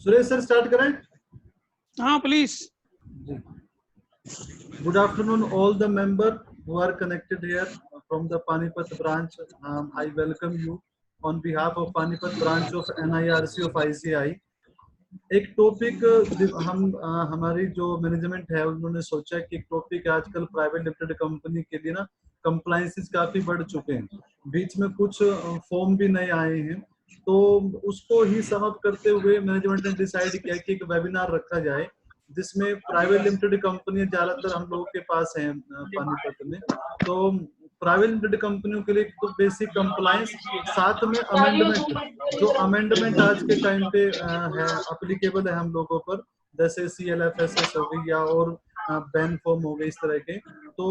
Suresh sir start करें? हाँ please. Good afternoon, all the members who are connected here from the Panipat branch. I welcome you on behalf of Panipat branch of NIRC of ICI. एक topic हमारी जो management है उन्होंने सोचा कि एक टॉपिक आजकल प्राइवेट लिमिटेड कंपनी के लिए ना कंप्लायंसेस काफी बढ़ चुके हैं, बीच में कुछ फॉर्म भी नए आए हैं, तो उसको ही सम अप करते हुए मैनेजमेंट ने डिसाइड किया कि एक वेबिनार रखा जाए जिसमें प्राइवेट लिमिटेड कंपनी ज्यादातर हम लोगों के पास है पानीपत में। तो प्राइवेट लिमिटेड कंपनियों के लिए तो बेसिक कंप्लायंस, साथ में अमेंडमेंट, जो अमेंडमेंट आज के टाइम पे है अप्लीकेबल है हम लोगों पर, जैसे CLFSS हो गई या और बैन फॉर्म हो गए इस तरह के। तो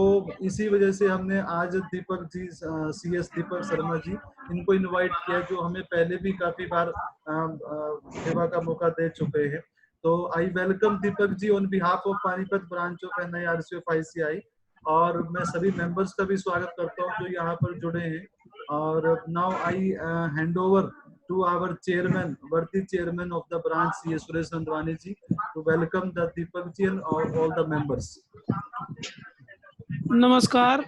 इसी वजह से हमने आज दीपक जी, CS दीपक शर्मा जी, इनको इनवाइट किया जो हमें पहले भी काफी बार सेवा का मौका दे चुके हैं। तो I welcome Deepak ji on behalf of Panipat branch of NIRC of ICI, और मैं सभी मेंबर्स का भी स्वागत करता हूं जो यहाँ पर जुड़े हैं। और now I hand over to our chairman, worthy chairman of the branch CA Suresh Nandwani ji, to welcome the Deepak ji and all the members. नमस्कार.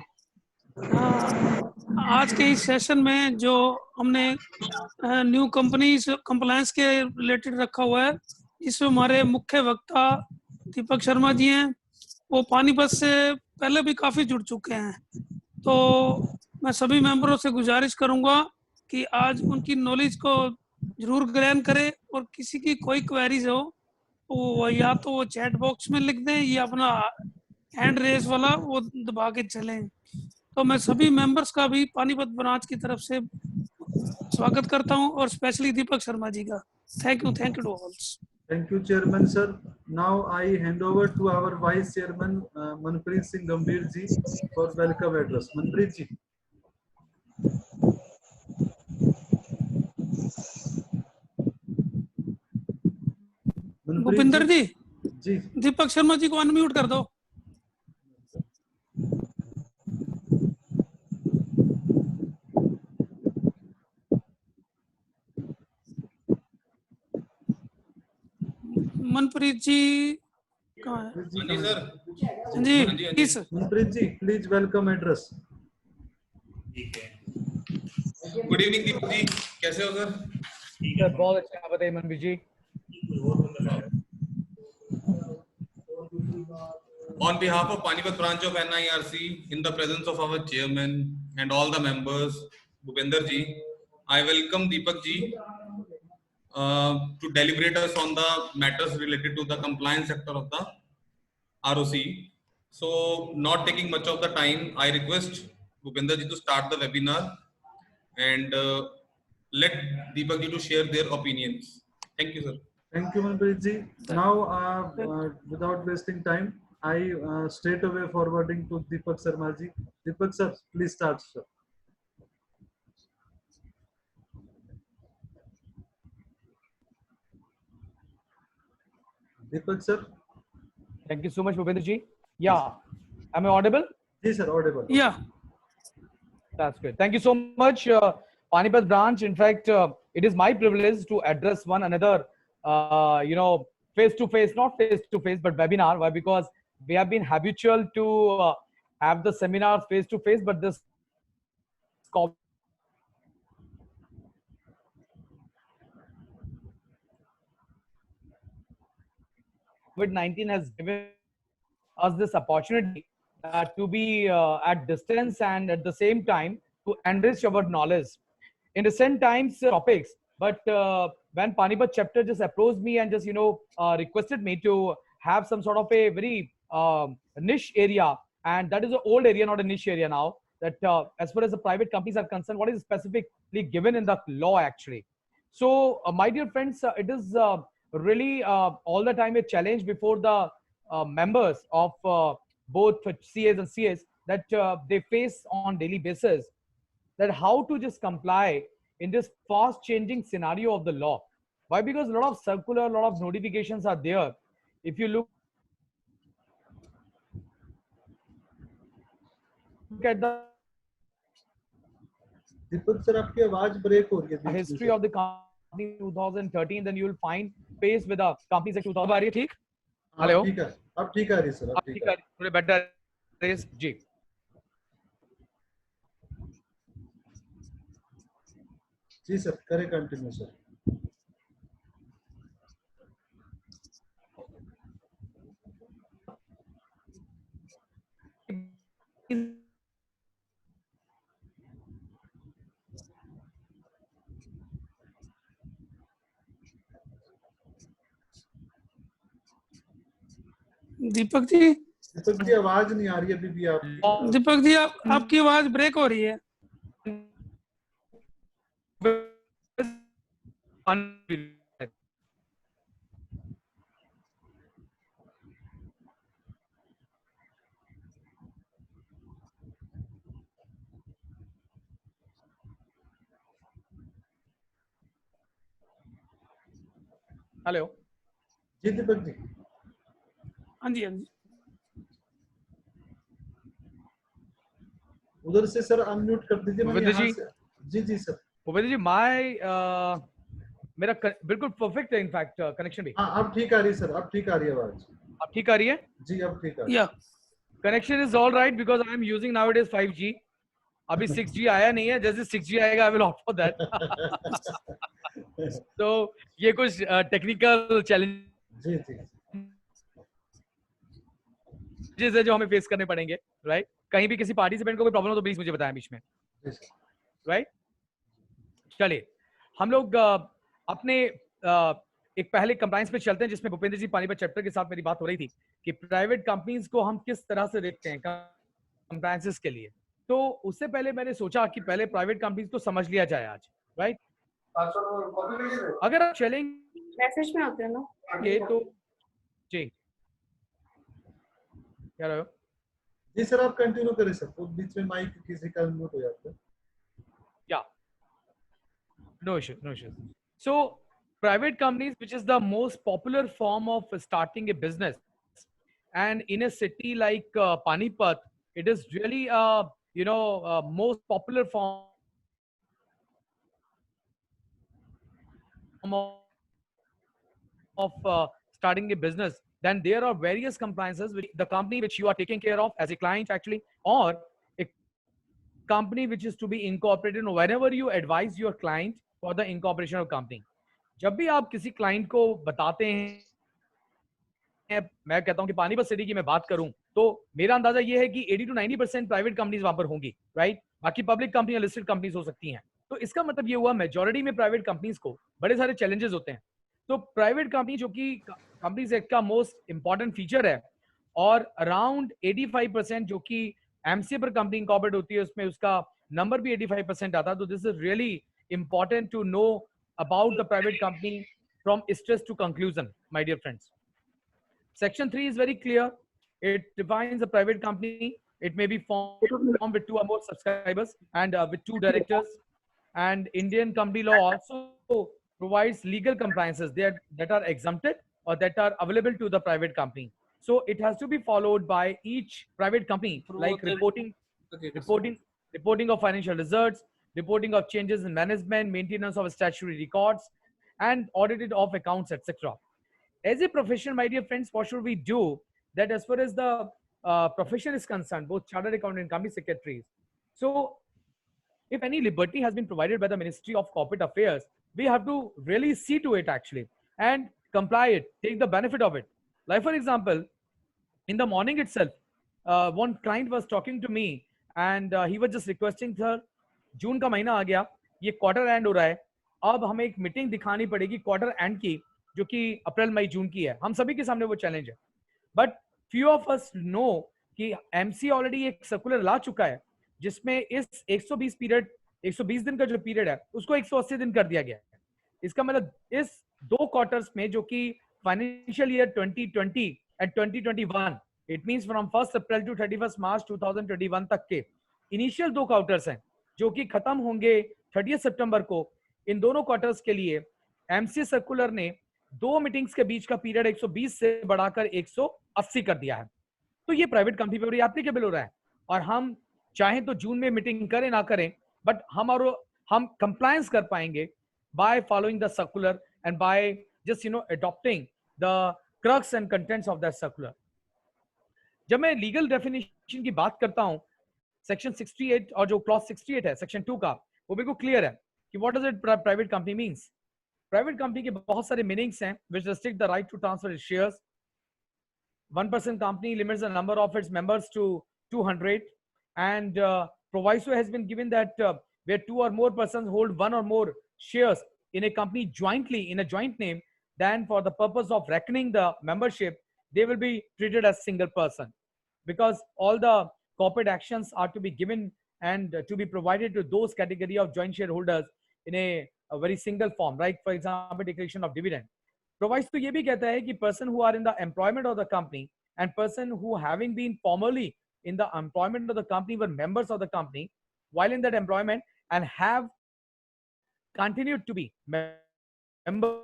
आज के इस सेशन में जो हमने न्यू कंपनीज कंप्लायंस के रिलेटेड रखा हुआ है, इसमें हमारे मुख्य वक्ता दीपक शर्मा जी हैं. वो पानीपत से पहले भी काफ़ी जुड़ चुके हैं, तो मैं सभी मेंबरों से गुजारिश करूंगा कि आज उनकी नॉलेज को जरूर ग्रहण करें, और किसी की कोई क्वेरीज हो वो या तो वो चैट बॉक्स में लिख दें या अपना हैंड रेस वाला वो दबा के चलें. तो मैं सभी मेंबर्स का भी पानीपत ब्रांच की तरफ से स्वागत करता हूं, और स्पेशली दीपक शर्मा जी का thank you to all. Thank you, Chairman sir. Now I hand over to our Vice Chairman Manpreet Singh Gambhir ji for welcome address. Manpreet ji. Bhupinder ji, जी दीपक शर्मा जी को अनम्यूट कर दो. मनप्रीत जी कहाँ है? जी सर. जी please. Manpreet ji please welcome address. ठीक है. गुड इवनिंग दीपक जी, कैसे हो सर? ठीक है, बहुत अच्छा. आप बताइए मनप्रीत जी. On behalf of Panipat branch of NIRC, in the presence of our chairman and all the members, Bhupinder ji, I welcome Deepak ji to deliberate us on the matters related to the compliance sector of the ROC. So, not taking much of the time, I request Bhupinder ji to start the webinar and let Deepak ji to share their opinions. Thank you, sir. Thank you, Manpreet ji. Now, without wasting time, I straight away forwarding to Deepak Sharma ji. Deepak sir, please start, sir. Deepak sir. Thank you so much, Bhupinder ji. Yeah, am I audible? Yes, sir, audible. Yeah. That's good. Thank you so much, Panipat branch. In fact, it is my privilege to address one another, face to face, not face to face, but webinar. Why? Because we have been habitual to have the seminars face to face, but this COVID-19 has given us this opportunity to be at distance and at the same time to enrich our knowledge. In recent times, topics, but when Panipat chapter just approached me and just requested me to have some sort of a very niche area, and that is an old area, not a niche area now. That as far as the private companies are concerned, what is specifically given in the law actually. So, my dear friends, it is really all the time a challenge before the members of both CAs and CS that they face on daily basis, that how to just comply in this fast changing scenario of the law. Why? Because a lot of circular, a lot of notifications are there. If you look at the Deepak sir, आपकी आवाज break हो रही है. history of the company 2013, then you will find pace with the Companies Act 2000. आ रही है ठीक? हाँ, Hello? ठीक है, अब ठीक आ रही है सर, अब अब ठीक ठीक है। है, थोड़े better is जी। जी सर, करें कंटिन्यू सर। दीपक जी, दीपक जी आवाज नहीं आ रही अभी भी आपकी। दीपक जी आपकी आवाज ब्रेक हो रही है। हेलो जी दीपक जी, हाँ जी, हाँ जी। उधर से सर अनम्यूट कर दीजिए, मैंने भूपेंद्र यहाँ जी। से। जी जी सर। भूपेंद्र जी मेरा बिल्कुल परफेक्ट है इनफैक्ट कनेक्शन भी। हाँ, अब ठीक आ रही है सर, अब ठीक आ रही है आवाज। अब ठीक आ रही है? जी अब ठीक आ रही है। या connection is all right because I am using nowadays 5G। अभी 6G आया नहीं है, जैसे 6G आएगा I will opt for that. तो ये कुछ टेक्निकल चैलेंजेस जी जी है जो हमें फेस करने पड़ेंगे, राइट? कहीं भी किसी पार्टिसिपेंट को कोई प्रॉब्लम हो तो प्लीज मुझे बताएं बीच में, जी सर। राइट? चलिए हम लोग अपने एक पहले कंप्लायंस पे चलते हैं जिसमें भूपेंद्र जी पानीपत चैप्टर के साथ मेरी बात हो रही थी कि प्राइवेट कंपनीज को हम किस तरह से देखते हैं कंप्लायंसेस के लिए। तो उससे पहले मैंने सोचा कि पहले प्राइवेट कंपनीज को समझ लिया जाए आज, राइट? अगर आप चलेंगे मैसेज में होते हैं ना तो जी क्या रहे हो? जी सर, आप कंटिन्यू करें सर, तो बीच में माइक किसी का म्यूट हो जाता है। Yeah, no issue, no issue. So, private companies, which is the most popular form of starting a business, and in a city like Panipat, it is really a most popular form of starting a business. Then there are various compliances with the company which you are taking care of as a client actually, or a company which is to be incorporated whenever you advise your client for the incorporation of company. जब भी आप किसी client को बताते हैं, मैं कहता हूं कि पानीपत सिटी की मैं बात करूं तो मेरा अंदाजा ये है कि 80 to 90% प्राइवेट कंपनीज वहां पर होंगी, राइट? बाकी पब्लिक कंपनी लिस्टेड कंपनीज हो सकती हैं। तो इसका मतलब ये हुआ मेजॉरिटी में प्राइवेट कंपनीज को बड़े सारे चैलेंजेस होते हैं। तो प्राइवेट कंपनी जो कि कंपनीज एक्ट का मोस्ट इंपॉर्टेंट फीचर है, और अराउंड 85% जो कि एमसीए पर कंपनी इनकॉर्पोरेट होती है उसमें उसका नंबर भी 85% आता है। तो this is really important to know about the private company from stress to conclusion, my dear friends. Section 3 is very clear. It defines a private company. It may be formed with 2 or more subscribers and with 2 directors. And Indian company law also provides legal compliances that are exempted or that are available to the private company. So it has to be followed by each private company, like reporting of financial results, reporting of changes in management, maintenance of statutory records, and audited of accounts, etc. As a profession, my dear friends, what should we do? That as far as the profession is concerned, both chartered accountant and company secretaries. So, if any liberty has been provided by the Ministry of Corporate Affairs, we have to really see to it actually and comply it, take the benefit of it. Like for example, in the morning itself, one client was talking to me and he was just requesting, sir, जून का महीना आ गया, ये quarter and हो रहा है, अब हमें एक मीटिंग दिखानी पड़ेगी क्वार्टर एंड की जो कि अप्रैल मई जून की है। हम सभी के सामने वो चैलेंज है, but few of us know कि एमसी ऑलरेडी एक सर्कुलर ला चुका है जिसमें इस 120 दिन का जो पीरियड है उसको 180 दिन कर दिया गया है। इसका मतलब इस 2 क्वार्टर्स में जो कि financial year 2020 and 2021, it means from 1 April to 31 March 2021 तक के इनिशियल 2 क्वार्टर्स हैं जो कि खत्म होंगे 30 सितंबर को। इन दोनों क्वार्टर्स के लिए एमसी सर्कुलर ने 2 मीटिंग्स के बीच का पीरियड 120 से बढ़ाकर 180 कर दिया है। तो ये प्राइवेट कंपनी पर एप्लीकेबल हो रहा है, और हम चाहें तो जून में मीटिंग करें ना करें, बट हम कंप्लायंस कर पाएंगे by following the circular and by just adopting the crux and contents of that circular. जब मैं लीगल डेफिनेशन की बात करता हूं, सेक्शन 68 और जो क्लॉज 68 है सेक्शन 2 का, वो बिल्कुल क्लियर है कि what does it private company means. Private company के बहुत सारे मीनिंग्स हैं which restrict the right to transfer its shares. One person company limits the number of its members to 200, and proviso has been given that where two or more persons hold one or more shares in a company jointly in a joint name, then for the purpose of reckoning the membership, they will be treated as single person, because all the corporate actions are to be given and to be provided to those category of joint shareholders in a very single form, right? For example, declaration of dividend. Provides तो ये भी कहता है कि person who are in the employment of the company and person who having been formerly in the employment of the company were members of the company while in that employment and have continued to be members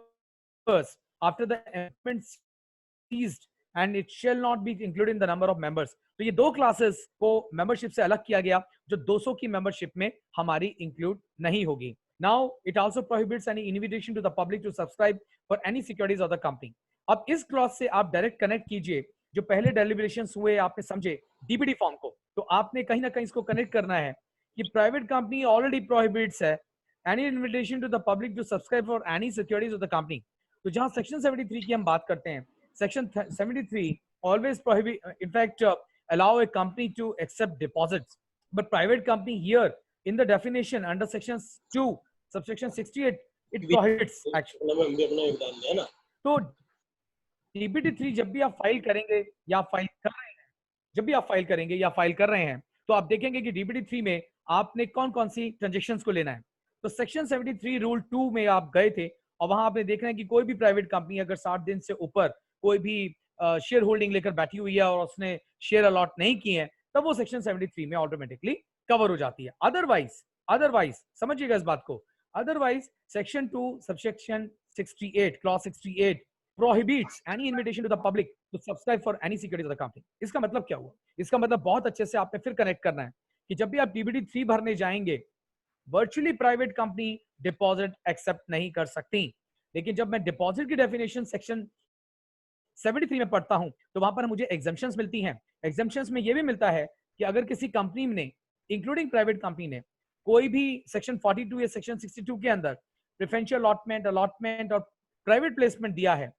after the employment ceased, and it shall not be included in the number of members. तो ये दो classes को membership से अलग किया गया जो 200 की मेंबरशिप में हमारी इंक्लूड नहीं होगी. Now it also prohibits any invitation to the public to subscribe for any securities of the company. अब इस क्लॉज से आप डायरेक्ट कनेक्ट कीजिए जो पहले डेलिब्रेशंस हुए आपने समझे डीबीडी फॉर्म को, तो आपने कहीं ना कहीं इसको कनेक्ट करना है कि प्राइवेट कंपनी ऑलरेडी प्रोहिबिट्स है any invitation to the public to subscribe for any securities of the company. तो जहां सेक्शन 73 की हम बात करते हैं, section 73 always prohibit, in fact allow a company to accept deposits, but private company here in the definition under section 2 subsection 68 it prohibits actually. तो DBT 3 जब भी आप फाइल करेंगे या फाइल कर रहे हैं, जब भी आप फाइल करेंगे या फाइल कर रहे हैं, तो आप देखेंगे कि डीबीटी 3 में आपने कौन कौन सी ट्रांजेक्शंस को लेना है. तो सेक्शन 73 रूल 2 में आप गए थे और वहां आपने देखना है कि कोई भी प्राइवेट कंपनी अगर 60 दिन से ऊपर कोई भी शेयर होल्डिंग लेकर बैठी हुई है और उसने शेयर अलॉट नहीं किए हैं, तब वो सेक्शन 73 में ऑटोमेटिकली कवर हो जाती है. अदरवाइज समझिएगा इस बात को, otherwise section 2 subsection 68 clause 68 prohibits any invitation to the public to subscribe for any securities of the company. इसका मतलब क्या हुआ? इसका मतलब बहुत अच्छे से आपने फिर कनेक्ट करना है कि जब भी आप डीबीटी 3 भरने जाएंगे, virtually private company deposit accept नहीं कर सकती. लेकिन जब मैं डिपॉजिट की डेफिनेशन सेक्शन 73 में पढ़ता हूं तो वहां पर मुझे एग्जम्पशंस मिलती हैं. एग्जम्पशंस में यह भी मिलता है कि अगर किसी कंपनी ने इंक्लूडिंग प्राइवेट कंपनी ने कोई भी सेक्शन 42 या सेक्शन 62 के अंदर प्रेफरेंशियल अलॉटमेंट और प्राइवेट प्लेसमेंट दिया है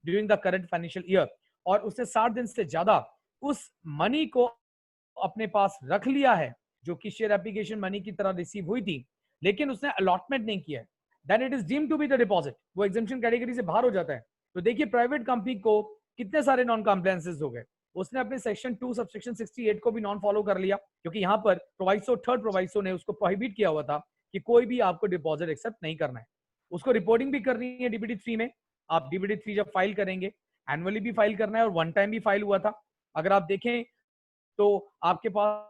during the current financial year और उसने 60 दिन से ज्यादा उस मनी को अपने पास रख लिया है जो कि शेयर एप्लीकेशन मनी की तरह रिसीव हुई थी, लेकिन उसने अलॉटमेंट नहीं किया है, then it is deemed to be the deposit. वो एग्जम्पशन कैटेगरी से बाहर हो जाता है. तो देखिए प्राइवेट कंपनी को कितने सारे नॉन कॉम्प्लायंसेस हो गए. उसने अपने सेक्शन 2 सबसेक्शन 68 को भी नॉन फॉलो कर लिया क्योंकि यहाँ पर प्रोवाइसो थर्ड प्रोवाइसो ने उसको प्रोहिबिट किया हुआ था कि कोई भी आपको डिपॉजिट एक्सेप्ट नहीं करना है. उसको रिपोर्टिंग भी करनी है डीबीटी 3 में. आप डीबीटी 3 जब फाइल करेंगे एनुअली भी फाइल करना है और वन टाइम भी फाइल हुआ था. अगर आप देखें तो आपके पास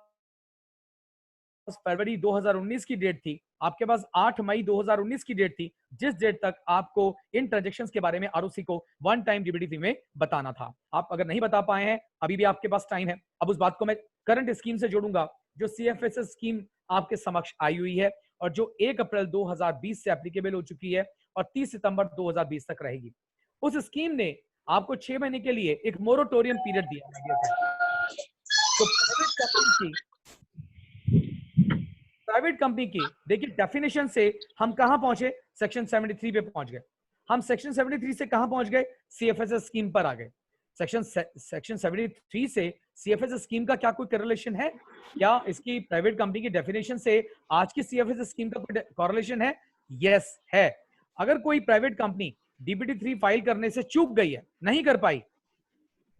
फरवरी 2019 की डेट थी, आपके पास 8 मई 2019 की डेट थी जिस डेट तक आपको इन ट्रांजैक्शंस के बारे में आरओसी को वन टाइम डीबीटी 3 में बताना था. आप अगर नहीं बता पाए हैं अभी भी आपके पास टाइम है. अब उस बात को मैं करंट स्कीम से जोड़ूंगा जो सीएफएसएस स्कीम आपके समक्ष आई हुई है और जो 1 अप्रैल 2020 से एप्लीकेबल हो चुकी है और 30 सितंबर 2020 तक रहेगी. उस स्कीम ने आपको 6 महीने के लिए एक मोरेटोरियम पीरियड दिया है. तो प्राइवेट कंपनी की देखिए डेफिनेशन से हम कहां पहुंचे, सेक्शन 73 पे पहुंच गए. हम सेक्शन 73 से कहां पहुंच गए, सीएफएसएस स्कीम पर आ गए. सेक्शन 73 से सीएफएसएस स्कीम का क्या कोई कोरिलेशन है? क्या इसकी प्राइवेट कंपनी की डेफिनेशन से आज की सीएफएसएस स्कीम का कोई कोरिलेशन है? यस है. अगर कोई प्राइवेट कंपनी डीबीटी 3 फाइल करने से चूक गई है, नहीं कर पाई,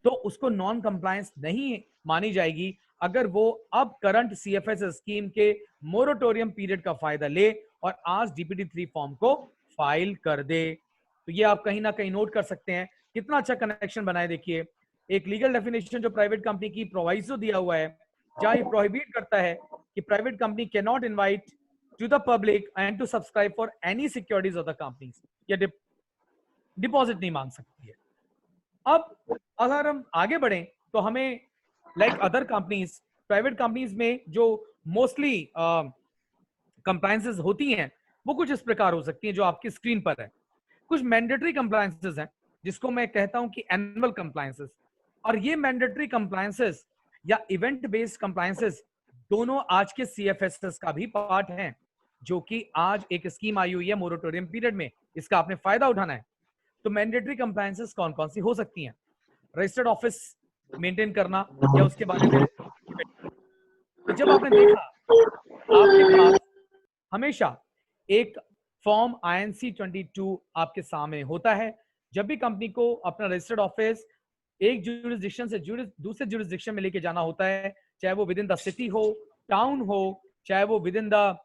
तो उसको नॉन कंप्लायंस नहीं मानी जाएगी अगर वो अब करंट सीएफएसएस स्कीम के मोरेटोरियम पीरियड का फायदा ले और आज डीबीटी 3 फॉर्म को फाइल कर दे. तो ये आप कहीं ना कहीं नोट कर सकते हैं. कितना अच्छा कनेक्शन बनाए. देखिए एक लीगल डेफिनेशन जो प्राइवेट कंपनी की प्रोवाइसो दिया हुआ है जहां ये प्रोहिबिट करता है कि private company can not invite to the public and to subscribe for any securities of the companies, या डिपॉजिट नहीं मांग सकती है. अब अगर हम आगे बढ़ें तो हमें like other companies, private companies में जो मोस्टली कंप्लायंसेस होती हैं वो कुछ इस प्रकार हो सकती हैं जो आपकी स्क्रीन पर है. कुछ मैंडेटरी कंप्लायंसेस हैं जिसको मैं कहता हूं कि एनुअल कंप्लायंसेस, और ये मैंडेटरी कंप्लायंसेस या इवेंट बेस्ड कंप्लायंसेस दोनों आज के सीएफएसएस का भी पार्ट हैं, जो कि आज एक स्कीम आई हुई है मोरेटोरियम पीरियड में, इसका आपने फायदा उठाना है। तो मैंडेटरी कंप्लायंसेस कौन कौन सी हो सकती हैं? रजिस्टर्ड ऑफिस मेंटेन करना या उसके बारे में। तो जब आपने देखा आपके पास हमेशा एक फॉर्म INC 22 आपके सामने होता है, जब भी कंपनी को अपना रजिस्टर्ड ऑफिस एक जुरिस्डिक्शन से दूसरे जुरिस्डिक्शन में लेके जाना होता है, चाहे वो विद इन द सिटी हो, टाउन हो, चाहे वो within the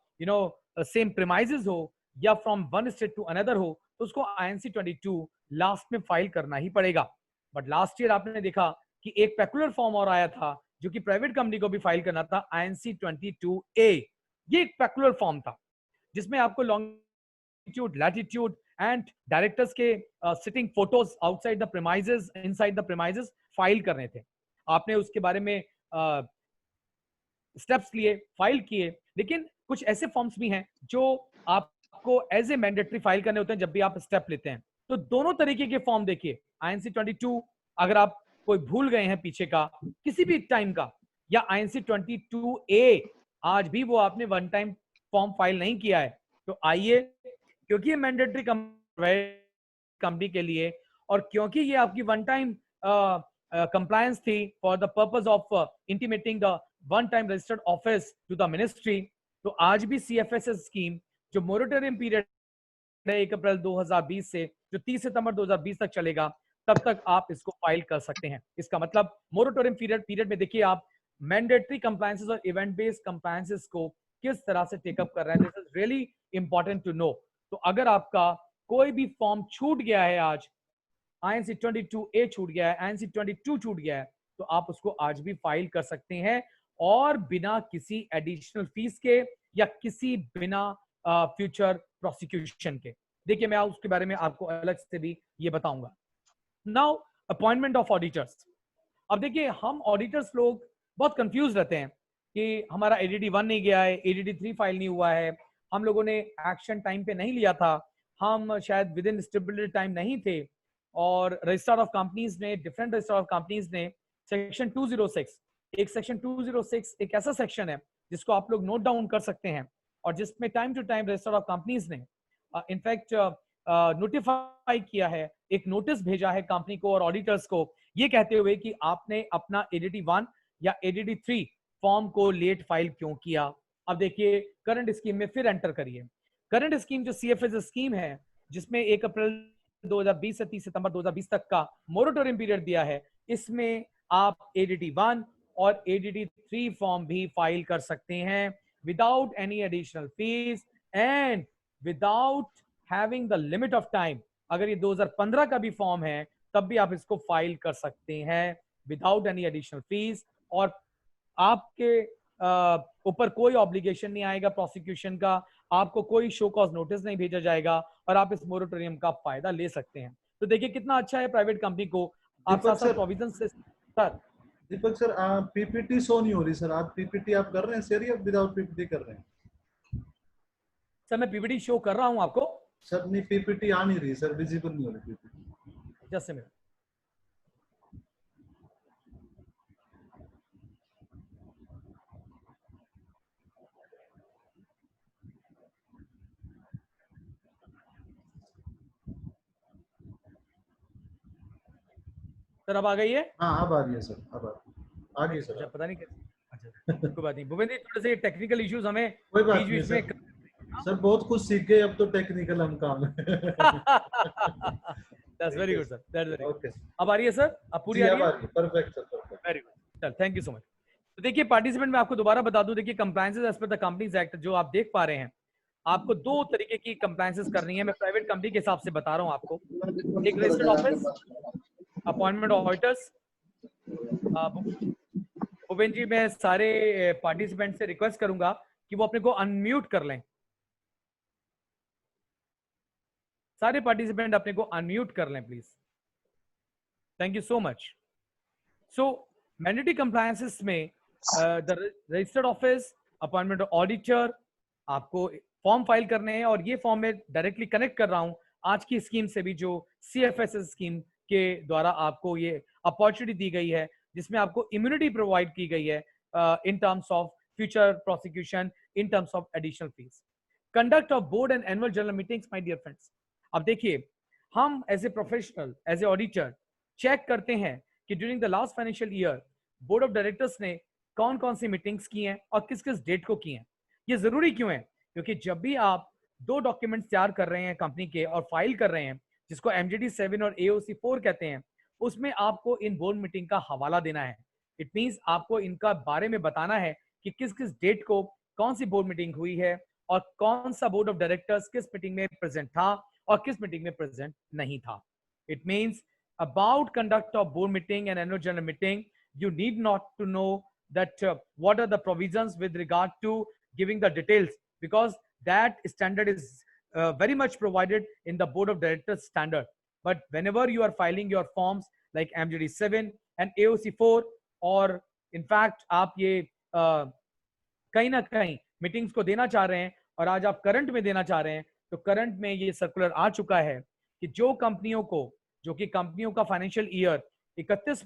same premises हो, या from one state to another हो, तो उसको INC 22 लास्ट में फाइल करना ही पड़ेगा। बट लास्ट ईयर आपने देखा कि एक पेकुलर फॉर्म और आया था जो कि प्राइवेट कंपनी को भी फाइल करना था, INC 22A। ये एक पेकुलर फॉर्म था जिसमें आपको लॉन्गिट्यूड, लैटिट्यूड एंड डायरेक्टर्स के sitting photos outside the premises, inside the premises file करने थे। आपने उसके बारे में स्टेप्स लिए, फाइल किए, लेकिन कुछ ऐसे फॉर्म्स भी हैं जो आपको एज ए मैंडेटरी फाइल करने होते हैं जब भी आप स्टेप लेते हैं। तो दोनों तरीके के फॉर्म देखिए, INC 22 अगर आप कोई भूल गए हैं पीछे का किसी भी टाइम का, या INC 22A आज भी वो आपने वन टाइम फॉर्म फाइल नहीं किया है, तो आइए, क्योंकि ये मैंडेटरी कंपनी के लिए और क्योंकि ये आपकी वन टाइम कंप्लायंस थी for the purpose of intimating the one time registered office to the ministry, तो आज भी CFSS स्कीम जो मोरेटोरियम पीरियड है 1 अप्रैल 2020 से जो 30 सितंबर 2020 तक चलेगा, तब तक आप इसको फाइल कर सकते हैं। इसका मतलब मोरेटोरियम पीरियड में देखिए आप मैंडेटरी कंप्लायंसेस और इवेंट बेस्ड कंप्लायंसेस को किस तरह से टेकअप कर रहे हैं। This is really important to know. तो अगर आपका कोई भी फॉर्म छूट गया है, आज INC 22A छूट गया है, INC 22 छूट गया है, तो आप उसको आज भी फाइल कर सकते हैं और बिना किसी एडिशनल फीस के या किसी बिना फ्यूचर प्रोसिक्यूशन के। देखिए मैं उसके बारे में आपको अलग से भी ये बताऊंगा। Now appointment of auditors. अब देखिए हम ऑडिटर्स लोग बहुत कंफ्यूज रहते हैं कि हमारा ADD 1 नहीं गया है, ADD 3 फाइल नहीं हुआ है, हम लोगों ने एक्शन टाइम पे नहीं लिया था, हम शायद विद इन स्टिपुलेटेड टाइम नहीं थे, और रजिस्ट्रार ऑफ कंपनीज ने, डिफरेंट रजिस्ट्रार ऑफ कंपनीज ने सेक्शन 206, एक सेक्शन 206 एक ऐसा सेक्शन है जिसको आप लोग नोट डाउन कर सकते हैं, और जिसमें time to time registrar of companies ने इनफैक्ट नोटिफाई किया है, एक नोटिस भेजा है कंपनी को और ऑडिटर्स को, ये कहते हुए कि आपने अपना ADD 1 या ADD 3 फॉर्म को लेट फाइल क्यों किया। अब देखिए करंट स्कीम में फिर एंटर करिए। करंट स्कीम जो CFS स्कीम है जिसमें 1 अप्रैल 2020 से 30 सितंबर 2020 तक का मोरेटोरियम पीरियड दिया है, इसमें आप ADD 1 और ADD 3 फॉर्म भी फाइल कर सकते हैं without any additional fees and without having the limit of time. अगर ये 2015 का भी फॉर्म है तब भी आप इसको फाइल कर सकते हैं विदाउट एनी एडिशनल फीस, और आपके ऊपर कोई ऑब्लिगेशन नहीं आएगा प्रोसिक्यूशन का, आपको कोई शो कॉज नोटिस नहीं भेजा जाएगा, और आप इस मोरेटोरियम का फायदा ले सकते हैं। तो देखिए कितना अच्छा है प्राइवेट कंपनी को आप साथ प्रोविजन से। सर दीपक सर, आप PPT शो नहीं हो रही सर, आप PPT आप कर रहे हैं सर या विदाउट PPT कर रहे हैं? सर मैं PPT शो कर रहा हूं आपको सर, नहीं PPT आ नहीं रही सर, विजिबल नहीं हो रही PPT। Just a minute. Sir अब आ गई है? हाँ अब आ रही है सर, अब आ गई सर। अच्छा पता नहीं कैसे। अच्छा कोई बात नहीं भूपेंद्र, थोड़े से टेक्निकल इश्यूज हमें कोई बात बीच नहीं बीच सर, में। सर बहुत कुछ सीख गए, अब तो टेक्निकल हम काम है। That's very good sir, that's very good. Okay अब आ रही है सर? अब पूरी आ रही है? Perfect sir, perfect. Very good sir, thank you so much. तो देखिए पार्टिसिपेंट मैं आपको दोबारा बता दूं, देखिए compliances as per the companies act जो आप देख पा रहे हैं, आपको दो तरीके की कंप्लायंसेस करनी है। मैं प्राइवेट कंपनी के हिसाब से बता रहा हूं आपको। एक registered office, appointment auditors. Bhupendra ji मैं सारे पार्टिसिपेंट से रिक्वेस्ट करूंगा कि वो अपने को अनम्यूट कर लें। सारे पार्टिसिपेंट अपने को अनम्यूट कर लें please. Thank you so much. So mandatory compliances में the registered office, appointment auditor, आपको फॉर्म फाइल करने हैं, और ये फॉर्म में डायरेक्टली कनेक्ट कर रहा हूं आज की स्कीम से भी जो CFSS स्कीम के द्वारा आपको ये अपॉर्चुनिटी दी गई है, जिसमें आपको इम्यूनिटी प्रोवाइड की गई है in terms of future prosecution, in terms of additional fees. Conduct of board and annual general meetings, my dear friends. अब देखिए, हम as a professional, as a auditor check करते हैं कि during the last financial year board of directors ने कौन कौन सी meetings की हैं और किस किस डेट को की हैं। ये जरूरी क्यों है? क्योंकि जब भी आप दो डॉक्यूमेंट्स तैयार कर रहे हैं कंपनी के और फाइल कर रहे हैं, जिसको MJD 7 और AOC 4 कहते हैं, उसमें आपको इन बोर्ड मीटिंग का हवाला देना है। इट मींस आपको इनका बारे में बताना है कि किस किस डेट को कौन सी बोर्ड मीटिंग हुई है और कौन सा बोर्ड ऑफ डायरेक्टर्स किस मीटिंग में प्रेजेंट था और किस मीटिंग में प्रेजेंट नहीं था। It means about conduct of board meeting and annual general meeting, you need not to know that what are the provisions with regard to giving the details, because that standard is very much provided in the board of directors standard. But whenever you are filing your forms like MJD 7 and AOC 4, or in fact आप ये कहीं ना कहीं meetings को देना चाह रहे हैं और आज आप करंट में देना चाह रहे हैं, तो करंट में ये सर्कुलर आ चुका है कि जो कंपनियों का फाइनेंशियल ईयर 31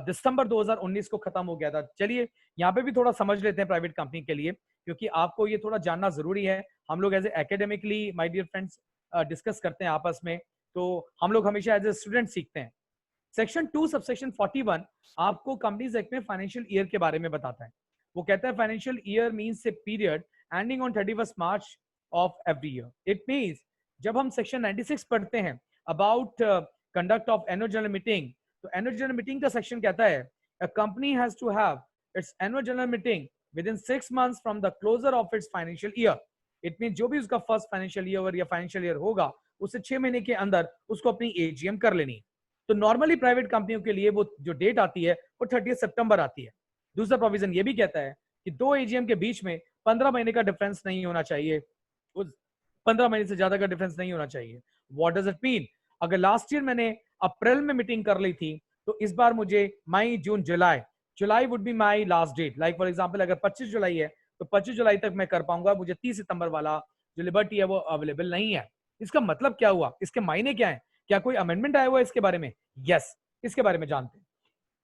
दिसंबर 2019 को खत्म हो गया था। चलिए यहाँ पे भी थोड़ा समझ लेते हैं प्राइवेट कंपनी के लिए, क्योंकि आपको ये थोड़ा जानना जरूरी है। हम लोग as a academically my dear friends discuss करते हैं आपस में, तो हम लोग हमेशा एज ए स्टूडेंट सीखते हैं। सेक्शन 2 सबसेक्शन 41 आपको कंपनीज एक्ट में फाइनेंशियल ईयर के बारे में बताता है। वो कहता है financial year means a period ending on 31 March of every year. It means जब हम सेक्शन 96 पढ़ते हैं about conduct of annual general meeting, तो एनुअल जनरल मीटिंग का सेक्शन कहता है a company has to have its annual general meeting within 6 months from the closure of its financial year. It means जो भी उसका first financial year या financial year होगा उससे 6 महीने के अंदर उसको अपनी AGM कर लेनी है। तो नॉर्मली प्राइवेट कंपनियों के लिए वो जो डेट आती है वो 30 सितंबर आती है। दूसरा प्रोविजन ये भी कहता है कि दो AGM के बीच में 15 महीने का डिफरेंस नहीं होना चाहिए, 15 महीने से ज्यादा का डिफरेंस नहीं होना चाहिए। What does it mean? अगर लास्ट ईयर मैंने अप्रैल में मीटिंग कर ली थी, तो इस बार मुझे May June July would be my last date. Like for example अगर 25 जुलाई है तो 25 जुलाई तक मैं कर पाऊंगा, मुझे 30 सितंबर वाला जो लिबर्टी है वो अवेलेबल नहीं है। इसका मतलब क्या हुआ? इसके मायने क्या है? क्या कोई अमेंडमेंट आया हुआ है इसके बारे में? यस, इसके बारे में जानते हैं।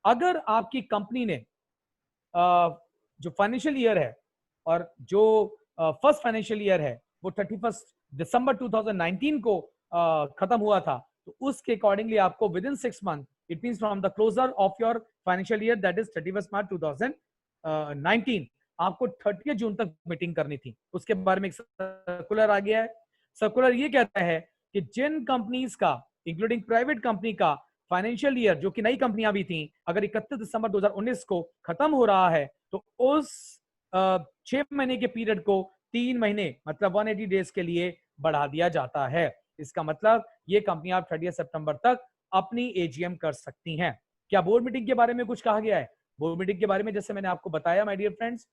अगर आपकी कंपनी ने जो फाइनेंशियल ईयर है और जो फर्स्ट फाइनेंशियल ईयर है वो 31 दिसंबर 2019 को खत्म हुआ था, तो उसके अकॉर्डिंगली आपको within 6 month, it means from the closure of your financial year that is 31 March 2019, आपको 30 जून तक मीटिंग करनी थी। उसके बारे में एक सर्कुलर आ गया है। सर्कुलर ये कहता है कि जिन कंपनीज का इंक्लूडिंग प्राइवेट कंपनी का फाइनेंशियल ईयर जो कि नई कंपनियां भी थी, अगर 31 दिसंबर 2019 को खत्म हो रहा है तो उस 6 महीने के पीरियड को 3 महीने मतलब 180 डेज के लिए बढ़ा दिया जाता है। इसका मतलब ये कंपनी आप 30 सितंबर तक अपनी AGM कर सकती हैं। क्या बोर्ड मीटिंग के बारे में कुछ कहा गया है? बोर्ड मीटिंग के बारे में जैसे मैंने आपको बताया माय डियर फ्रेंड्स,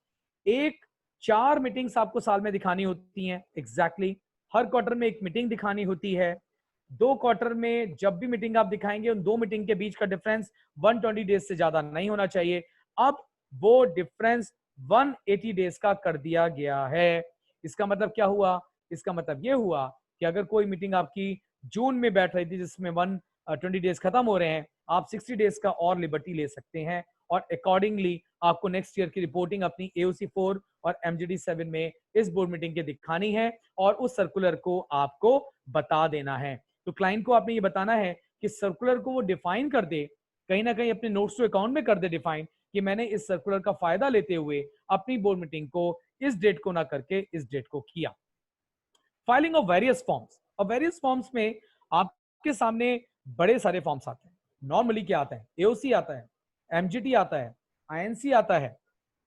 4 मीटिंग्स आपको साल में दिखानी होती हैं। एग्जैक्टली हर क्वार्टर में एक मीटिंग दिखानी होती है। 2 क्वार्टर में जब भी मीटिंग आप दिखाएंगे उन 2 मीटिंग के बीच का डिफरेंस 120 डेज से ज्यादा नहीं होना चाहिए। अब वो डिफरेंस 180 डेज का कर दिया गया है। इसका मतलब क्या हुआ? इसका मतलब ये हुआ कि अगर कोई मीटिंग आपकी जून में बैठ रही थी जिसमें 120 डेज खत्म हो रहे हैं, आप 60 डेज का और लिबर्टी ले सकते हैं और अकॉर्डिंगली आपको नेक्स्ट ईयर की रिपोर्टिंग अपनी AOC 4 और MJD 7 में इस बोर्ड मीटिंग के दिखानी है और उस सर्कुलर को आपको बता देना है। तो क्लाइंट को आपने ये बताना है कि सर्कुलर को वो डिफाइन कर दे, कहीं ना कहीं अपने नोट्स टू अकाउंट में कर दे डिफाइन कि मैंने इस सर्कुलर का फायदा लेते हुए अपनी बोर्ड मीटिंग को इस डेट को ना करके इस डेट को किया। Filing of various forms. और वेरियस फॉर्म्स में आपके सामने बड़े सारे फॉर्म्स आते हैं। नॉर्मली क्या आता है? AOC आता है, MJT आता है, INC आता है,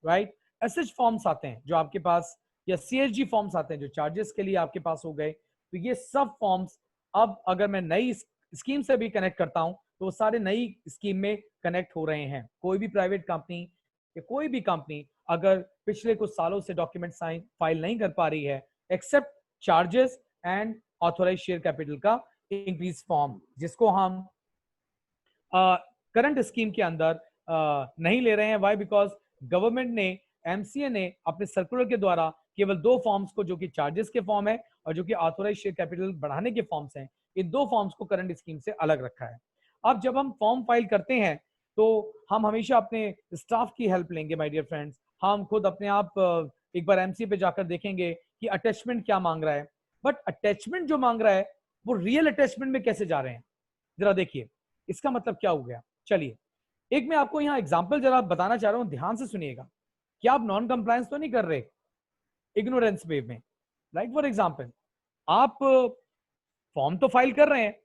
राइट? SH फॉर्म्स आते हैं जो आपके पास, या CSG फॉर्म्स आते हैं जो चार्जेस के लिए आपके पास हो गए। तो ये सब फॉर्म्स अब अगर मैं नई स्कीम से भी कनेक्ट करता हूं तो वो सारे नई स्कीम में कनेक्ट हो रहे हैं। कोई भी प्राइवेट कंपनी या कोई भी कंपनी अगर पिछले कुछ सालों से डॉक्यूमेंट फाइल नहीं कर पा रही है, except charges and authorise share capital का इंक्रीज फॉर्म, जिसको हम करंट स्कीम के अंदर नहीं ले रहे हैं। वाई? बिकॉज गवर्नमेंट ने, MCA ने अपने सर्कुलर के द्वारा केवल 2 फॉर्म्स को, जो कि चार्जेस के फॉर्म है और जो कि ऑथोराइज शेयर कैपिटल बढ़ाने के फॉर्म्स हैं, इन 2 फॉर्म्स को करंट स्कीम से अलग रखा है। अब जब हम फॉर्म फाइल करते हैं तो हम हमेशा अपने स्टाफ की हेल्प लेंगे माय डियर फ्रेंड्स। हम खुद अपने आप एक बार एमसी पे जाकर देखेंगे कि अटैचमेंट क्या मांग रहा है, बट अटैचमेंट जो मांग रहा है वो रियल अटैचमेंट में कैसे जा रहे हैं, जरा देखिए इसका मतलब क्या हो गया। चलिए एक मैं आपको यहाँ एग्जाम्पल जरा बताना चाह रहा हूँ, ध्यान से सुनिएगा कि आप नॉन कंप्लायंस तो नहीं कर रहे इग्नोरेंस वेव में। लाइक फॉर एग्जाम्पल आप फॉर्म तो फाइल कर रहे हैं,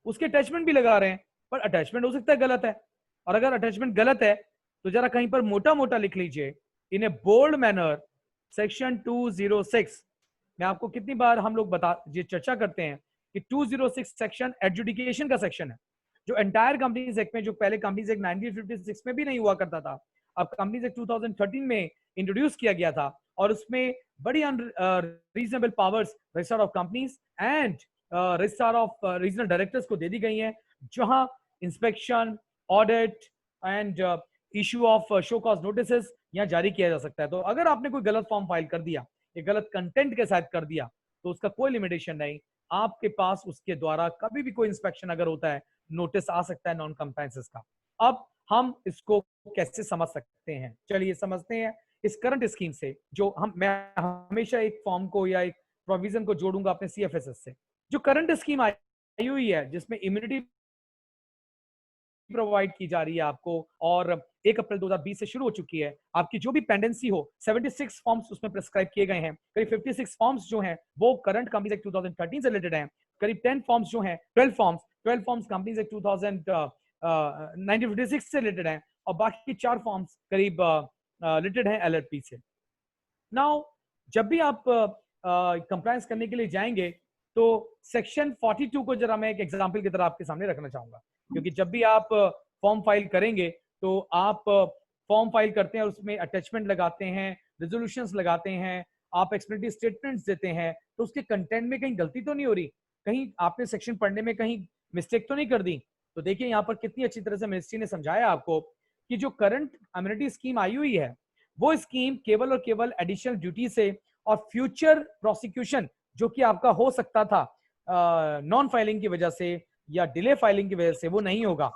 उसके अटैचमेंट भी लगा रहे हैं, पर अटैचमेंट हो सकता है गलत है, और अगर अटैचमेंट गलत है तो जरा कहीं पर मोटा मोटा लिख लीजिए इन ए बोल्ड मैनर सेक्शन 206। मैं आपको कितनी बार हम लोग ये चर्चा करते हैं कि 206 सेक्शन एडजुडिकेशन का सेक्शन है, जो एंटायर कंपनीज एक्ट में, जो पहले कंपनीज एक्ट 1956 में भी नहीं हुआ करता था, अब कंपनीज एक्ट 2013 में इंट्रोड्यूस किया गया था, और उसमें बड़ी reasonable powers registrar of companies and registrar of regional directors को दे दी गई हैं, जहां inspection, audit and issue of show cause notices यहाँ जारी किया जा सकता है। तो अगर आपने कोई गलत फॉर्म फाइल कर दिया, एक गलत कंटेंट के साथ कर दिया, तो उसका कोई लिमिटेशन नहीं, आपके पास उसके द्वारा कभी भी कोई इंस्पेक्शन अगर होता है, नोटिस आ सकता है नॉन कंप्लायंसेस का। अब हम इसको कैसे समझ सकते हैं, चलिए समझते हैं इस करंट स्कीम से, जो मैं हमेशा एक फॉर्म को या एक प्रोविजन को जोड़ूंगा अपने सीएफएसएस से। जो करंट स्कीम आई हुई है जिसमें इम्यूनिटी प्रोवाइड की जा रही है आपको, और 1 अप्रैल 2020 से शुरू हो चुकी है, आपकी जो भी पेंडेंसी हो 76 फॉर्म्स उसमें प्रिस्क्राइब किए गए हैं। करीब 56 फॉर्म्स जो हैं वो करंट कंपनीज एक्ट 2013 से रिलेटेड हैं। करीब 10 फॉर्म्स जो हैं 12 फॉर्म्स कंपनीज एक्ट 1956 से रिलेटेड हैं, और बाकी 4 फॉर्म्स करीब रिलेटेड हैं एलएलपी से। नाउ जब भी आप कंप्लायंस करने के लिए जाएंगे तो सेक्शन 42 को जरा मैं एक एग्जांपल की तरह आपके सामने रखना चाहूंगा, क्योंकि जब भी आप फॉर्म फाइल करेंगे तो आप फॉर्म फाइल करते हैं, उसमें अटैचमेंट लगाते हैं, रेजोल्यूशंस लगाते हैं, आप एक्सप्लेनेटरी स्टेटमेंट्स देते हैं, तो उसके कंटेंट में कहीं गलती तो नहीं हो रही, कहीं आपने सेक्शन पढ़ने में कहीं मिस्टेक तो नहीं कर दी। तो देखिए यहाँ पर कितनी अच्छी तरह से मिनिस्ट्री ने समझाया आपको कि जो करंट इम्यूनिटी स्कीम आई हुई है, वो स्कीम केवल और केवल एडिशनल ड्यूटी से और फ्यूचर प्रोसिक्यूशन जो कि आपका हो सकता था नॉन फाइलिंग की वजह से या डिले फाइलिंग की वजह से, वो नहीं होगा।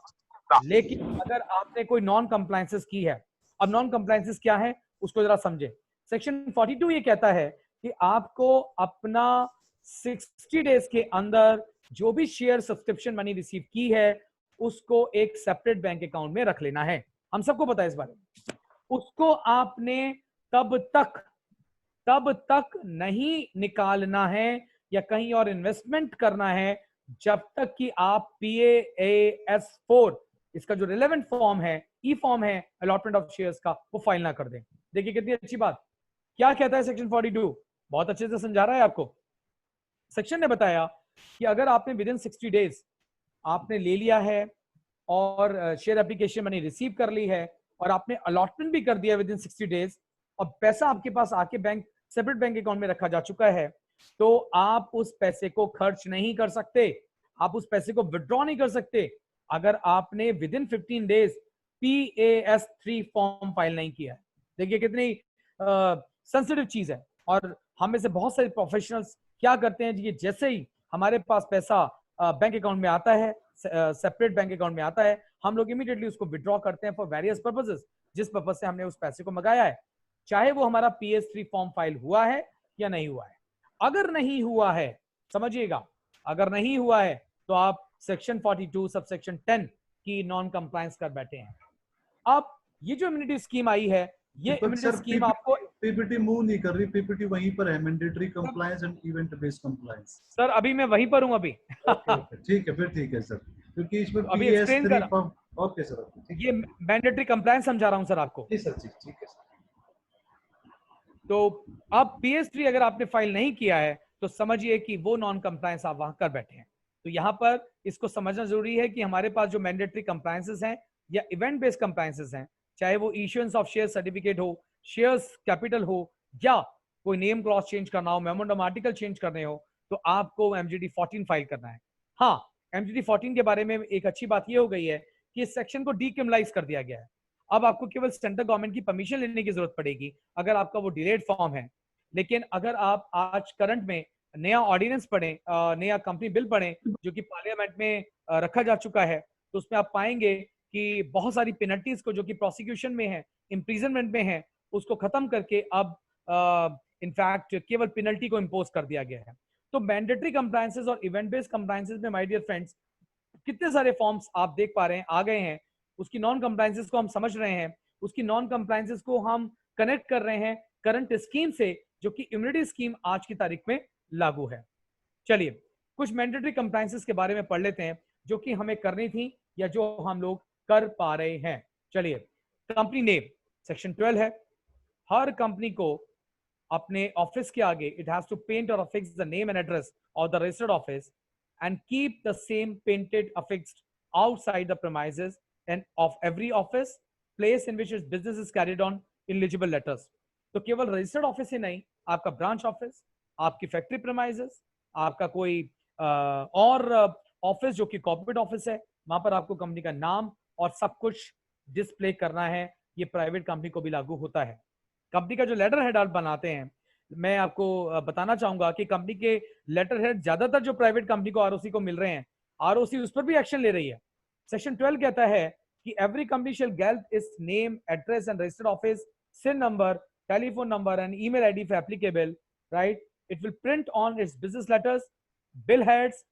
लेकिन अगर आपने कोई नॉन कंप्लायंसेस की है, अब नॉन कंप्लायंसेस क्या है उसको जरा समझे। सेक्शन 42 ये कहता है कि आपको अपना 60 डेज के अंदर जो भी शेयर सब्सक्रिप्शन मनी रिसीव की है उसको एक सेपरेट बैंक अकाउंट में रख लेना है। हम सबको पता है इस बारे में। उसको आपने तब तक नहीं निकालना है या कहीं और इन्वेस्टमेंट करना है जब तक कि आप PAS 4 इसका जो रिलेवेंट फॉर्म है, ई फॉर्म है अलॉटमेंट ऑफ शेयर्स का, वो फाइल ना कर दें। देखिए कितनी अच्छी बात। क्या कहता है सेक्शन 42? बहुत अच्छे से समझा रहा है आपको। सेक्शन ने बताया कि अगर आपने विद इन 60 डेज आपने ले लिया है और शेयर एप्लीकेशन मनी रिसीव कर ली है और आपने अलॉटमेंट भी कर दिया विद इन 60 डेज, और पैसा आपके पास आके बैंक सेपरेट बैंक अकाउंट में रखा जा चुका है, तो आप उस पैसे को खर्च नहीं कर सकते, आप उस पैसे को विड्रॉ नहीं कर सकते अगर आपने with in 15 days PAS 3 form file नहीं किया है। देखिए कितनी सेंसिटिव चीज है। और हम में से बहुत सारे प्रोफेशनल्स क्या करते हैं जी, जैसे ही हमारे पास पैसा बैंक अकाउंट में आता है, सेपरेट बैंक अकाउंट में आता है, हम लोग इमीडिएटली उसको विड्रॉ करते हैं फॉर वेरियस पर्पसेस, जिस पर्पज से हमने उस पैसे को मंगाया है, चाहे वो हमारा PAS 3 फॉर्म फाइल हुआ है या नहीं हुआ है। अगर नहीं हुआ है, समझिएगा, अगर नहीं हुआ है तो आप सेक्शन 42 सब सेक्शन 10 की नॉन कंप्लायंस कर बैठे हैं। अब ये जो इम्यूनिटी स्कीम आई है, ये इम्यूनिटी स्कीम आपको पीपीटी मूव नहीं कर रही, पीपीटी वहीं पर है, mandatory compliance and event based compliance. Sir अभी मैं वहीं पर हूं अभी। ठीक है, फिर ठीक है सर, क्योंकि इसमें अभी एक्सप्लेन कर। ओके सर, ये मैंडेटरी कंप्लायंस समझा रहा हूं सर आपको। जी सर, ठीक है सर। तो अब PAS 3 अगर आपने फाइल नहीं किया है तो समझिए कि वो नॉन कंप्लायंस आप वहां कर बैठे हैं। तो यहाँ पर इसको समझना जरूरी है कि हमारे पास जो मैंडेटरी कंप्लायंसेस हैं या इवेंट बेस्ड कंप्लायंसेस हैं, चाहे वो इश्यूएंस ऑफ शेयर सर्टिफिकेट हो, शेयर्स कैपिटल हो, या कोई नेम क्लॉज चेंज करना हो, मेमोरेंडम आर्टिकल चेंज करने हो, तो आपको MGD 14 फाइल करना है। हाँ, MGD 14 के बारे में एक अच्छी बात यह हो गई है कि इस सेक्शन को डीक्रिमिनलाइज कर दिया गया है। अब आपको केवल सेंट्रल गवर्नमेंट की परमिशन लेने की जरूरत पड़ेगी अगर आपका वो डिलेड फॉर्म है, लेकिन अगर आप आज करंट में नया ऑर्डिनेंस पढ़ें, नया कंपनी बिल पढ़ें जो कि पार्लियामेंट में रखा जा चुका है, तो उसमें आप पाएंगे कि बहुत सारी पेनल्टीज को जो कि प्रोसिक्यूशन में है, इम्प्रिजनमेंट में है, उसको खत्म करके अब इनफैक्ट केवल पेनल्टी को इम्पोज कर दिया गया है। तो मैंडेटरी कंप्लायंसेस और इवेंट बेस्ड कंप्लायंसेस में माय डियर फ्रेंड्स कितने सारे फॉर्म्स आप देख पा रहे हैं आ गए हैं। उसकी नॉन कंप्लायंसेस को हम समझ रहे हैं, उसकी नॉन कंप्लायंसेस को हम कनेक्ट कर रहे हैं करंट स्कीम से जो कि इम्यूनिटी स्कीम आज की तारीख में लागू है। चलिए कुछ मैंडेटरी कंप्लायंसेस के बारे में पढ़ लेते हैं जो कि हमें करनी थी या जो हम लोग कर पा रहे हैं। चलिए, कंपनी नेम सेक्शन 12 है। हर कंपनी को अपने ऑफिस के आगे इट हैज टू पेंट और affix the name and address of the registered office and keep the same painted affixed outside the premises and of every office place in which its business is carried on in legible letters। तो केवल registered office ही नहीं, आपका branch office, आपकी factory प्रेमाइजेस, आपका कोई और office जो कि कॉर्पोरेट ऑफिस है, वहां पर आपको कंपनी का नाम और सब कुछ डिस्प्ले करना है। ये प्राइवेट कंपनी को भी लागू होता है। कंपनी का जो लेटर हेड आप बनाते हैं, मैं आपको बताना चाहूंगा कि कंपनी के लेटर हेड ज्यादातर जो प्राइवेट कंपनी को आरओसी को मिल रहे हैं, आरओसी उस पर भी एक्शन ले रही है। सेक्शन 12 कहता है कि every company shall get its name, address and registered office, CIN number, telephone number and email ID for applicable, right. It will print on its business letters, bill heads,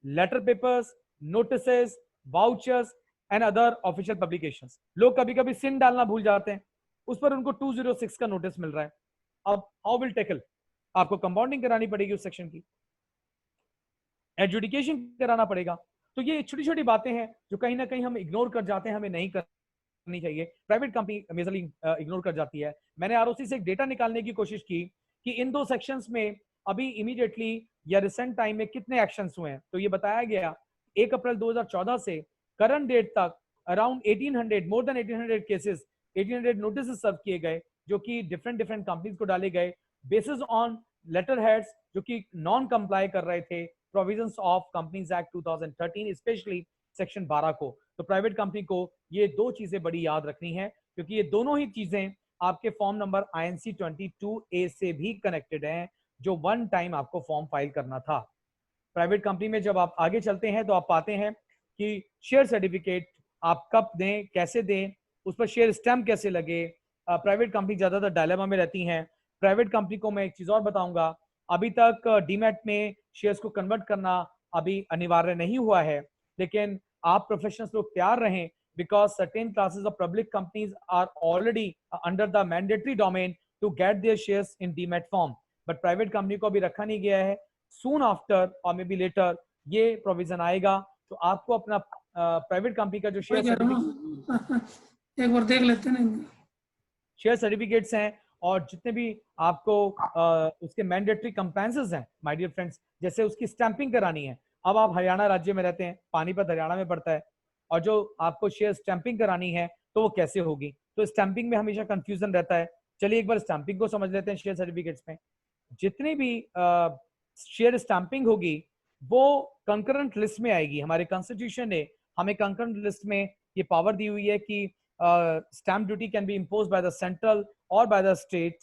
letter papers, notices, vouchers and other official publications. लोग कभी कभी सिन डालना भूल जाते हैं, उस पर उनको 206 का नोटिस मिल रहा है। अब हाउ विल टैकल? आपको कंपाउंडिंग करानी पड़ेगी उस सेक्शन की, एडजुडिकेशन कराना पड़ेगा। तो ये छोटी छोटी बातें हैं जो कहीं ना कहीं हम इग्नोर कर जाते हैं, हमें नहीं करनी चाहिए। प्राइवेट कंपनी मेजरली इग्नोर कर जाती है। मैंने आरओसी से एक डेटा निकालने की कोशिश की कि इन दो सेक्शंस में अभी इमीडिएटली या रिसेंट टाइम में कितने एक्शंस हुए हैं। तो ये बताया गया 1 अप्रैल 2014 से करंट डेट तक around 1800, more than 1800 cases, 1800 notice serve किए गए जो कि डिफरेंट कंपनीज को डाले गए बेसिस ऑन लेटर हेड्स जो कि नॉन कंप्लाई कर रहे थे provisions of companies act 2013, specially section 12 को। तो प्राइवेट कंपनी को ये दो चीजें बड़ी याद रखनी है क्योंकि ये दोनों ही चीजें आपके फॉर्म नंबर INC 22A से भी कनेक्टेड हैं जो वन टाइम आपको फॉर्म फाइल करना था। प्राइवेट कंपनी में जब आप आगे चलते हैं तो आप पाते हैं कि शेयर सर्टिफिकेट आप कब दें, कैसे दें, उस पर शेयर स्टैम्प कैसे लगे। प्राइवेट कंपनी ज्यादातर डायलेमा में रहती हैं। प्राइवेट कंपनी को मैं एक चीज और बताऊंगा, अभी तक डीमैट में शेयर्स को कन्वर्ट करना अभी अनिवार्य नहीं हुआ है, लेकिन आप प्रोफेशनल्स लोग तैयार रहें because certain classes of public companies are already under the mandatory domain to get their shares in demat form, but private company को अभी रखा नहीं गया है। सून आफ्टर और मे बी लेटर ये प्रोविजन आएगा तो आपको अपना प्राइवेट कंपनी का जो शेयर एक बार देख लेते हैं शेयर सर्टिफिकेट्स हैं और जितने भी आपको उसके मैंडेटरी कंप्लायंसेस हैं माय डियर फ्रेंड्स, जैसे उसकी स्टैंपिंग करानी है। अब आप हरियाणा राज्य में रहते हैं, पानीपत हरियाणा में पड़ता है, और जो आपको शेयर स्टैंपिंग करानी है तो वो कैसे होगी? तो स्टैंपिंग में हमेशा कंफ्यूजन रहता है। चलिए एक बार स्टैंपिंग को समझ लेते हैं। शेयर सर्टिफिकेट्स में जितनी भी शेयर स्टैंपिंग होगी वो कंकरेंट लिस्ट में आएगी। हमारे कॉन्स्टिट्यूशन ने हमें कंकरेंट लिस्ट में ये पावर दी हुई है कि stamp duty can be impose by the central और बाय द स्टेट,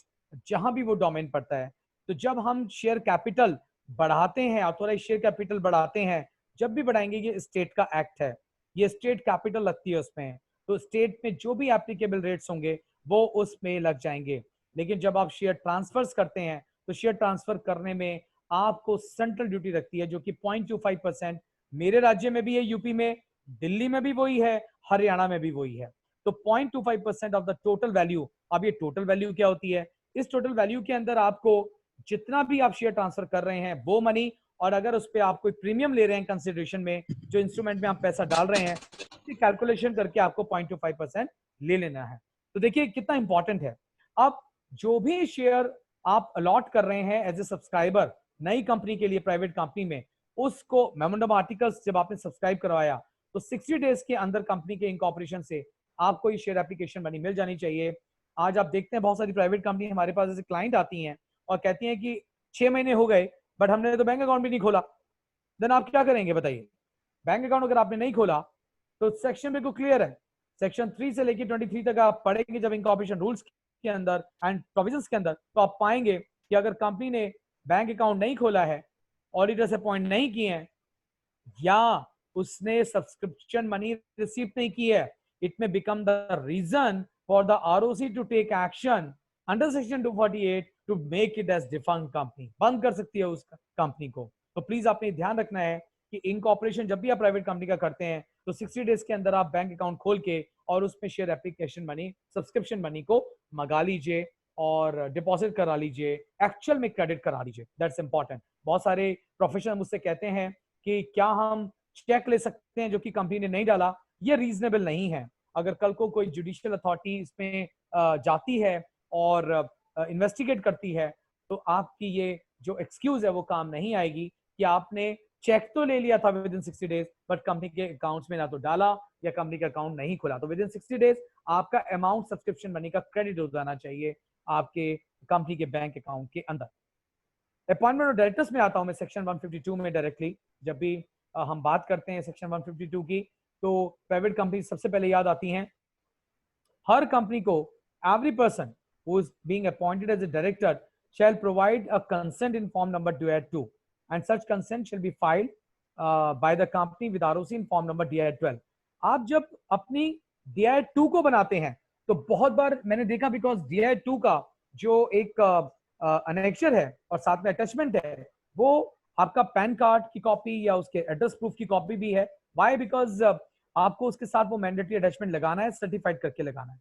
जहां भी वो डोमेन पड़ता है। तो जब हम शेयर कैपिटल बढ़ाते हैं, ऑथोराइज शेयर कैपिटल बढ़ाते हैं, जब भी बढ़ाएंगे, ये स्टेट का एक्ट है, ये स्टेट कैपिटल लगती है उसमें, तो स्टेट में जो भी एप्लीकेबल रेट्स होंगे वो उसमें लग जाएंगे। लेकिन जब आप शेयर ट्रांसफर्स करते हैं तो शेयर ट्रांसफर करने में आपको सेंट्रल ड्यूटी लगती है जो कि 0.25%। मेरे राज्य में भी है, यूपी में, दिल्ली में भी वही है, हरियाणा में भी वही है। तो 0.25% ऑफ द टोटल वैल्यू। अब ये टोटल वैल्यू क्या होती है? इस टोटल वैल्यू के अंदर आपको जितना भी आप शेयर ट्रांसफर कर रहे हैं वो मनी, और अगर उस पर आप कोई प्रीमियम ले रहे हैं कंसिडरेशन में, जो इंस्ट्रूमेंट में आप पैसा डाल रहे हैं, उसकी कैलकुलेशन करके आपको 0.25% ले लेना है। तो देखिए कितना इंपॉर्टेंट है। अब जो भी शेयर आप अलॉट कर रहे हैं एज ए सब्सक्राइबर नई कंपनी के लिए, प्राइवेट कंपनी में, उसको मेमोरेंडम आर्टिकल्स जब आपने सब्सक्राइब करवाया तो 60 डेज के अंदर कंपनी के इनकॉर्पोरेशन से आपको ये शेयर एप्लीकेशन मनी मिल जानी चाहिए। आज आप देखते हैं बहुत सारी प्राइवेट कंपनी हमारे पास ऐसे क्लाइंट आती हैं और कहती हैं कि 6 महीने हो गए बट हमने तो बैंक अकाउंट भी नहीं खोला। देन आप क्या करेंगे बताइए? बैंक अकाउंट अगर आपने नहीं खोला तो सेक्शन बिल्कुल क्लियर है, सेक्शन 3 से लेकर 23 तक आप पढ़ेंगे जब इनकॉर्पोरेशन रूल्स के अंदर एंड प्रोविजंस के अंदर, तो आप पाएंगे कि अगर कंपनी ने बैंक अकाउंट नहीं खोला है, ऑडिटर से अपॉइंट नहीं किए हैं, या उसने सब्सक्रिप्शन मनी रिसीव नहीं की है, it may become the reason for the ROC to take action under section 248 to make it as defunct company, बंद कर सकती है उस कंपनी को। तो प्लीज आपने ध्यान रखना है कि इनकॉर्पोरेशन जब भी आप प्राइवेट कंपनी का करते हैं तो 60 डेज के अंदर आप बैंक अकाउंट खोल के और उसमें share application money, subscription money को मंगा लीजिए और डिपॉजिट करा लीजिए, एक्चुअल में क्रेडिट करा लीजिए। That's important. बहुत सारे प्रोफेशनल मुझसे कहते हैं कि क्या हम चेक ले सकते हैं जो कि कंपनी ने नहीं डाला। ये रीजनेबल नहीं है। अगर कल को कोई जुडिशियल अथॉरिटी इसमें जाती है और इन्वेस्टिगेट करती है तो आपकी ये जो एक्सक्यूज है वो काम नहीं आएगी कि आपने चेक तो ले लिया था with in 60 days but company के अकाउंट्स में ना तो डाला या कंपनी का अकाउंट नहीं खुला। तो विद इन 60 डेज आपका अमाउंट सब्सक्रिप्शन मनी का क्रेडिट हो जाना चाहिए आपके कंपनी के बैंक अकाउंट के अंदर। अपॉइंटमेंट ऑफ डायरेक्टर्स में आता हूं मैं सेक्शन 152 में डायरेक्टली। जब भी हम बात करते हैं सेक्शन 152 की तो प्राइवेट कंपनी सबसे पहले याद आती हैं। हर कंपनी को every person who is being appointed as a director shall provide a consent in form number DI2 and such consent shall be filed by the company with ROC in form number DI12। आप जब अपनी DI2 को बनाते हैं तो बहुत बार मैंने देखा बिकॉज DI2 का जो एक अनेक्चर है और साथ में अटैचमेंट है वो आपका पैन कार्ड की कॉपी या उसके एड्रेस प्रूफ की कॉपी भी है। वाई? बिकॉज आपको उसके साथ वो मैंडेटरी अटैचमेंट लगाना है, सर्टिफाइड करके लगाना है।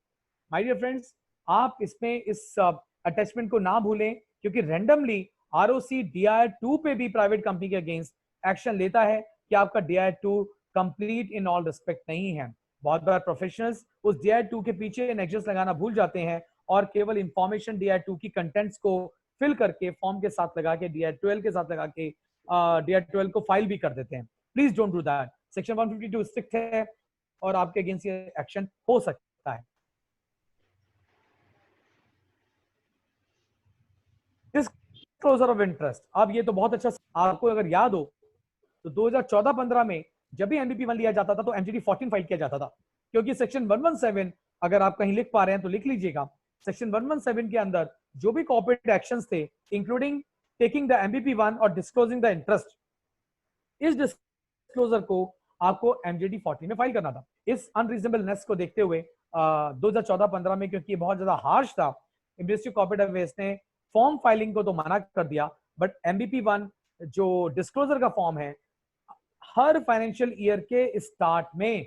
माय डियर फ्रेंड्स, आप इसमें इस अटैचमेंट को ना भूलें क्योंकि रैंडमली आरओसी DI2 पे भी प्राइवेट कंपनी के अगेंस्ट एक्शन लेता है कि आपका DI2 complete in all respect नहीं है। बहुत बार प्रोफेशनल्स उस DI2 के पीछे नेक्सस लगाना भूल जाते हैं और केवल इंफॉर्मेशन DI2 की कंटेंट्स को फिल करके फॉर्म के साथ लगा के DI12 के साथ लगा के DI12 को फाइल भी कर देते हैं। Please don't do that. Section 152 strict है और आपके अगेंस्ट ये एक्शन हो सकता है। डिस्क्लोजर ऑफ इंटरेस्ट, अब ये तो बहुत अच्छा, आपको अगर याद हो तो 2014-15 में जब भी MBP 1 लिया जाता था तो MGD 14 फाइल किया जाता था क्योंकि सेक्शन 117, अगर आप कहीं लिख पा रहे हैं तो लिख लीजिएगा, सेक्शन 117 के अंदर जो भी कॉर्पोरेट एक्शंस थे इंक्लूडिंग टेकिंग द MBP 1 और डिस्क्लोजिंग द इंटरेस्ट, इस डिस्क्लोजर को आपको MGD 14 में फाइल करना था। इस अनरीजनेबलनेस को देखते हुए 2014-15 में, क्योंकि ये बहुत ज्यादा हार्श था, मिनिस्ट्री ऑफ कॉर्पोरेट अफेयर्स ने फॉर्म फाइलिंग को तो मना कर दिया बट MBP 1 जो डिस्क्लोजर का फॉर्म है हर फाइनेंशियल ईयर के स्टार्ट में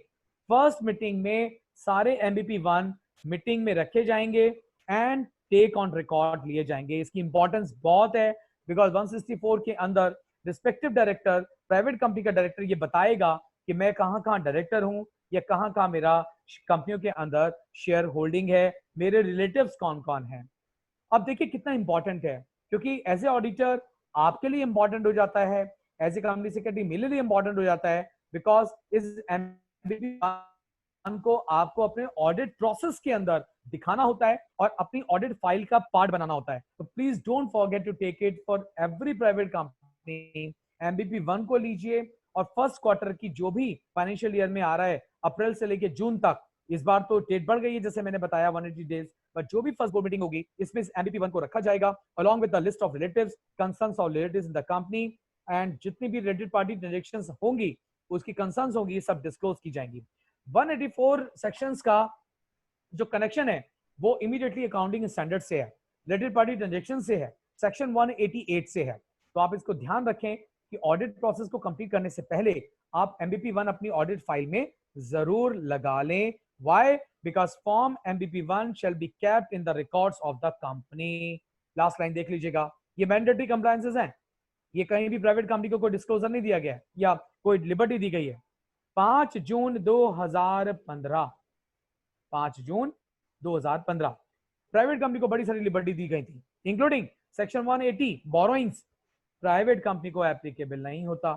फर्स्ट मीटिंग में सारे MBP 1 मीटिंग में रखे जाएंगे एंड टेक ऑन रिकॉर्ड लिए जाएंगे। इसकी इंपॉर्टेंस बहुत है बिकॉज 164 के अंदर रिस्पेक्टिव डायरेक्टर, प्राइवेट कंपनी का डायरेक्टर ये बताएगा कि मैं कहाँ कहाँ डायरेक्टर हूँ या कहाँ कहाँ मेरा कंपनियों के अंदर शेयर होल्डिंग है, मेरे रिलेटिव्स कौन कौन है। अब देखिए कितना इंपॉर्टेंट है क्योंकि एज ए ऑडिटर आपके लिए इंपॉर्टेंट हो जाता है, एज ए कंपनी सेक्रेटरी मेरे लिए इंपॉर्टेंट हो जाता है बिकॉज इस MBP 1 को आपको अपने ऑडिट प्रोसेस के अंदर दिखाना होता है और अपनी ऑडिट फाइल का पार्ट बनाना होता है। तो please don't forget to take it for every private company. MBP 1 को लीजिए और फर्स्ट क्वार्टर की जो भी फाइनेंशियल ईयर में आ रहा है अप्रैल से लेकर जून तक, इस बार तो डेट बढ़ गई है जैसे मैंने बताया 180 डेज, बट जो भी फर्स्ट बोर्ड मीटिंग होगी इसमें MBP 1 को रखा जाएगा along with the list of relatives, concerns of relatives in the company and जितनी भी रिलेटेड पार्टी ट्रांजैक्शंस होंगी उसकी कंसर्न्स होंगी, ये सब डिस्क्लोज की जाएंगी। 184 सेक्शंस का जो कनेक्शन है वो इमीडिएटली अकाउंटिंग स्टैंडर्ड से है, रिलेटेड पार्टी ट्रांजैक्शन से है, सेक्शन 188 से है। तो आप इसको ध्यान रखें कि ऑडिट प्रोसेस को कंप्लीट करने से पहले आप MBP 1 अपनी ऑडिट फाइल में जरूर लगा लें। Why? Because form MBP 1 shall be kept in the records of the company। Last line देख लीजिएगा, ये मैंडेटरी कंप्लायंसेस हैं, ये कहीं भी प्राइवेट कंपनी को कोई डिस्क्लोजर नहीं दिया गया है या कोई लिबर्टी दी गई है। 5 जून 2015, 5 जून 2015 प्राइवेट कंपनी को बड़ी सारी लिबर्टी दी गई थी including section 180 borrowings private company को एप्लीकेबल नहीं होता,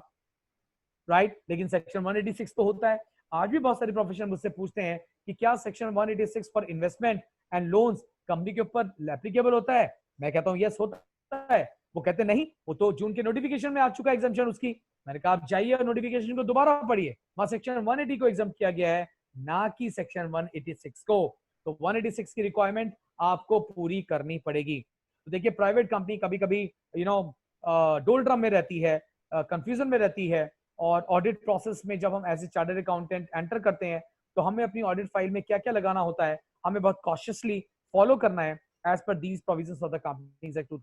राइट, लेकिन सेक्शन 186 तो होता है। आज भी बहुत सारे प्रोफेशनल मुझसे पूछते हैं कि क्या section 186 for investment and loans company के ऊपर एप्लीकेबल होता है। मैं कहता हूं यस होता है। वो कहते नहीं, वो तो जून के नोटिफिकेशन में आ चुका है एग्जम्पशन उसकी। मैंने कहा आप जाइए और नोटिफिकेशन को दोबारा पढ़िए, वहां सेक्शन 180 को एग्जाम किया गया है ना कि सेक्शन 186 को। तो 186 की रिक्वायरमेंट आपको पूरी करनी पड़ेगी। तो देखिए प्राइवेट कंपनी कभी कभी डोलड्रम में रहती है, कंफ्यूजन में रहती है, और ऑडिट प्रोसेस में जब हम as a chartered accountant enter करते हैं तो हमें अपनी ऑडिट फाइल में क्या क्या लगाना होता है, हमें बहुत कॉशियसली फॉलो करना है as per these provisions of the companies act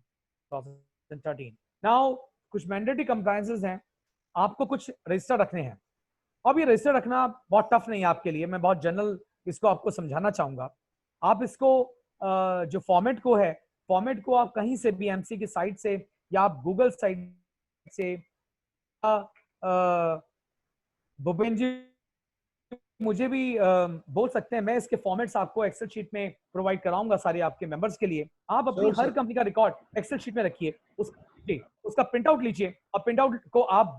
2013। Now कुछ मैंडेटरी कंप्लायंसेस हैं, आपको कुछ रजिस्टर रखने हैं। अब ये रजिस्टर रखना बहुत टफ नहीं है आपके लिए, मैं बहुत जनरल इसको आपको समझाना चाहूंगा। आप इसको जो फॉर्मेट को आप कहीं से भी एमसी की साइट से या आप गूगल साइट से, भूपेन जी मुझे भी बोल सकते हैं, मैं इसके फॉर्मेट्स आपको एक्सेल शीट में प्रोवाइड कराऊंगा सारे आपके मेंबर्स के लिए। आप अपनी हर कंपनी का रिकॉर्ड एक्सेल शीट में रखिए, उसका प्रिंट आउट लीजिए और प्रिंट आउट को आप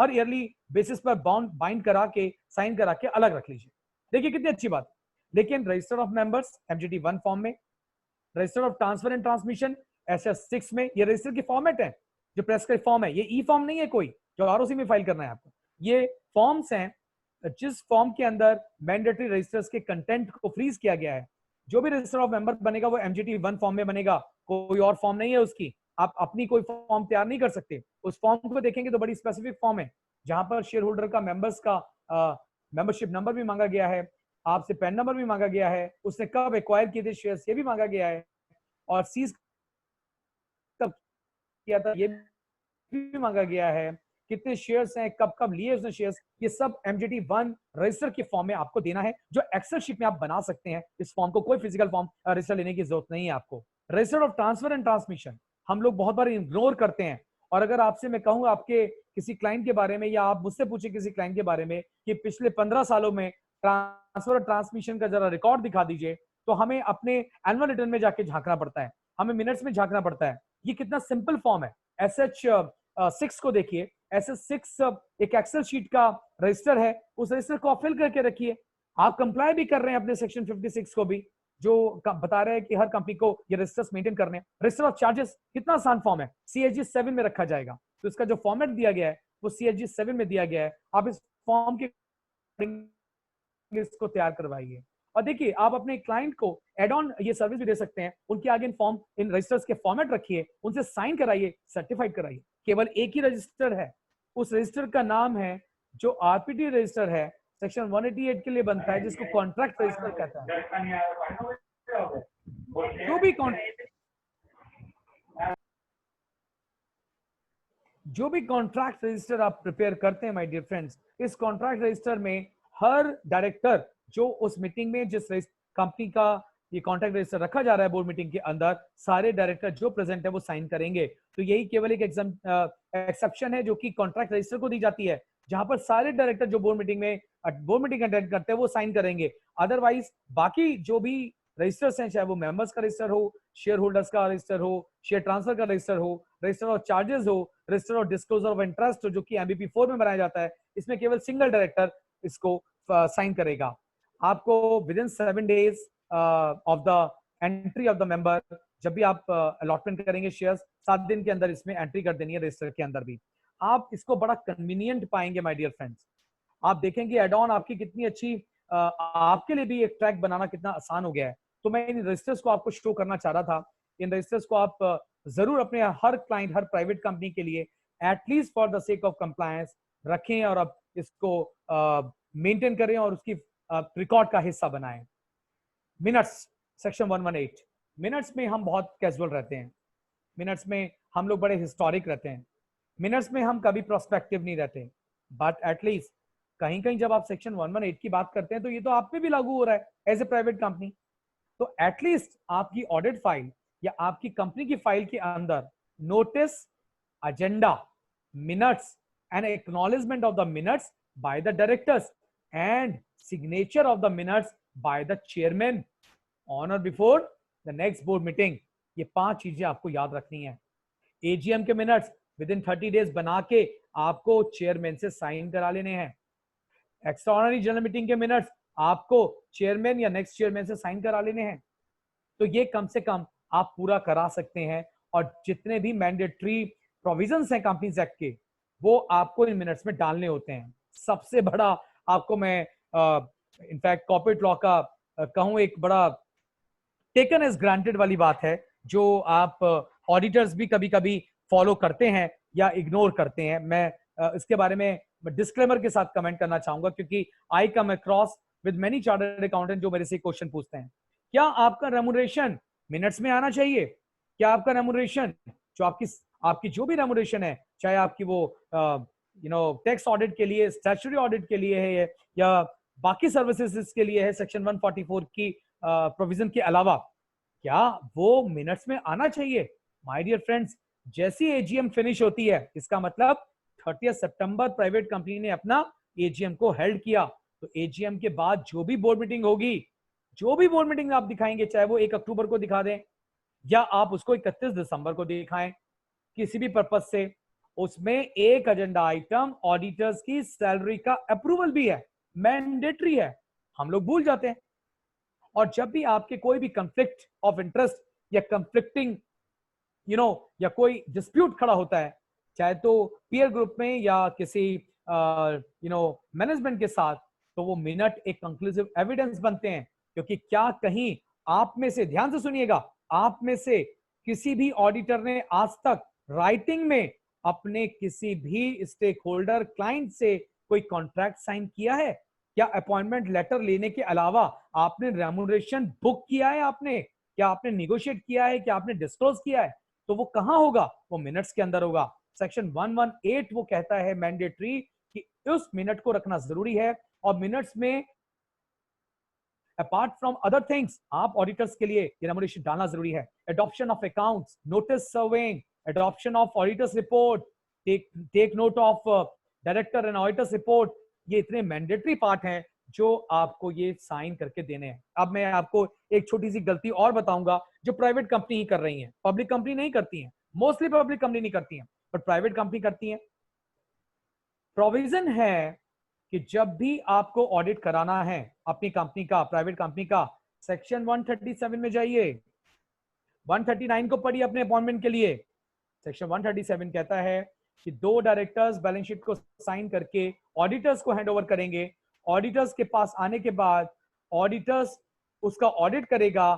हर ईयरली बेसिस पर बाइंड करा के साइन करा के अलग रख लीजिए। देखिए कितनी अच्छी बात। लेकिन register of members MGT 1 form में, register of transfer and transmission SS 6 में, ये रजिस्टर की फॉर्मेट है जो प्रेस्क्राइब फॉर्म है, ये ई फॉर्म नहीं है कोई जो आरओसी में फाइल करना है आपको। ये फॉर्म्स हैं जिस फॉर्म के अंदर मैंडेटरी रजिस्टर्स के कंटेंट को फ्रीज किया गया है। जो भी रजिस्टर ऑफ मेंबर बनेगा वो एमजीटी 1 फॉर्म में बनेगा, कोई और फॉर्म नहीं है उसकी। आप अपनी कोई फॉर्म तैयार नहीं कर सकते। उस फॉर्म को देखेंगे तो बड़ी स्पेसिफिक फॉर्म है जहां पर शेयर होल्डर का मेंबर्स का मेंबरशिप नंबर भी मांगा गया है, आपसे पैन नंबर भी मांगा गया है, उसने कब एक्वायर किए थे शेयर्स ये भी मांगा गया है, और सीज कब किया था ये भी मांगा गया है, कितने शेयर्स हैं, कब कब लिए उसने शेयर्स, ये सब एमजीटी 1 रजिस्टर के फॉर्म में आपको देना है, जो एक्सेल शीट में आप बना सकते हैं। इस फॉर्म को कोई फिजिकल फॉर्म रजिस्टर लेने की जरूरत नहीं है आपको। Register of transfer and transmission हम लोग बहुत बार इग्नोर करते हैं, और अगर आपसे मैं कहूँ आपके किसी क्लाइंट के बारे में या आप मुझसे पूछे किसी क्लाइंट के बारे में कि पिछले 15 सालों में ट्रांसफर और ट्रांसमिशन का जरा रिकॉर्ड दिखा दीजिए, तो हमें अपने एनुअल रिटर्न में जाके झांकना पड़ता है, हमें मिनट्स में झांकना पड़ता है। ये कितना सिंपल फॉर्म है। SH 6 को देखिए, SS 6 एक एक्सेल शीट का रजिस्टर है, उस रजिस्टर को आप फिल करके रखिए। आप कंप्लाई भी कर रहे हैं अपने सेक्शन 56 को भी, जो बता रहे हैं कि हर कंपनी को ये रजिस्टर्स मेंटेन करने। रजिस्टर ऑफ चार्जेस कितना आसान फॉर्म है, CHG 7 में रखा जाएगा, तो इसका जो फॉर्मेट दिया गया है वो CHG 7 में दिया गया है। आप इस फॉर्म के इसको तैयार करवाइए, और देखिए आप अपने क्लाइंट को एड ऑन ये सर्विस भी दे सकते हैं। उनके आगे इन रजिस्टर्स के फॉर्मेट रखिए, उनसे साइन कराइए, सर्टिफाइड कराइए। केवल एक ही रजिस्टर है, उस रजिस्टर का नाम है जो आरपीटी रजिस्टर है, सेक्शन 188 के लिए बनता है, जिसको कॉन्ट्रैक्ट रजिस्टर कहता है। जो भी कॉन्ट्रैक्ट रजिस्टर आप प्रिपेयर करते हैं माय डियर फ्रेंड्स, इस कॉन्ट्रैक्ट रजिस्टर में हर डायरेक्टर जो उस मीटिंग में जिस कंपनी का ये कॉन्ट्रैक्ट रजिस्टर रखा जा रहा है बोर्ड मीटिंग के अंदर, सारे डायरेक्टर जो प्रेजेंट है वो साइन करेंगे। तो यही केवल एक एक्सेप्शन है जो कि कॉन्ट्रैक्ट रजिस्टर को दी जाती है, जहां पर सारे डायरेक्टर जो बोर्ड मीटिंग अटेंड करते हैं वो साइन करेंगे। अदरवाइज बाकी जो भी रजिस्टर्स हैं, चाहे वो मेंबर्स का रजिस्टर हो, शेयर होल्डर्स का रजिस्टर हो, शेयर ट्रांसफर का रजिस्टर हो, रजिस्टर ऑफ चार्जेस हो, register of disclosure of interest हो, जो कि MBP 4 में बनाया जाता है, इसमें केवल सिंगल डायरेक्टर इसको साइन करेगा। आपको with in 7 days of the entry of the member, जब भी आप अलॉटमेंट करेंगे शेयर्स, 7 दिन के अंदर इसमें एंट्री कर देनी है रजिस्टर के अंदर भी। आप इसको बड़ा कन्वीनियंट पाएंगे माय डियर फ्रेंड्स। आप देखेंगे एड ऑन आपकी कितनी अच्छी, आपके लिए भी एक ट्रैक बनाना कितना आसान हो गया है। तो मैं इन रजिस्टर्स को आपको शो करना चाह रहा था। इन रजिस्टर्स को आप जरूर अपने हर क्लाइंट, हर प्राइवेट कंपनी के लिए at least for the sake of compliance रखें, और आप इसको मेंटेन करें और उसकी रिकॉर्ड का हिस्सा बनाएं। मिनट्स सेक्शन 118, मिनट्स में हम बहुत कैजुअल रहते हैं, मिनट्स में हम लोग बड़े हिस्टोरिक रहते हैं, मिनट्स में हम कभी प्रोस्पेक्टिव नहीं रहते। बट एटलीस्ट कहीं कहीं जब आप सेक्शन 118 की बात करते हैं तो ये तो आप पे भी लागू हो रहा है एज ए प्राइवेट कंपनी। तो एटलीस्ट आपकी ऑडिट फाइल या आपकी कंपनी की फाइल के अंदर notice, agenda, minutes and acknowledgement of the minutes by the directors and signature of the minutes by the chairman on or before the next board meeting, ये 5 चीजें आपको याद रखनी है। AGM के मिनट्स विद इन 30 days बना के आपको चेयरमैन से साइन करा लेने हैं। एक्स्ट्राऑर्डिनरी जनरल मीटिंग के मिनट्स आपको चेयरमैन या नेक्स्ट चेयरमैन से साइन करा लेने हैं। तो ये कम से कम आप पूरा करा सकते हैं, और जितने भी मैंडेटरी प्रोविजंस हैं कंपनीज एक्ट के, वो आपको इन मिनट्स में डालने होते हैं। सबसे बड़ा आपको मैं इनफैक्ट कॉर्पोरेट लॉ का कहूं एक बड़ा टेकन एज ग्रांटेड वाली बात है, जो आप ऑडिटर्स भी कभी कभी फॉलो करते हैं या इग्नोर करते हैं। मैं इसके बारे में डिस्क्लेमर के साथ कमेंट करना चाहूंगा, क्योंकि I come across with many chartered accountant जो मेरे से क्वेश्चन पूछते हैं, क्या आपका रेमुनरेशन मिनट्स में आना चाहिए? क्या आपका रेमुनरेशन जो आपकी जो भी रेमुनरेशन है, चाहे आपकी वो टैक्स ऑडिट के लिए, स्टैट्यूटरी ऑडिट के लिए है या बाकी सर्विसेज के लिए है सेक्शन 144 की प्रोविजन के अलावा, क्या वो मिनट्स में आना चाहिए? माय डियर फ्रेंड्स, जैसी एजीएम फिनिश होती है, इसका मतलब 30 सितंबर प्राइवेट कंपनी ने अपना एजीएम को हेल्ड किया, तो एजीएम के बाद जो भी बोर्ड मीटिंग होगी, जो भी बोर्ड मीटिंग आप दिखाएंगे, चाहे वो 1 अक्टूबर को दिखा दें या आप उसको 31 दिसंबर को दिखाएं, किसी भी पर्पज से, उसमें एक एजेंडा आइटम ऑडिटर्स की सैलरी का अप्रूवल भी है, मैंडेटरी है। हम लोग भूल जाते हैं। और जब भी आपके कोई भी कंफ्लिक्ट ऑफ इंटरेस्ट या कंफ्लिक्टिंग या कोई डिस्प्यूट खड़ा होता है, चाहे तो पीयर ग्रुप में या किसी मैनेजमेंट के साथ, तो वो मिनट एक कंक्लूसिव एविडेंस बनते हैं। क्योंकि क्या कहीं आप में से, ध्यान से सुनिएगा, आप में से किसी भी ऑडिटर ने आज तक राइटिंग में अपने किसी भी स्टेक होल्डर क्लाइंट से कोई कॉन्ट्रैक्ट साइन किया है? क्या अपॉइंटमेंट लेटर लेने के अलावा आपने रेम्यूनरेशन बुक किया है? क्या आपने निगोशिएट किया है? क्या आपने डिस्क्लोज किया है? तो वो कहां होगा? वो मिनट्स के अंदर होगा। सेक्शन 118 वो कहता है मैंडेटरी कि उस मिनट को रखना जरूरी है। और मिनट्स में अपार्ट फ्रॉम अदर थिंग्स, आप ऑडिटर्स के लिए रेम्यूनरेशन डालना जरूरी है। Adoption of accounts, notice serving, adoption of auditors report, take note of director and auditors report, ये इतने मैंडेटरी पार्ट हैं जो आपको ये साइन करके देने हैं। अब मैं आपको एक छोटी सी गलती और बताऊंगा जो प्राइवेट कंपनी ही कर रही हैं, पब्लिक कंपनी नहीं करती हैं, मोस्टली पब्लिक कंपनी नहीं करती हैं, बट प्राइवेट कंपनी करती हैं। प्रोविजन है कि जब भी आपको ऑडिट कराना है अपनी कंपनी का, प्राइवेट कंपनी का, सेक्शन 137 में जाइए, 139 को पढ़िए अपने अपॉइंटमेंट के लिए। सेक्शन 137 कहता है कि 2 डायरेक्टर्स बैलेंस शीट को साइन करके ऑडिटर्स को हैंड ओवर करेंगे। ऑडिटर्स के पास आने के बाद ऑडिटर्स उसका ऑडिट करेगा,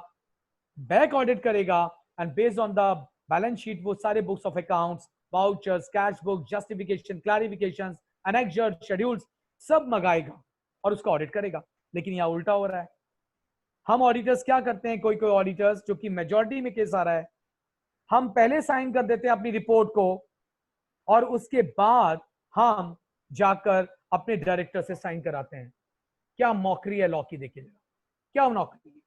बैक ऑडिट करेगा, and based on the balance sheet वो सारे books of accounts, vouchers, cash book, justification, clarifications, annexure, schedules सब मंगाएगा और उसका ऑडिट करेगा। लेकिन यहां उल्टा हो रहा है। हम ऑडिटर्स क्या करते हैं, कोई कोई ऑडिटर्स, जो कि मेजॉरिटी में केस आ रहा है, हम पहले साइन कर देते हैं अपनी रिपोर्ट को और उसके बाद हम जाकर अपने डायरेक्टर से साइन कराते हैं। क्या मौकरी है लॉ की? देखिए क्या नौकरी,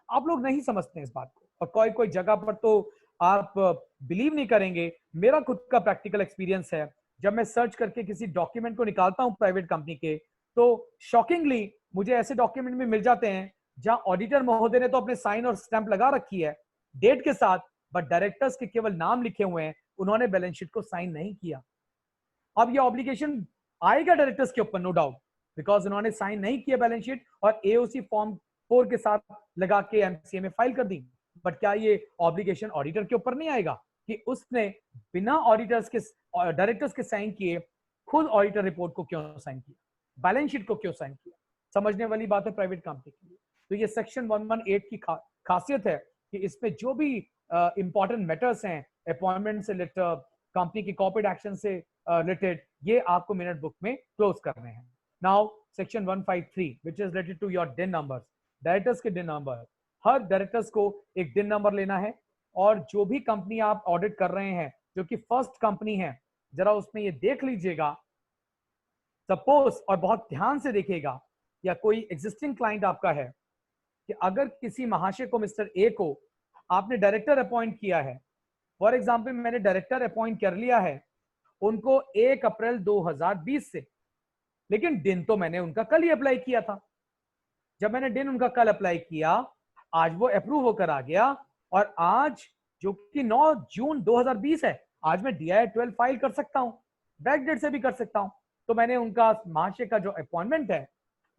आप लोग नहीं समझते हैं इस बात को। और कोई कोई जगह पर तो आप बिलीव नहीं करेंगे, मेरा खुद का प्रैक्टिकल एक्सपीरियंस है, जब मैं सर्च करके किसी डॉक्यूमेंट को निकालता हूं प्राइवेट कंपनी के, तो शॉकिंगली मुझे ऐसे डॉक्यूमेंट भी मिल जाते हैं जहां ऑडिटर महोदय ने तो अपने साइन और स्टैंप लगा रखी है डेट के साथ, बट डायरेक्टर्स के केवल नाम लिखे हुए हैं, उन्होंने बैलेंस शीट को साइन नहीं किया। अब ये ऑब्लिगेशन आएगा डायरेक्टर्स के ऊपर, नो डाउट, बिकॉज उन्होंने साइन नहीं किया बैलेंस शीट और एओसी फॉर्म 4 के साथ लगा के एमसीए में फाइल कर दी। बट क्या ये ऑब्लिगेशन ऑडिटर के ऊपर नहीं आएगा कि उसने बिना ऑडिटर्स के, डायरेक्टर्स के साइन किए खुद ऑडिटर रिपोर्ट को क्यों साइन किया, बैलेंस शीट को क्यों साइन किया? समझने वाली बात है प्राइवेट कंपनी के लिए। तो ये सेक्शन 118 की खासियत है कि इसमें जो भी इंपॉर्टेंट मैटर्स हैं, अपॉइंटमेंट से लेटर, कंपनी की कॉर्पोरेट एक्शन से रिलेटेड, ये आपको मिनट बुक में क्लोज करने हैं। Now section 153 which is related to your DIN numbers, directors के डिन नंबर। हर डायरेक्टर्स को एक डिन नंबर लेना है और जो भी कंपनी आप ऑडिट कर रहे हैं, जो कि फर्स्ट कंपनी है, जरा उसमें ये देख लीजिएगा, सपोज, और बहुत ध्यान से देखिएगा, या कोई एग्जिस्टिंग क्लाइंट आपका है, कि अगर किसी महाशय को, मिस्टर ए को आपने डायरेक्टर अपॉइंट किया है, फॉर एग्जांपल मैंने डायरेक्टर अपॉइंट कर लिया है उनको 1 अप्रैल 2020 से, लेकिन दिन तो मैंने उनका कल ही अप्लाई किया था। जब मैंने दिन उनका कल अप्लाई किया, आज वो अप्रूव होकर आ गया, और आज जो कि 9 जून 2020 है, आज मैं DI 12 फाइल कर सकता हूं, बैक डेट से भी कर सकता हूं। तो मैंने उनका महाशय का जो अपॉइंटमेंट है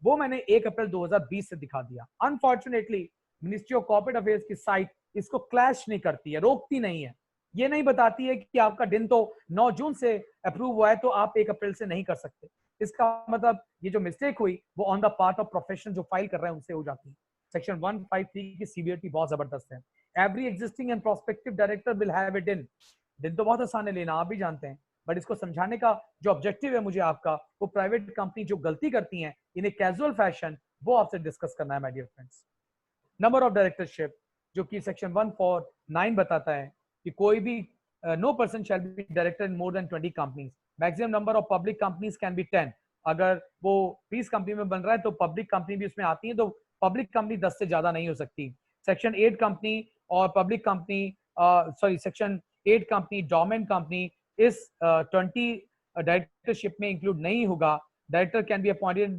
वो मैंने 1 अप्रैल 2020 से दिखा दिया। Unfortunately ministry of corporate affairs की साइट इसको क्लैश नहीं करती है, रोकती नहीं है, ये नहीं बताती है कि आपका दिन तो 9 जून से अप्रूव हुआ है तो आप 1 अप्रैल से नहीं कर सकते। इसका मतलब ये जो मिस्टेक हुई वो on the part of professional जो फाइल कर रहे हैं उनसे हो जाती है। सेक्शन 153 की सीवियरिटी बहुत जबरदस्त है। every existing and prospective director will have it in. दिन तो बहुत आसान है लेना, आप भी जानते हैं, बट इसको समझाने का जो ऑब्जेक्टिव है मुझे आपका, वो प्राइवेट कंपनी जो गलती करती हैं इन ए कैजुअल फैशन, वो आपसे डिस्कस करना है my dear friends. Number of directorship जो कि सेक्शन 149 बताता है कि कोई भी no person shall be director in more than 20 companies. Maximum number of public companies can be 10। अगर वो 20 कंपनी में बन रहा है तो पब्लिक कंपनी भी उसमें आती है, तो पब्लिक कंपनी 10 से ज्यादा नहीं हो सकती। सेक्शन 8 कंपनी और public company sorry section 8 company dormant company इस 20 डायरेक्टरशिप में इंक्लूड नहीं होगा। Director can be appointed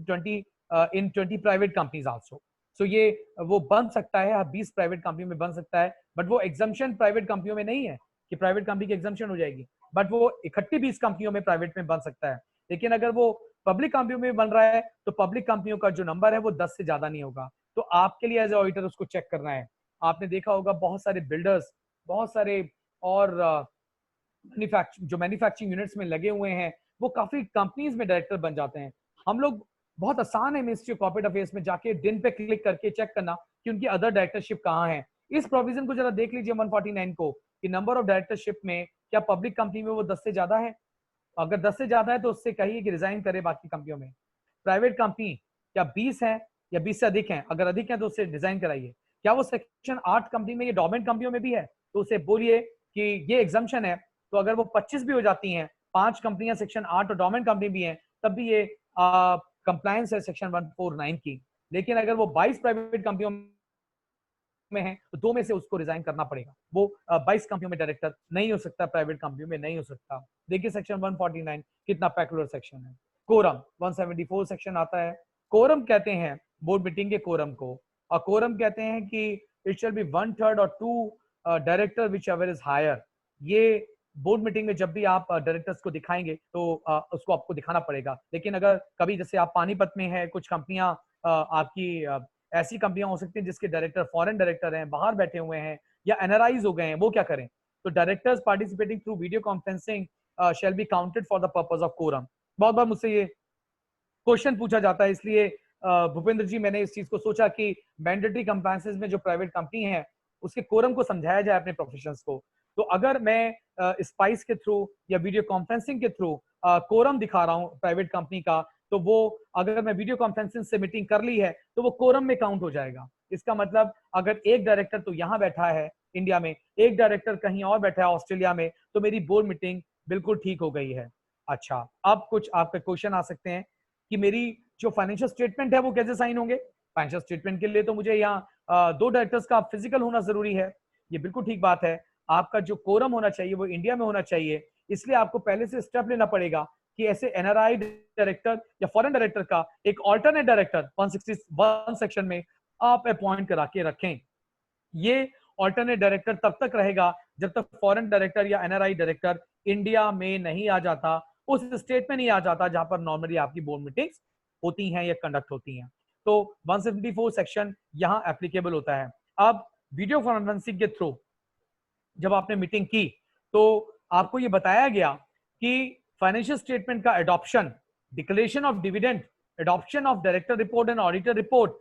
in 20 private companies also. So ये वो बन सकता है 20 प्राइवेट कंपनी में बन सकता है, बट वो एग्जम्पशन प्राइवेट कंपनियों में नहीं है कि प्राइवेट कंपनी की एग्जम्पशन हो जाएगी, बट वो इकट्ठी 20 कंपनियों में प्राइवेट में बन सकता है। लेकिन अगर वो पब्लिक कंपनियों में बन रहा है तो पब्लिक कंपनियों का जो नंबर है वो 10 से ज्यादा नहीं होगा। तो आपके लिए एज ए ऑडिटर उसको चेक करना है। आपने देखा होगा बहुत सारे बिल्डर्स, बहुत सारे और जो मैन्युफैक्चरिंग यूनिट्स में लगे हुए हैं, वो काफी कंपनीज में डायरेक्टर बन जाते हैं। हम लोग बहुत आसान है मिनिस्ट्री ऑफ कॉर्पोरेट अफेयर्स में जाके दिन पे क्लिक करके चेक करना कि उनकी अदर डायरेक्टरशिप कहाँ है। इस प्रोविजन को जरा देख लीजिए 149 को कि नंबर ऑफ डायरेक्टरशिप में क्या पब्लिक कंपनी में वो 10 से ज्यादा है। अगर 10 से ज्यादा है तो उससे कहिए कि रिजाइन करे बाकी कंपनियों में। प्राइवेट कंपनी क्या 20 है या 20 से अधिक है, अगर अधिक है तो उससे डिजाइन कराइए। क्या वो सेक्शन 8 कंपनी में, ये डोमेन कंपनियों में भी है, तो उसे बोलिए कि ये एग्जम्पशन है। तो अगर वो 25 भी हो जाती हैं, 5 कंपनियां सेक्शन 8 और डोमेन कंपनी भी हैं, तब भी ये कंप्लायंस है सेक्शन 149 की। लेकिन अगर वो 22 प्राइवेट कंपनियों में है तो 2 में से उसको रिजाइन करना पड़ेगा। वो 22 कंपनियों में डायरेक्टर नहीं हो सकता, प्राइवेट कंपनियों में नहीं हो सकता। देखिए सेक्शन 149 कितना पैकुलर सेक्शन है। कोरम 174 सेक्शन आता है। कोरम कहते हैं बोर्ड मीटिंग के कोरम को, और कोरम कहते हैं कि इट शैल बी 1/3 और 2 director whichever is higher. ये बोर्ड मीटिंग में जब भी आप डायरेक्टर्स को दिखाएंगे तो उसको आपको दिखाना पड़ेगा। लेकिन अगर कभी जैसे आप पानीपत में है, कुछ कंपनियां आपकी ऐसी कंपनियां हो सकती हैं जिसके डायरेक्टर फॉरेन डायरेक्टर हैं, बाहर बैठे हुए हैं या एनआरआईज हो गए हैं, वो क्या करें? तो directors participating through video conferencing shall be counted for the purpose of quorum. बहुत बार मुझसे ये क्वेश्चन पूछा जाता है, इसलिए भूपेंद्र जी मैंने इस चीज को सोचा कि मैंडेटरी कंप्लायंसेस में जो प्राइवेट कंपनी है उसके कोरम को समझाया जाए अपने प्रोफेशनल्स को। तो अगर मैं स्पाइस के थ्रू या वीडियो कॉन्फ्रेंसिंग के थ्रू कोरम दिखा रहा हूँ प्राइवेट कंपनी का, तो वो अगर मैं वीडियो कॉन्फ्रेंसिंग से मीटिंग कर ली है तो वो कोरम में काउंट हो जाएगा। इसका मतलब अगर एक डायरेक्टर तो यहाँ बैठा है इंडिया में, एक डायरेक्टर कहीं और बैठा है ऑस्ट्रेलिया में, तो मेरी बोर्ड मीटिंग बिल्कुल ठीक हो गई है। अच्छा, अब कुछ आपके क्वेश्चन आ सकते हैं कि मेरी जो फाइनेंशियल स्टेटमेंट है वो कैसे साइन होंगे? फाइनेंशियल स्टेटमेंट के लिए तो मुझे यहाँ 2 डायरेक्टर्स का फिजिकल होना जरूरी है। ये बिल्कुल ठीक बात है। आपका जो कोरम होना चाहिए वो इंडिया में होना चाहिए, इसलिए आपको पहले से स्टेप लेना पड़ेगा कि ऐसे एनआरआई डायरेक्टर या फॉरेन डायरेक्टर का एक ऑल्टरनेट डायरेक्टर 161 सेक्शन में आप अपॉइंट करा के रखें। ये ऑल्टरनेट डायरेक्टर तब तक रहेगा जब तक फॉरेन डायरेक्टर या एनआरआई डायरेक्टर इंडिया में नहीं आ जाता, उस स्टेट में नहीं आ जाता जहां पर नॉर्मली आपकी बोर्ड मीटिंग्स होती हैं या कंडक्ट होती हैं। तो 174 सेक्शन यहां एप्लीकेबल होता है। अब वीडियो कॉन्फ्रेंसिंग के थ्रू जब आपने मीटिंग की तो आपको ये बताया गया कि फाइनेंशियल स्टेटमेंट का adoption, declaration of dividend, adoption of director report and auditor report,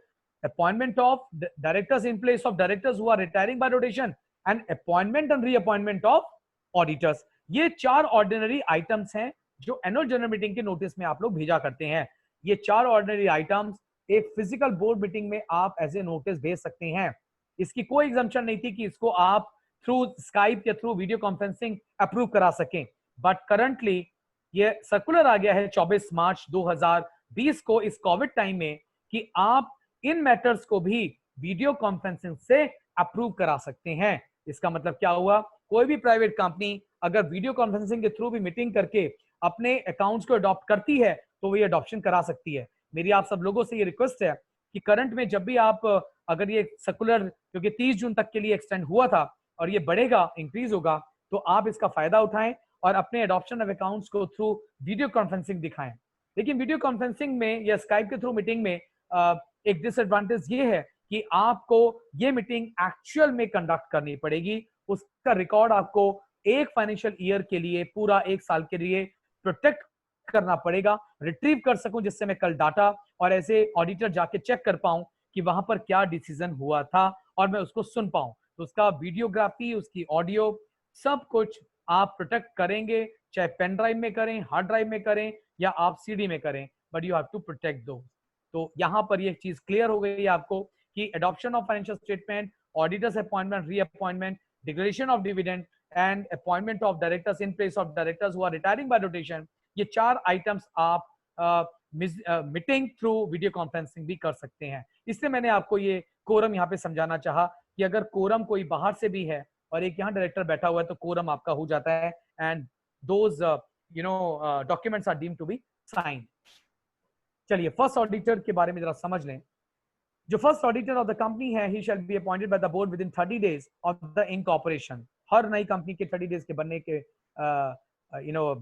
appointment of directors in place of directors who are retiring by rotation and appointment and reappointment of auditors, ये 4 ordinary items हैं जो annual general meeting के notice में आप लोग भेजा करते हैं। ये 4 ऑर्डिनरी आइटम्स एक फिजिकल बोर्ड मीटिंग में आप एज ए नोटिस भेज सकते हैं। इसकी कोई एग्जम्पशन नहीं थी कि इसको आप थ्रू स्काइप या थ्रू वीडियो कॉन्फ्रेंसिंग अप्रूव करा सकें, बट करंटली ये सर्कुलर आ गया है 24 मार्च 2020 को इस कोविड टाइम में कि आप इन मैटर्स को भी वीडियो कॉन्फ्रेंसिंग से अप्रूव करा सकते हैं। इसका मतलब क्या हुआ? कोई भी प्राइवेट कंपनी अगर वीडियो कॉन्फ्रेंसिंग के थ्रू भी मीटिंग करके अपने अकाउंट्स को अडॉप्ट करती है तो वो ये अडॉप्शन करा सकती है। मेरी आप सब लोगों से ये रिक्वेस्ट है कि करंट में जब भी आप अगर ये सर्कुलर, क्योंकि 30 जून तक के लिए एक्सटेंड हुआ था और ये बढ़ेगा, इंक्रीज होगा, तो आप इसका फायदा उठाएं और अपने अडॉप्शन ऑफ अकाउंट्स को थ्रू वीडियो कॉन्फ्रेंसिंग दिखाएं। लेकिन वीडियो कॉन्फ्रेंसिंग में या स्काइप के थ्रू मीटिंग में एक डिसएडवांटेज ये है कि आपको ये मीटिंग एक्चुअल में कंडक्ट करनी पड़ेगी। उसका रिकॉर्ड आपको एक फाइनेंशियल ईयर के लिए, पूरा 1 साल के लिए प्रोटेक्ट करना पड़ेगा, रिट्रीव कर सकूं, जिससे मैं कल डाटा और ऐसे ऑडिटर जाके चेक कर पाऊं कि वहां पर क्या डिसीजन हुआ था और मैं उसको सुन पाऊं। तो उसका वीडियोग्राफी, उसकी ऑडियो, सब कुछ आप प्रोटेक्ट करेंगे, चाहे पेन ड्राइव में करें, हार्ड ड्राइव में करें या आप सीडी में करें, but you have to protect दो। तो यहाँ पर ये चीज क्लियर हो गई आपको कि adoption of financial statement, auditors appointment, reappointment, declaration of dividend and appointment of directors in place of directors who are retiring by rotation, ये 4 आइटम्स आप मीटिंग थ्रू वीडियो कॉन्फ्रेंसिंग भी कर सकते हैं। इसलिए मैंने आपको ये कोरम यहाँ पे समझाना चाहा कि अगर कोरम कोई बाहर से भी है और एक यहाँ डायरेक्टर बैठा हुआ है तो कोरम आपका हो जाता है and those documents are deemed to be signed. चलिए फर्स्ट ऑडिटर के बारे में जरा समझ लें। जो first auditor of the company है, he shall be appointed by the board within 30 days of the incorporation. हर नई कंपनी के 30 डेज के बनने के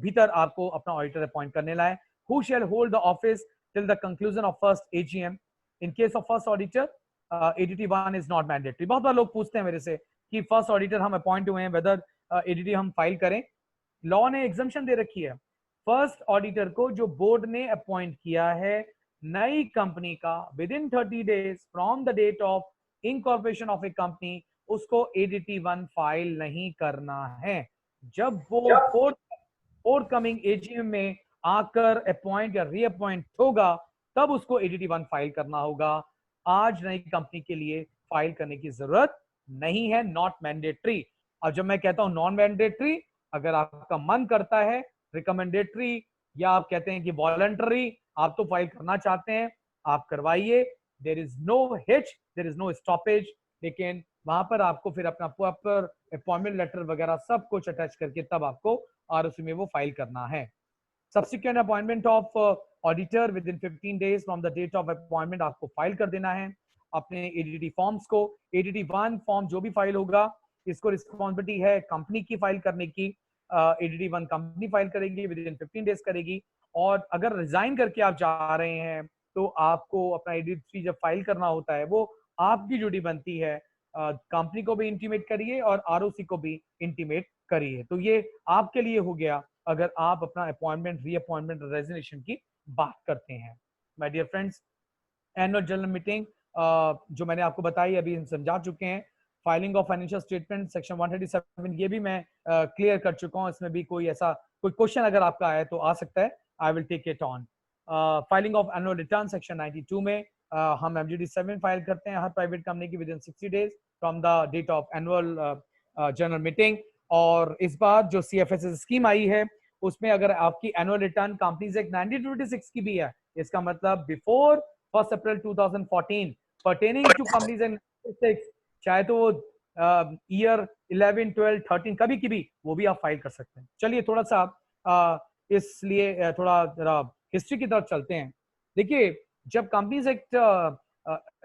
भीतर आपको अपना ऑडिटर अपॉइंट करने लाए। Who shall hold the office till the conclusion of first AGM? In case of first auditor, ADT 1 is not mandatory. बहुत बार लोग पूछते हैं मेरे से कि फर्स्ट ऑडिटर हम अपॉइंट हुए हैं, वेदर ADT हम फाइल करें। लॉ ने एग्जम्पशन दे रखी है, फर्स्ट ऑडिटर को जो बोर्ड ने अपॉइंट किया है नई कंपनी का within 30 days from the date of incorporation of a company, उसको ADT 1 फाइल नहीं करना है। जब वो फोर्थ कमिंग AGM में आकर अपॉइंट या रीअपॉइंट होगा तब उसको ADT 1 फाइल करना होगा। आज नई कंपनी के लिए फाइल करने की जरूरत नहीं है, नॉट मैंडेटरी। और जब मैं कहता हूं नॉन मैंडेटरी, अगर आपका मन करता है, रिकमेंडेटरी या आप कहते हैं कि वॉलंटरी, आप तो फाइल करना चाहते हैं, आप करवाइए। There is no hitch, there is no stoppage. लेकिन वहां पर आपको फिर अपना प्रॉपर अपॉइंटमेंट लेटर वगैरह सब कुछ अटैच करके तब आपको ROC में वो फाइल करना है। Subsequent appointment of auditor within 15 days from the date of appointment आपको फाइल कर देना है अपने ADT फॉर्म्स को। ADT 1 फॉर्म जो भी फाइल होगा, इसको रिस्पॉन्सिबिलिटी है कंपनी की फाइल करने की। ADT 1 कंपनी फाइल करेगी, विद इन 15 डेज करेगी। और अगर रिजाइन करके आप जा रहे हैं तो आपको अपना ADT 3 जब फाइल करना होता है, वो आपकी ड्यूटी बनती है। कंपनी को भी इंटीमेट करिए और ROC को भी इंटीमेट करिए। तो ये आपके लिए हो गया अगर आप अपना अपॉइंटमेंट, रीअपॉइंटमेंट, रेजिग्नेशन की बात करते हैं। My dear friends, annual general meeting जो मैंने आपको बताई अभी हम समझा चुके हैं। Filing of financial statement section 137 ये भी मैं क्लियर कर चुका हूं। इसमें भी कोई क्वेश्चन अगर आपका आए तो आ सकता है, I will take it on. Filing of annual return section 92 में हम MGD 7 फाइल करते हैं हर प्राइवेट कंपनी की within 60 days from the date of annual general meeting. और इस बार जो CFS स्कीम आई है उसमें अगर आपकी एनुअल रिटर्न कंपनीज एक्ट 1926 की भी है, इसका मतलब before 1 April 2014 pertaining to companies act 1926, चाहे तो वो ईयर 11, 12, 13 कभी की भी, वो भी आप फाइल कर सकते हैं। चलिए थोड़ा सा इसलिए थोड़ा जरा हिस्ट्री की तरफ चलते हैं। देखिए, जब कंपनीज एक्ट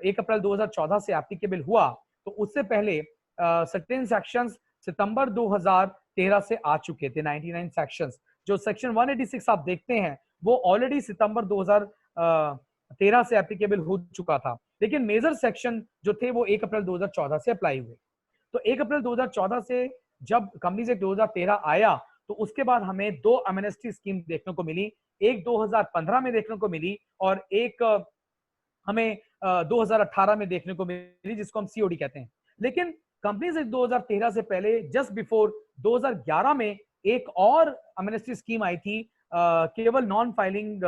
1 अप्रैल 2014 से एप्लीकेबल हुआ तो उससे पहले सर्टेन सेक्शंस सितंबर 2013 से आ चुके थे। 99 सेक्शंस, जो सेक्शन 186 आप देखते हैं वो ऑलरेडी सितंबर 2013 से एप्लीकेबल हो चुका था। लेकिन मेजर सेक्शन जो थे वो 1 अप्रैल 2014 से अप्लाई हुए। तो 1 अप्रैल 2014 से जब कंपनीज एक्ट 2013 आया तो उसके बाद हमें 2 एमनेस्टी स्कीम देखने को मिली। एक 2015 में देखने को मिली और एक हमें 2018 में देखने को मिली, जिसको हम COD कहते हैं। लेकिन कंपनीज एक्ट 2013 से पहले जस्ट बिफोर 2011 में एक और एमनेस्टी स्कीम आई थी, केवल नॉन फाइलिंग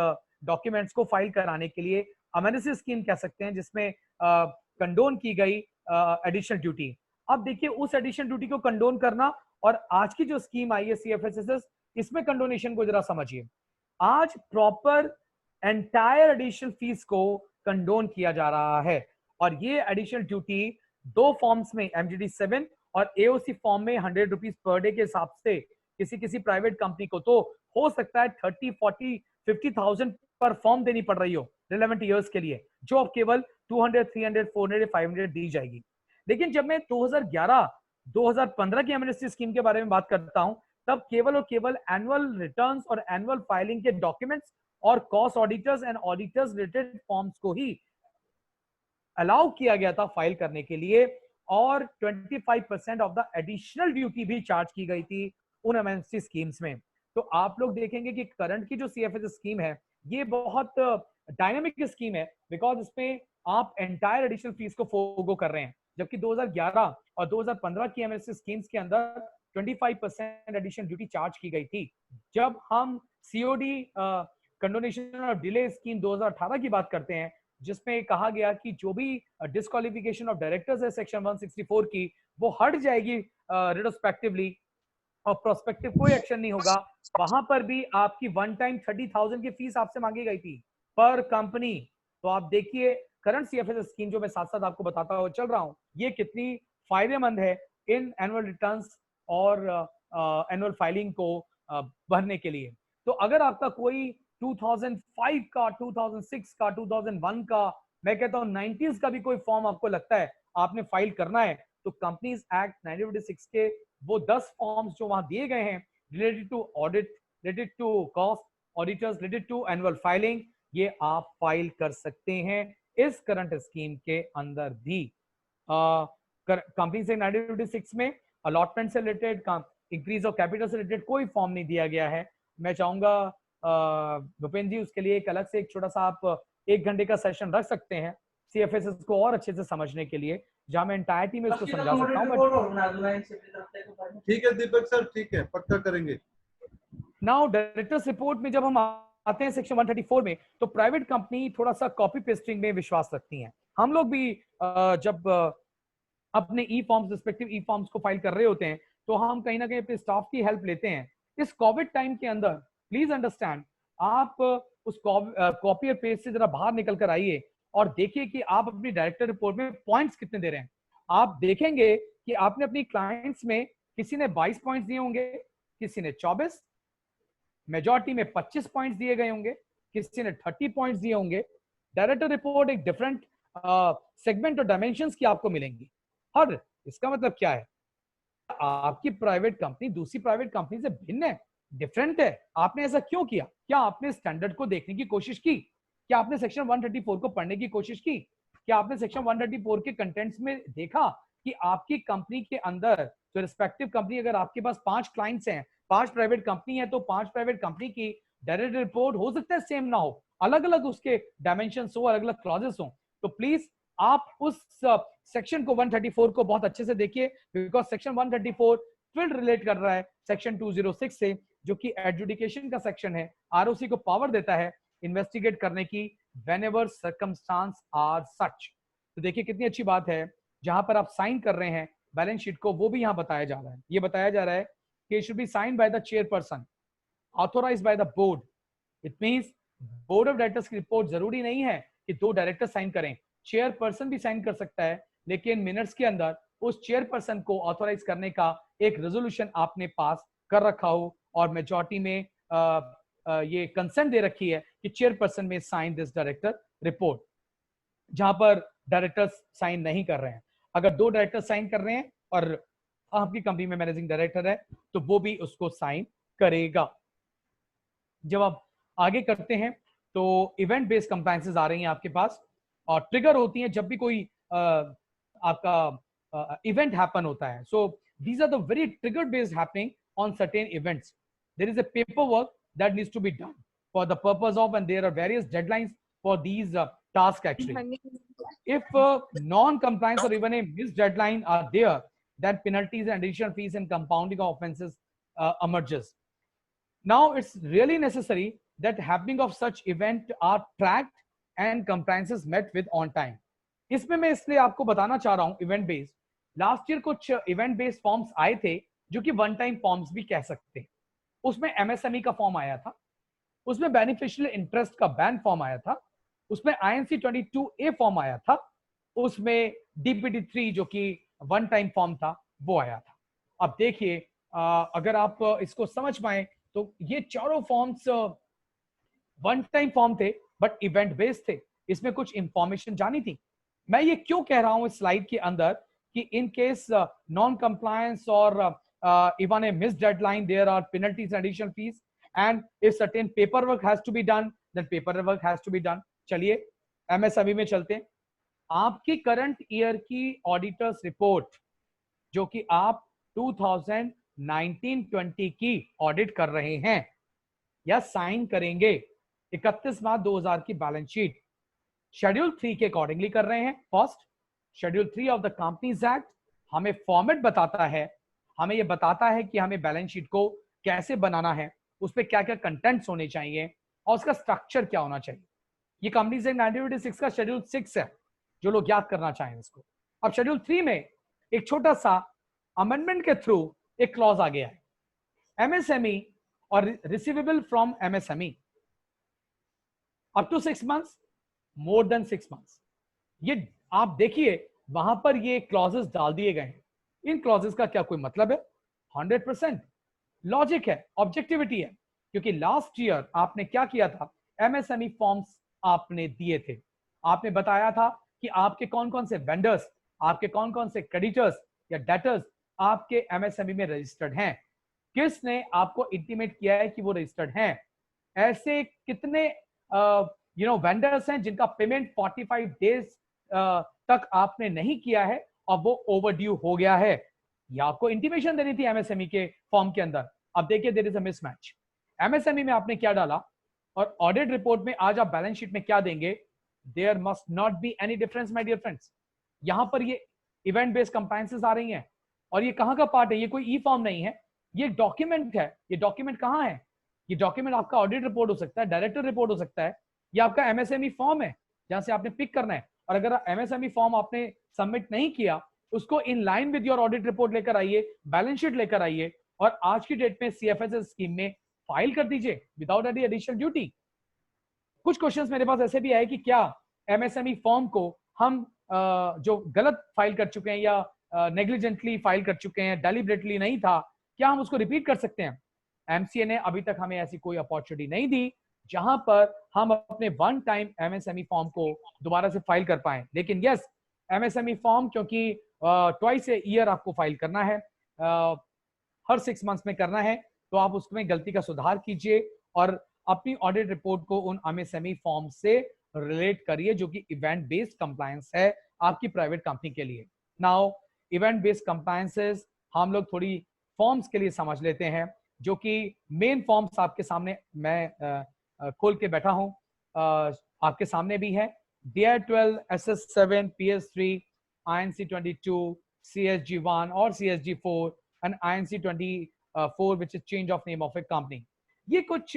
डॉक्यूमेंट्स को फाइल कराने के लिए एमनेस्टी स्कीम कह सकते हैं, जिसमें कंडोन की गई एडिशनल ड्यूटी। अब देखिए, उस एडिशनल ड्यूटी को कंडोन करना और आज की जो स्कीम आई है CFSS, इसमें कंडोनेशन को जरा समझिए। आज प्रॉपर एंटायर एडिशनल फीस को कंडोन किया जा रहा है और ये एडिशनल ड्यूटी 2 फॉर्म्स में, MGD 7 और AOC फॉर्म में 100 रुपीज पर डे के हिसाब से किसी प्राइवेट कंपनी को तो हो सकता है 30, 40, 50,000 पर फॉर्म देनी पड़ रही हो रिलेवेंट ईयर्स के लिए, जो अब केवल 200, 300, 400, 500 दी जाएगी। लेकिन जब मैं 2011, 2015 की एमनेस्टी स्कीम के बारे में बात करता हूं, तब केवल और केवल एनुअल रिटर्न्स और एनुअल फाइलिंग के डॉक्यूमेंट्स और cost auditors and auditors related forms को ही अलाउ किया गया था फाइल करने के लिए, और 25% ऑफ द एडिशनल ड्यूटी भी चार्ज की गई थी उन एमनेस्टी स्कीम्स में। तो आप लोग देखेंगे कि करंट की जो CFS स्कीम है ये बहुत डायनामिक स्कीम है, बिकॉज इसमें आप एंटायर एडिशनल फीस को फोगो कर रहे हैं। जबकि 2011 और 2015 की एमएससी स्कीम्स के अंदर 25% एडिशन ड्यूटी चार्ज की गई थी। जब हम सीओडी कंडोनेशन और डिले स्कीम 2018 की बात करते हैं, जिसमें कहा गया कि जो भी डिस्क्वालिफिकेशन ऑफ डायरेक्टर्स है सेक्शन 164 की, वो हट जाएगी रिट्रोस्पेक्टिवली और प्रोस्पेक्टिव कोई एक्शन नहीं होगा। वहां पर भी आपकी वन टाइम 30,000 की फीस आपसे मांगी गई थी पर कंपनी। तो आप देखिए करंट सीएफएस स्कीम जो मैं साथ साथ आपको बताता हुआ चल रहा हूं, ये कितनी फायदेमंद है इन एनुअल रिटर्न्स और एनुअल फाइलिंग को भरने के लिए। तो अगर आपका कोई 2005 का, 2006 का, 2001 का, मैं कहता हूं 90s का भी कोई फॉर्म आपको लगता है आपने फाइल करना है, तो कंपनीज एक्ट 1956 के वो 10 फॉर्म्स जो वहां दिए गए हैं related to audit, related to cost auditors, related to annual filing, ये आप फाइल कर सकते हैं इस करंट स्कीम के अंदर भी। कंपनी से 1956 में अलॉटमेंट से रिलेटेड, इंक्रीज ऑफ कैपिटल से रिलेटेड कोई फॉर्म नहीं दिया गया है। मैं चाहूंगा भूपेंद्र जी उसके लिए एक अलग से एक छोटा सा आप 1 घंटे का सेशन रख सकते हैं सीएफएस को और अच्छे से समझने के लिए, जहां मैं एंटायरिटी में इसको समझा सकता हूं। ठीक है दीपक सर, ठीक है, पक्का करेंगे। नाउ डायरेक्टर्स रिपोर्ट में जब हम आते हैं सेक्शन 134 में, तो प्राइवेट कंपनी थोड़ा सा कॉपी पेस्टिंग में विश्वास रखती हैं। हम लोग भी जब अपने ई फॉर्म्स, रिस्पेक्टिव ई फॉर्म्स को फाइल कर रहे होते हैं, तो हम कहीं ना कहीं अपने स्टाफ की हेल्प लेते हैं। इस कोविड टाइम के अंदर प्लीज अंडरस्टैंड, आप उस कॉपी और पेस्ट से जरा बाहर निकल कर आइए और देखिए कि आप अपनी डायरेक्टर रिपोर्ट में पॉइंट्स कितने दे रहे हैं। आप देखेंगे कि आपने अपनी क्लाइंट्स में किसी ने 22 पॉइंट्स दिए होंगे, किसी ने 24, मेजॉरिटी में 25 पॉइंट्स दिए गए होंगे, किसी ने 30 पॉइंट्स दिए होंगे। डायरेक्टर रिपोर्ट एक डिफरेंट सेगमेंट और डायमेंशंस की आपको मिलेंगी। और इसका मतलब क्या है, आपकी प्राइवेट कंपनी दूसरी प्राइवेट कंपनी से भिन्न है, डिफरेंट है। आपने ऐसा क्यों किया? क्या आपने स्टैंडर्ड को देखने की कोशिश की? क्या आपने सेक्शन 134 को पढ़ने की कोशिश की? क्या आपने सेक्शन 134 के कंटेंट्स में देखा कि आपकी कंपनी के अंदर, तो रिस्पेक्टिव कंपनी, अगर आपके पास 5 क्लाइंट्स हैं, 5 प्राइवेट कंपनी है, तो 5 प्राइवेट कंपनी की डायरेक्टर रिपोर्ट हो सकता है सेम ना हो, अलग अलग उसके डायमेंशंस हो, अलग अलग क्लॉजेस हो। तो प्लीज आप उस सेक्शन को 134 को बहुत अच्छे से देखिए, बिकॉज सेक्शन 134 फील्ड रिलेट कर रहा है सेक्शन 206 से, जो कि एडजुडिकेशन का सेक्शन है। आरओसी को पावर देता है इन्वेस्टिगेट करने की व्हेनेवर सर्कमस्टांस आर सच। तो देखिए कितनी अच्छी बात है, जहां पर आप साइन कर रहे हैं बैलेंस शीट को, वो भी यहां बताया जा रहा है। ये बताया जा रहा है कि it should be sign by the chairperson, authorised by the board. It means board of directors की रिपोर्ट जरूरी नहीं है कि 2 डायरेक्टर साइन करें, चेयरपर्सन भी साइन कर सकता है, लेकिन मिनट्स के अंदर उस चेयरपर्सन को ऑथोराइज करने का एक रेजोल्यूशन आपने पास कर रखा हो और मेजॉरिटी में ये कंसेंट दे रखी है कि चेयरपर्सन में साइन दिस डायरेक्टर रिपोर्ट, जहां पर डायरेक्टर्स साइन नहीं कर रहे हैं। अगर 2 डायरेक्टर साइन कर रहे हैं और आपकी कंपनी में मैनेजिंग डायरेक्टर है, तो वो भी उसको साइन करेगा। जब आप आगे करते हैं तो इवेंट बेस्ड कंप्लायंसेस आ रही हैं आपके पास, और ट्रिगर होती हैं जब भी कोई आपका इवेंट हैपन होता है। So these are the very trigger based happening on certain events. There is a paper work that needs to be done for the purpose of, and there are various deadlines for these tasks actually. If non-compliance or even a missed deadline are there, then penalties and additional fees and compounding of offenses emerges. Now it's really necessary that happening of such event are tracked and compliances met with on time. इसमें मैं इसलिए आपको बताना चाह रहा हूं event based, last year कुछ event based forms आए थे जो कि वन टाइम फॉर्म्स भी कह सकते हैं। उसमें एमएसएमई का फॉर्म आया था, उसमें बेनिफिशियल इंटरेस्ट का बैन फॉर्म आया था, उसमें INC 22A फॉर्म आया था, उसमें DPT3 जो कि वन टाइम फॉर्म था वो आया था। अब देखिए अगर आप इसको समझ पाए तो ये चारों फॉर्म्स वन टाइम फॉर्म थे बट इवेंट बेस्ड थे, इसमें कुछ इंफॉर्मेशन जानी थी। मैं ये क्यों कह रहा हूं इस स्लाइड के अंदर कि इन केस नॉन कंप्लायंस और even a miss deadline there are penalties and additional fees, and if certain paper work has to be done then paper work has to be done. चलिए MSME में चलते हैं। आपकी current year की auditors report जो कि आप 2019-20 की ऑडिट कर रहे हैं या साइन करेंगे, 31 मार्च 2000 की बैलेंस शीट शेड्यूल 3 के अकॉर्डिंगली कर रहे हैं। First schedule 3 of the companies act हमें फॉर्मेट बताता है, हमें ये बताता है कि हमें बैलेंस शीट को कैसे बनाना है, उस पर क्या क्या कंटेंट्स होने चाहिए और उसका स्ट्रक्चर क्या होना चाहिए। ये कंपनीज एक्ट 1986 का शेड्यूल 6 है, जो लोग याद करना चाहें इसको। अब शेड्यूल 3 में एक छोटा सा अमेंडमेंट के थ्रू एक क्लॉज आ गया है, एमएसएमई और receivable from MSME up to 6 months, more than 6 months. ये आप देखिए वहां पर ये क्लॉजेस डाल दिए गए हैं। इन क्लॉजेस का क्या कोई मतलब है? 100% लॉजिक है, ऑब्जेक्टिविटी है, क्योंकि लास्ट ईयर आपने क्या किया था, एमएसएमई फॉर्म्स आपने दिए थे, आपने बताया था कि आपके कौन कौन से वेंडर्स, आपके कौन कौन से क्रेडिटर्स या डेटर्स आपके एमएसएमई में रजिस्टर्ड हैं, किसने आपको इंटीमेट किया है कि वो रजिस्टर्ड हैं, ऐसे कितने वेंडर्स हैं जिनका पेमेंट 45 डेज तक आपने नहीं किया है और वो ओवरड्यू हो गया है, या आपको इंटीमेशन देनी थी एमएसएमई के फॉर्म के अंदर। अब देखिए there is a mismatch, MSME में आपने क्या डाला और ऑडिट रिपोर्ट में आज आप बैलेंस शीट में क्या देंगे, there must not be any difference my dear friends. यहां पर ये इवेंट बेस्ड कंप्लायंसेस आ रही हैं और ये कहां का पार्ट है, ये कोई ई फॉर्म नहीं है, ये डॉक्यूमेंट है। ये डॉक्यूमेंट कहां है? ये डॉक्यूमेंट आपका ऑडिट रिपोर्ट हो सकता है, डायरेक्टर रिपोर्ट हो सकता है, या आपका एमएसएमई फॉर्म है जहां से आपने पिक करना है। और अगर एमएसएमई फॉर्म आपने सबमिट नहीं किया, उसको in line with your audit report लेकर आइए, बैलेंस शीट लेकर आइए और आज की डेट में सीएफएसएस स्कीम में फाइल कर दीजिए विदाउट एनी एडिशनल ड्यूटी। कुछ क्वेश्चंस मेरे पास ऐसे भी आए कि क्या एमएसएमई फॉर्म को हम जो गलत फाइल कर चुके हैं या नेग्लिजेंटली फाइल कर चुके हैं, डेलिबरेटली नहीं था, क्या हम उसको रिपीट कर सकते हैं? एमसीए ने अभी तक हमें ऐसी कोई अपॉर्चुनिटी नहीं दी जहां पर हम अपने वन टाइम एमएसएमई फॉर्म को दोबारा से फाइल कर पाए। लेकिन यस, एमएसएमई फॉर्म क्योंकि ट्वाइस ए ईयर आपको फाइल करना है, हर 6 मंथ्स में करना है, तो आप उसमें गलती का सुधार कीजिए और अपनी ऑडिट रिपोर्ट को उन एमएसएमई फॉर्म से रिलेट करिए जो कि इवेंट बेस्ड कंप्लायंस है आपकी प्राइवेट कंपनी के लिए। नाउ इवेंट बेस्ड कंप्लायंसेस हम लोग थोड़ी फॉर्म्स के लिए समझ लेते हैं, जो कि मेन फॉर्म्स आपके सामने मैं खोल के बैठा हूं, आपके सामने भी है। DR12, SS7, PS3, INC22, CSG1 और CSG4 and INC24 which is change of name of a company। ये कुछ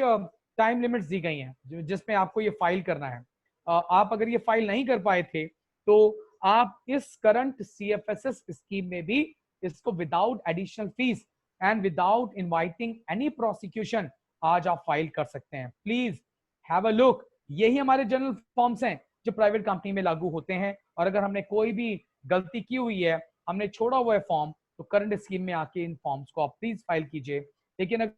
टाइम लिमिट्स दी गई हैं जिसमें आपको ये फाइल करना है। आप अगर ये फाइल नहीं कर पाए थे तो आप इस करंट सीएफएसएस स्कीम में भी इसको without additional fees and without inviting any prosecution आज आप फाइल कर सकते हैं। प्लीज हैव अ लुक, यही हमारे जनरल फॉर्म्स हैं जो प्राइवेट कंपनी में लागू होते हैं, और अगर हमने कोई भी गलती की हुई है, हमने छोड़ा हुआ है फॉर्म, तो करंट स्कीम में आके इन फॉर्म्स को आप प्लीज फाइल कीजिए। लेकिन अगर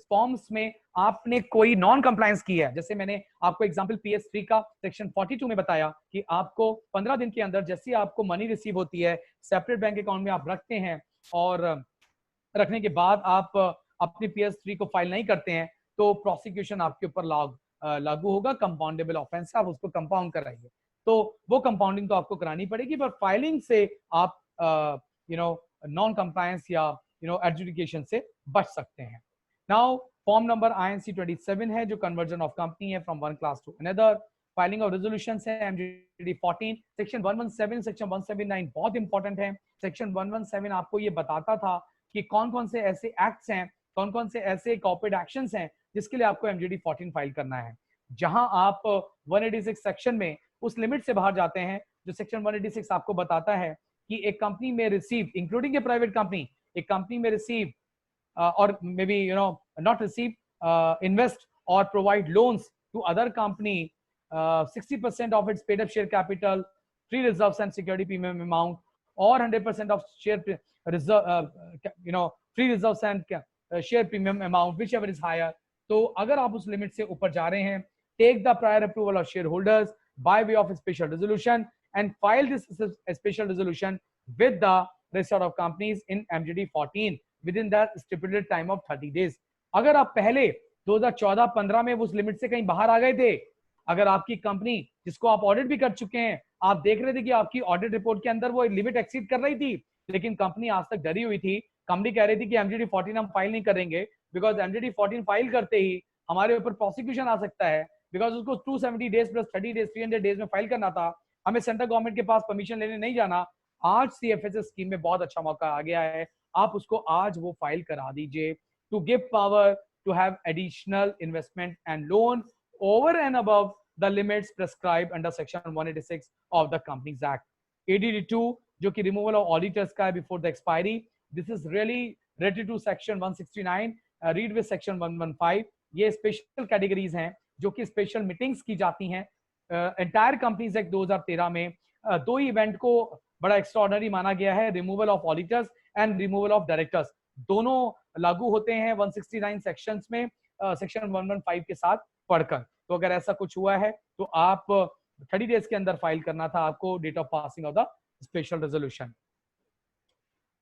फॉर्म्स में आपने कोई नॉन कंप्लायंस की है, जैसे मैंने आपको एग्जांपल PS3 का सेक्शन 42 में बताया कि आपको 15 दिन के अंदर जैसे आपको मनी रिसीव होती है, सेपरेट बैंक अकाउंट में आप रखते हैं और रखने के बाद आप अपनी PS3 को फाइल नहीं करते हैं, तो प्रोसिक्यूशन आपके ऊपर लागू होगा, कंपाउंडेबल ऑफेंस है, आप उसको कंपाउंड कराइए। तो वो कंपाउंडिंग तो आपको करानी पड़ेगी, पर फाइलिंग से आप नॉन कंप्लायंस या एडजुडिकेशन से बच सकते हैं। नाउ फॉर्म नंबर INC27 है जो कन्वर्जन ऑफ कंपनी है from one class to another. Filing of resolutions है MGD 14, सेक्शन 117, सेक्शन 179 बहुत इंपॉर्टेंट है। सेक्शन 117 आपको ये बताता था कि कौन कौन से ऐसे एक्ट्स हैं, कौन कौन से ऐसे कॉर्पोरेट एक्शंस हैं जिसके लिए आपको MGD 14 फाइल करना है। जहां आप 186 सेक्शन में उस लिमिट से बाहर जाते हैं जो सेक्शन 186 आपको बताता है कि एक कंपनी में रिसीव, इंक्लूडिंग ए प्राइवेट कंपनी, एक कंपनी में receive or maybe not receive, invest or provide loans to other company 60% of its paid up share capital, free reserves and security premium amount, or 100% of share reserve free reserves and share premium amount, whichever is higher। तो अगर आप उस limit से ऊपर जा रहे हैं, take the prior approval of shareholders by way of a special resolution and file this special resolution with the register of companies in MGD 14 within the stipulated time of 30 days। अगर आप पहले 2014-15 में उस लिमिट से कहीं बाहर आ गए थे, अगर आपकी कंपनी जिसको आप ऑडिट भी कर चुके हैं, आप देख रहे थे कि आपकी ऑडिट रिपोर्ट के अंदर वो लिमिट एक्सीड कर रही थी, लेकिन कंपनी आज तक डरी हुई थी, कंपनी कह रही थी कि MGD 14 हम फाइल नहीं करेंगे बिकॉज MGD 14 फाइल करते ही हमारे ऊपर प्रोसिक्यूशन आ सकता है, बिकॉज उसको 270 डेज प्लस 30 डेज 300 डेज में फाइल करना था। हमें सेंट्रल गवर्नमेंट के पास परमिशन लेने नहीं जाना। आज CFS स्कीम में बहुत अच्छा मौका आ गया है, आप उसको आज वो फाइल करा दीजिए to give power to have additional investment and loan over and above the limits prescribed under section 186 of the companies act. ADD2 जो कि रिमूवल ऑफ ऑडिटर्स का है before the expiry, this is really related to section 169, read with section 115। ये special categories हैं जो कि special meetings की जाती हैं। एंटायर कंपनीज एक्ट 2013 में दो ही इवेंट को बड़ा एक्स्ट्राऑर्डिनरी माना गया है, removal of auditors and removal of directors. दोनों लागू होते हैं 169 सेक्शंस में सेक्शन 115 के साथ पढ़कर। तो अगर ऐसा कुछ हुआ है तो आप 30 डेज के अंदर फाइल करना था आपको date of passing of the special resolution.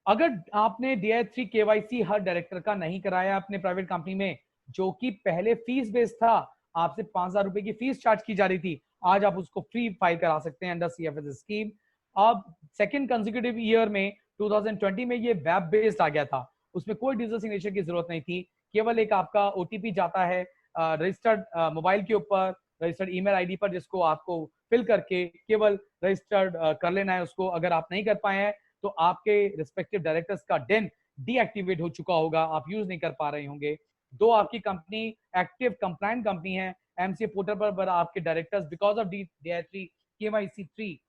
अगर आपने DI3 KYC हर डायरेक्टर का नहीं कराया अपने प्राइवेट कंपनी में, जो कि पहले फीस बेस्ड था, आपसे 5,000 रुपए की फीस चार्ज की जा रही थी, आज आप उसको फ्री फाइल करा सकते हैं अंडर CFS स्कीम। अब सेकंड कंसेक्यूटिव ईयर में 2020 में ये वेब बेस्ड आ गया था, उसमें कोई डिजिटल सिग्नेचर की जरूरत नहीं थी, केवल एक आपका OTP जाता है रजिस्टर्ड मोबाइल के ऊपर, रजिस्टर्ड ईमेल आईडी पर, जिसको आपको फिल करके केवल रजिस्टर्ड कर लेना है उसको। अगर आप नहीं कर पाए हैं तो आपके रिस्पेक्टिव डायरेक्टर्स का डेन डीएक्टिवेट हो चुका होगा, आप यूज नहीं कर पा रहे होंगे। दो आपकी कंपनी एक्टिव कंप्लायंट कंपनी है, MCA पोर्टल पर आपके directors because of DI3 KYC 3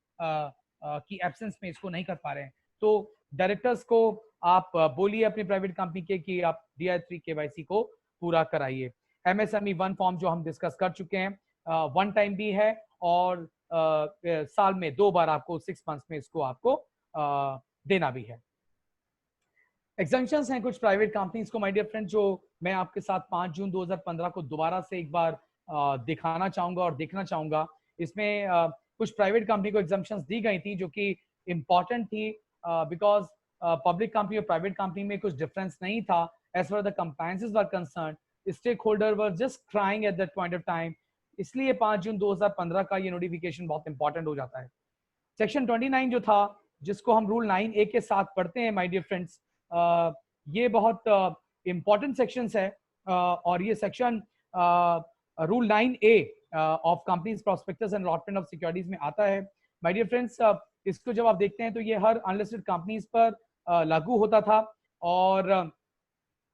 की एब्सेंस में इसको नहीं कर पा रहे हैं, तो डायरेक्टर्स को आप बोलिए अपनी प्राइवेट कंपनी के कि आप DI3 KYC को पूरा कराइए। MSME 1 फॉर्म जो हम डिस्कस कर चुके हैं, 1 टाइम भी है और साल में 2 बार आपको 6 मंथ्स में इसको आपको देना भी है। एग्जेम्पशंस हैं कुछ प्राइवेट कंपनीज को, माय डियर फ्रेंड, जो मैं आपके साथ 5 जून 2015 को दोबारा से एक बार दिखाना चाहूंगा और देखना चाहूंगा। इसमें कुछ प्राइवेट कंपनी को एग्जेम्पशंस दी गई थी जो कि इंपॉर्टेंट थी, बिकॉज पब्लिक कंपनी और प्राइवेट कंपनी में कुछ डिफरेंस नहीं था as far the compliances were concern. Stakeholder were just crying at that point of time, इसलिए 5 जून 2015 का ये नोटिफिकेशन बहुत इंपॉर्टेंट हो जाता है। सेक्शन 29 जो था, जिसको हम रूल 9A के साथ पढ़ते हैं माय डियर फ्रेंड्स, ये बहुत इंपॉर्टेंट सेक्शंस है और ये section rule 9A of companies prospectus and allotment of securities में आता है। माय डियर फ्रेंड्स, इसको जब आप देखते हैं तो ये हर अनलिस्टेड कंपनीज पर लागू होता था, और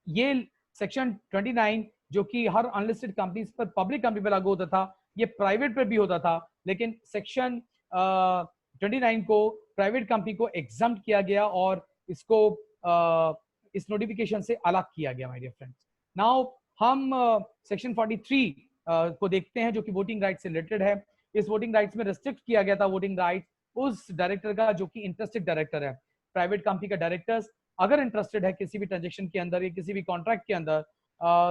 ये सेक्शन 29 जो कि हर अनलिस्टेड कंपनीज पर पब्लिक कंपनी पर लागू होता था, ये प्राइवेट पर भी होता था, लेकिन सेक्शन 29 को प्राइवेट कंपनी को एग्जम्प्ट किया गया और इसको इस नोटिफिकेशन से अलग किया गया माय डियर फ्रेंड्स। नाउ हम सेक्शन 43 को देखते हैं जो कि वोटिंग राइट से रिलेटेड है। इस वोटिंग राइट्स में रिस्ट्रिक्ट किया गया था वोटिंग राइट उस डायरेक्टर का जो कि इंटरेस्टेड डायरेक्टर है। प्राइवेट कंपनी का डायरेक्टर्स अगर इंटरेस्टेड है किसी भी ट्रांजेक्शन के अंदर या किसी भी कॉन्ट्रैक्ट के अंदर,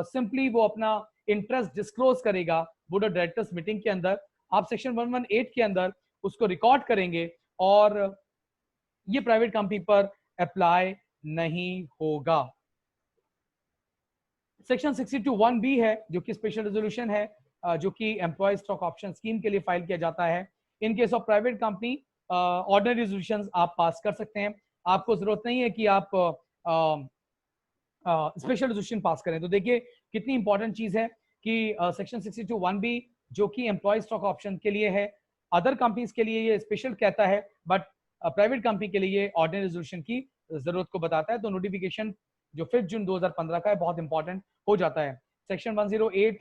सिंपली वो अपना इंटरेस्ट डिस्क्लोज करेगा बोर्ड ऑफ डायरेक्टर्स मीटिंग के अंदर। आप सेक्शन 118 के अंदर उसको रिकॉर्ड करेंगे और ये प्राइवेट कंपनी पर अप्लाई नहीं होगा। सेक्शन 62(1)(b) है जो कि स्पेशल रेजोल्यूशन है, जो कि एम्प्लॉय स्टॉक ऑप्शन स्कीम के लिए फाइल किया जाता है। In case of private company ordinary resolutions आप पास कर सकते हैं, आपको जरूरत नहीं है कि आप स्पेशल रेजोल्यूशन पास करें। तो देखिए कितनी इंपॉर्टेंट चीज है कि सेक्शन 62(1)(b) जो कि एम्प्लॉय स्टॉक ऑप्शन के लिए है, अदर कंपनीज के लिए ये स्पेशल कहता है, बट प्राइवेट कंपनी के लिए ये ऑर्डिनरी रेजोल्यूशन की जरूरत को बताता है। तो नोटिफिकेशन जो 5 जून 2015 का है बहुत इंपॉर्टेंट हो जाता है। सेक्शन 108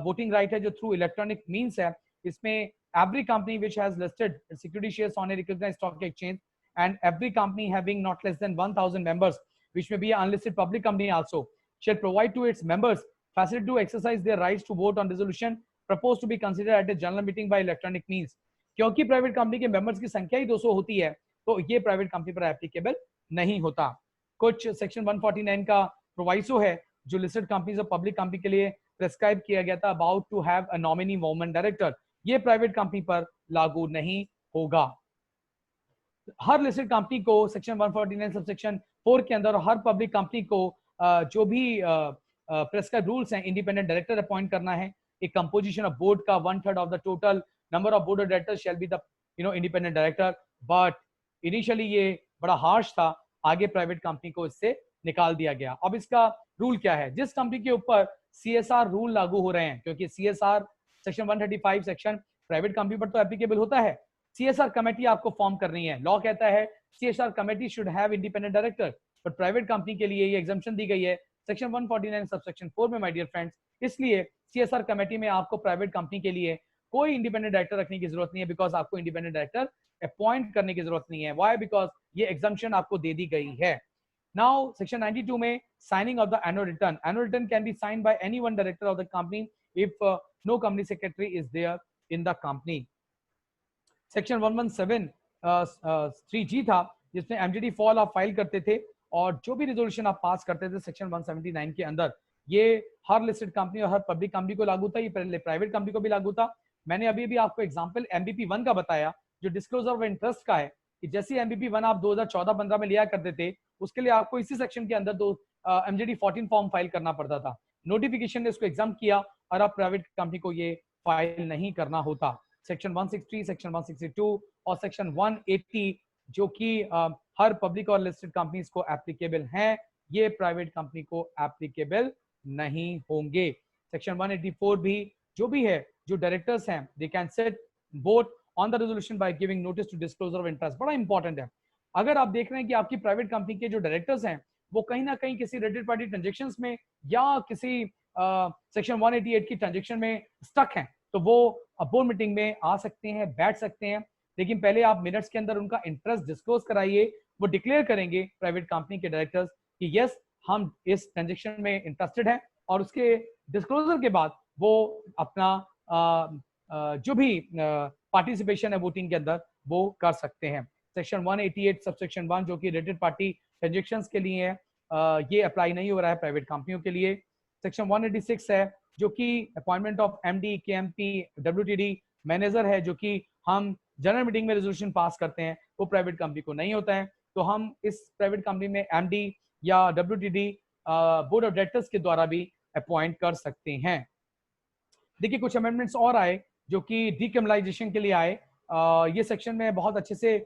वोटिंग राइट है जो थ्रू इलेक्ट्रॉनिक मींस है। इसमें every company which has listed security shares on a recognised stock exchange and every company having not less than 1000 members which may be an unlisted public company also shall provide to its members facility to exercise their rights to vote on resolution proposed to be considered at a general meeting by electronic means। क्योंकि private company के members की संख्या ही 200 होती है तो ये private company पर applicable नहीं होता। कुछ सेक्शन 149 का प्रोवाइसो है जो लिस्टेड कंपनीज और पब्लिक कंपनी के लिए प्रेस्क्राइब किया गया था, about to have a nominee woman director, ये प्राइवेट कंपनी पर लागू नहीं होगा। हर लिस्टेड कंपनी को सेक्शन 149 सबसेक्शन 4 के अंदर और हर पब्लिक कंपनी को जो भी प्रेस्क्राइब रूल्स हैं, इंडिपेंडेंट डायरेक्टर अपॉइंट करना है। एक कंपोजिशन ऑफ बोर्ड का 1/3 of the total number of board of directors shall be the independent director, but initially ये बड़ा हार्श था, आगे प्राइवेट कंपनी को इससे निकाल दिया गया। अब इसका रूल क्या है? जिस कंपनी के ऊपर CSR रूल लागू हो रहे हैं, क्योंकि CSR section 135 section private company पर तो एप्लीकेबल होता है, CSR कमेटी आपको फॉर्म करनी है। लॉ कहता है CSR committee should have independent director, but private company के लिए ये एग्जम्पशन दी गई है सेक्शन 149 सबसेक्शन 4 में माय डियर फ्रेंड्स। इसलिए CSR कमेटी में आपको प्राइवेट कंपनी के लिए कोई इंडिपेंडेंट डायरेक्टर रखने की जरूरत नहीं है, बिकॉज आपको इंडिपेंडेंट डायरेक्टर अपॉइंट करने की जरूरत नहीं है। व्हाई? बिकॉज ये एग्जम्पशन आपको दे दी गई है। नाउ सेक्शन 92 में signing off the annual return. Annual return can be signed by any one director of the company if no company secretary is there in the company. Section 117(3)(g) था जिसमें एमजीडी fall आप file करते थे और जो भी resolution आप पास करते थे सेक्शन 179 के अंदर, ये हर लिस्टेड कंपनी और हर पब्लिक कंपनी को लागू था, ये पहले प्राइवेट कंपनी को भी लागू था। मैंने अभी भी आपको एग्जांपल एमबीपी 1 का बताया जो डिस्क्लोजर ऑफ इंटरेस्ट का है कि जैसे एमबीपी 1 आप 2014-15 में लिया करते थे, उसके लिए आपको इसी सेक्शन के अंदर दो एमजीडी 14 फॉर्म फाइल करना पड़ता था। नोटिफिकेशन ने इसको एग्जाम किया और अब प्राइवेट कंपनी को ये फाइल नहीं करना होता। सेक्शन 160, सेक्शन 162 और सेक्शन 180 जो कि हर पब्लिक और लिस्टेड कंपनीज को एप्लीकेबल हैं, ये प्राइवेट कंपनी को एप्लीकेबल नहीं होंगे। सेक्शन 184 भी जो भी है, जो डायरेक्टर्स हैं, they can set vote on the resolution by giving notice to disclosure of interest. बड़ा इंपॉर्टेंट है। अगर आप देख रहे हैं कि आपकी प्राइवेट कंपनी के जो डायरेक्टर्स हैं वो कहीं ना कहीं किसी रिलेटेड पार्टी ट्रांजेक्शंस में या किसी सेक्शन 188 की ट्रांजेक्शन में स्टक हैं, तो वो बोर्ड मीटिंग में आ सकते हैं, बैठ सकते हैं, लेकिन पहले आप मिनट्स के अंदर उनका इंटरेस्ट डिस्क्लोज कराइए। वो डिक्लेयर करेंगे प्राइवेट कंपनी के डायरेक्टर्स कि यस हम इस ट्रांजेक्शन में इंटरेस्टेड हैं, और उसके डिस्क्लोजर के बाद वो अपना जो भी पार्टिसिपेशन है वोटिंग के अंदर वो कर सकते हैं। सेक्शन 188 सबसेक्शन 1 जो कि रिलेटेड पार्टी ट्रांजेक्शंस के लिए है, ये अप्लाई नहीं हो रहा है प्राइवेट कंपनियों के लिए। सेक्शन 186 है जो कि appointment of MD, KMP, WTD manager है, जो कि हम जनरल मीटिंग में रेजोल्यूशन पास करते हैं, वो प्राइवेट कंपनी को नहीं होता है। तो हम इस प्राइवेट कंपनी में एमडी या डब्ल्यूटीडी बोर्ड ऑफ डायरेक्टर्स के द्वारा भी अपॉइंट कर सकते हैं। देखिए कुछ अमेंडमेंट्स और आए जो कि डीक्रिमिनलाइजेशन के लिए आए। ये सेक्शन में बहुत अच्छे से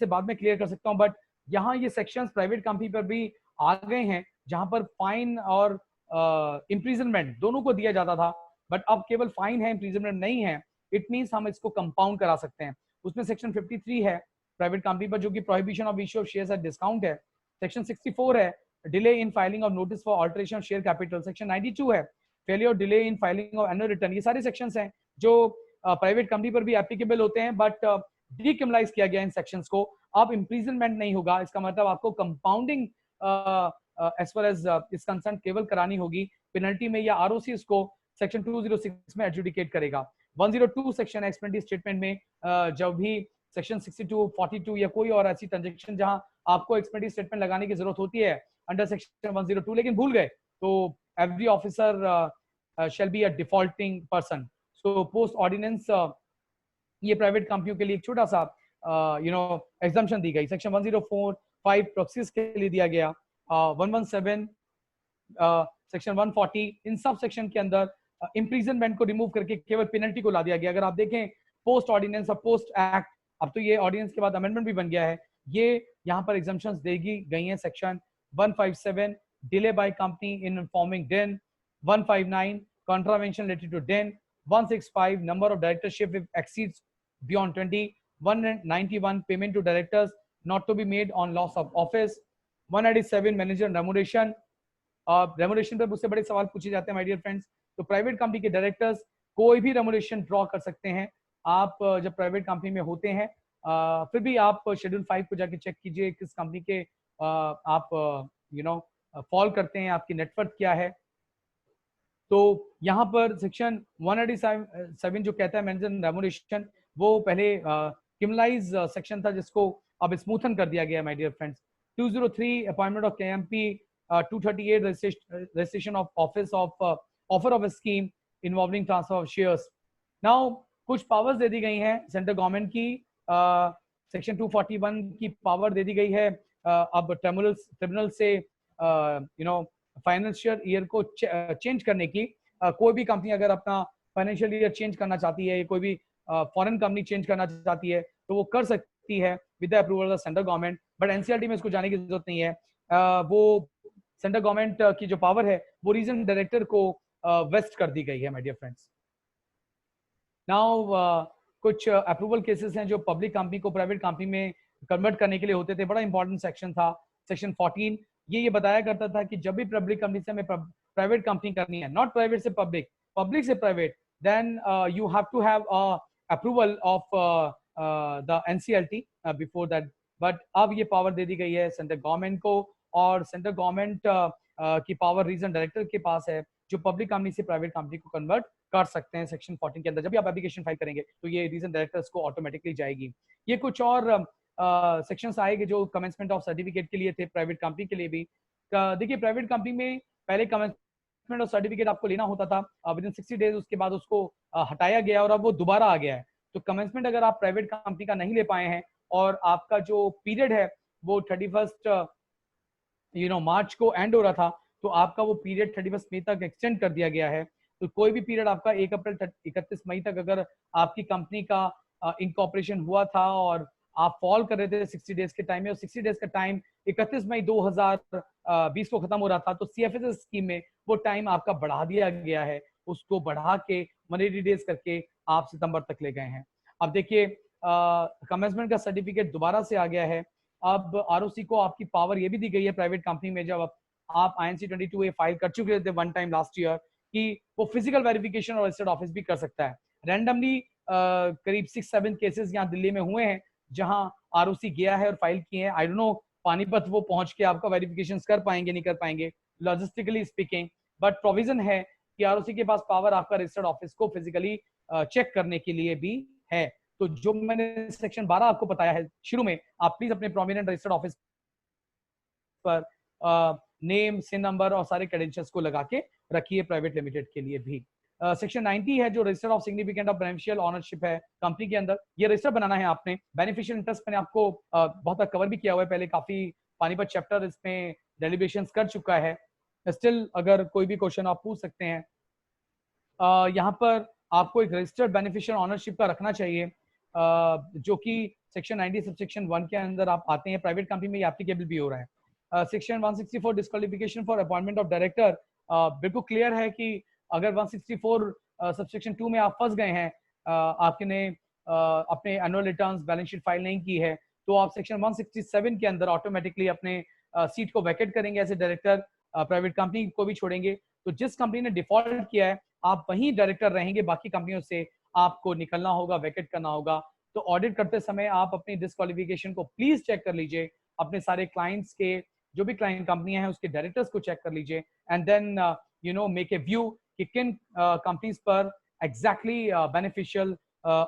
बाद में क्लियर कर सकता हूं, बट यहाँ ये सेक्शंस प्राइवेट कंपनी पर भी आ गए हैं जहां पर फाइन और इम्प्रिजनमेंट दोनों को दिया जाता था, बट अब केवल फाइन है, इम्प्रिजनमेंट नहीं है। इट मींस हम इसको कंपाउंड करा सकते हैं। उसमें सेक्शन 53 है प्राइवेट कंपनी पर जो कि prohibition of issue of shares at discount है। सेक्शन 64 है delay in filing of notice for alteration of share capital. Section 92 है failure delay in filing of annual return. ये सारे सेक्शंस हैं जो प्राइवेट कंपनी पर भी एप्लीकेबल होते हैं, बट डीक्रिमिनलाइज किया गया इन सेक्शंस को। अब इम्प्रिजनमेंट नहीं होगा, इसका मतलब आपको कंपाउंडिंग एज फार एज इस कंसर्न केवल करानी होगी पेनल्टी में, या आरओसी इसको सेक्शन 206 में एडजुडिकेट करेगा। 102 सेक्शन एक्सपेंडिचर स्टेटमेंट में जब भी सेक्शन 62, 42 या कोई और ऐसी ट्रांजेक्शन जहां आपको एक्सपेंडिचर स्टेटमेंट लगाने की जरूरत होती है अंडर सेक्शन 102 लेकिन भूल गए, तो every officer shall be a defaulting person. So post ordinance ये प्राइवेट कंपनियों के लिए एक छोटा सा एग्जम्पशन दी गई। सेक्शन 104(5) प्रोक्सीज के लिए दिया गया। 117 सेक्शन 140 इन सब सेक्शन के अंदर इम्प्रिजनमेंट को रिमूव करके केवल पेनल्टी को ला दिया गया। अगर आप देखें पोस्ट ऑर्डिनेंस और पोस्ट एक्ट, अब तो ये ऑर्डिनेंस के बाद अमेंडमेंट भी बन गया है, ये यहाँ पर एग्जम्पशंस देगी गई हैं। Section 157 delay by company in informing DIN, 159 contravention related to DIN, 165 number of directorship if exceeds beyond 20, 191 payment to directors not to be made on loss of office, 187 manager remuneration। Remuneration पर मुझसे बड़े सवाल पूछे जाते हैं my dear friends. तो private company के directors कोई भी रेमुनेशन ड्रॉ कर सकते हैं। आप जब प्राइवेट कंपनी में होते हैं फिर भी आप शेड्यूल 5 को जाके चेक कीजिए किस कंपनी के आप फॉल करते हैं, आपकी नेटवर्थ क्या है। तो यहाँ पर सेक्शन 187 जो कहता है मैनेजर रेमुनेशन, वो पहले क्रिमिनलाइज सेक्शन था जिसको अब स्मूथन कर दिया गया my dear friends. 203 appointment of KMP, 238 registration of office of offer of a scheme involving transfer of shares. Now कुछ पावर्स दे दी गई हैं सेंट्रल गवर्नमेंट की। सेक्शन 241 की पावर दे दी गई है अब ट्रिब्यूनल से फाइनेंशियल ईयर को चेंज करने की। कोई भी कंपनी अगर अपना फाइनेंशियल ईयर चेंज करना चाहती है, कोई भी फॉरेन कंपनी चेंज करना चाहती है तो वो कर सकती है with the approval of central government, but NCERT में इसको जाने की जरूरत नहीं है। वो सेंट्रल गवर्नमेंट की जो पावर है वो रीजन डायरेक्टर को वेस्ट कर दी गई है माय डियर फ्रेंड्स। नाउ कुछ अप्रूवल केसेस हैं जो पब्लिक कंपनी को प्राइवेट कंपनी में कन्वर्ट करने के लिए होते थे। बड़ा इंपॉर्टेंट सेक्शन था सेक्शन 14। ये बताया करता था कि जब भी पब्लिक कंपनी से हमें प्राइवेट कंपनी करनी है, नॉट प्राइवेट से पब्लिक, पब्लिक से private, then you have to have approval of the NCLT before that. But अब ये पावर दे दी गई है सेंट्रल गवर्नमेंट को, और सेंट्रल गवर्नमेंट की पावर रीजन डायरेक्टर के पास है, जो पब्लिक कंपनी से प्राइवेट कंपनी को कन्वर्ट कर सकते हैं सेक्शन 14 के अंदर। जब भी आप एप्लीकेशन फाइल करेंगे तो ये रीजन डायरेक्टर्स को ऑटोमेटिकली जाएगी। ये कुछ और सेक्शंस आएंगे जो कमेंसमेंट ऑफ सर्टिफिकेट के लिए थे, प्राइवेट कंपनी के लिए भी। देखिए प्राइवेट कंपनी में पहले कमेंसमेंट ऑफ सर्टिफिकेट आपको लेना होता था विदिन 60 डेज, उसके बाद उसको हटाया गया और अब वो दोबारा आ गया है। तो कमेंसमेंट अगर आप प्राइवेट कंपनी का नहीं ले पाए हैं और आपका जो पीरियड है वो 31 मार्च को एंड हो रहा था, तो आपका वो पीरियड 31 मई तक एक्सटेंड कर दिया गया है। तो कोई भी पीरियड आपका 1 अप्रैल 31 मई तक अगर आपकी कंपनी का इनकॉर्पोरेशन हुआ था और आप फॉल कर रहे थे 60 डेज के टाइम में, और 60 डेज का टाइम 31 मई 2020 को खत्म हो रहा था, तो CFS स्कीम में वो टाइम आपका बढ़ा दिया गया है। उसको बढ़ा के 180 डेज करके आप सितंबर तक ले गए हैं। अब देखिए कमेंसमेंट का सर्टिफिकेट दोबारा से आ गया है। अब ROC को आपकी पावर ये भी दी गई है प्राइवेट कंपनी में, जब आप INC 22A फाइल कर चुके थे वन टाइम लास्ट ईयर, कि वो फिजिकल वेरिफिकेशन और रजिस्टर्ड ऑफिस भी कर सकता है। रैंडमली करीब 6-7 केसेस यहाँ दिल्ली में हुए हैं जहां ROC गया है और फाइल किए हैं। आई डोंट नो पानीपत वो पहुंच के आपका वेरिफिकेशन कर पाएंगे नहीं कर पाएंगे, लॉजिस्टिकली स्पीकिंग, बट प्रोविजन है कि ROC के पास पावर आपका रजिस्टर्ड ऑफिस को फिजिकली चेक करने के लिए भी है। तो जो मैंने सेक्शन 12 आपको बताया है शुरू में, आप प्लीज अपने प्रोमिनेंट रजिस्टर्ड ऑफिस पर नेम, सिन नंबर और सारे क्रेडेंशियल्स को लगा के रखिए प्राइवेट लिमिटेड के लिए भी। सेक्शन 90 है जो register of significant of beneficial ownership है कंपनी के अंदर। ये रजिस्टर बनाना है आपने। बेनिफिशियल इंटरेस्ट मैंने आपको बहुत बार कवर भी किया हुआ है पहले, काफी पानीपत चैप्टर इसमें डेलिब्रेशंस कर चुका है। स्टिल अगर कोई भी क्वेश्चन आप पूछ सकते हैं। यहाँ पर आपको एक रजिस्टर्ड बेनिफिशियल ओनरशिप का रखना चाहिए, जो कि सेक्शन 90 सबसेक्शन 1 के अंदर आप आते हैं। प्राइवेट कंपनी में ये एप्लीकेबल भी हो रहा है। Section 164 disqualification for appointment of director, बिल्कुल क्लियर है कि अगर 164 सबसेक्शन 2 में आप फंस गए हैं, आपने अपने annual returns balance sheet file नहीं की है, तो आप सेक्शन 167 के अंदर ऑटोमेटिकली अपने सीट को वैकेट करेंगे as a director, private company को भी छोड़ेंगे। तो जिस कंपनी ने डिफॉल्ट किया है आप वहीं डायरेक्टर रहेंगे, बाकी कंपनियों से आपको निकलना होगा, वैकेट करना होगा। तो ऑडिट करते समय आप अपनी डिस्क्वालिफिकेशन को प्लीज चेक कर लीजिए, अपने सारे क्लाइंट्स के जो भी क्लाइंट कंपनियां हैं उसके डायरेक्टर्स को चेक कर लीजिए, and then make a view कि किन कंपनीज पर एग्जैक्टली बेनिफिशियल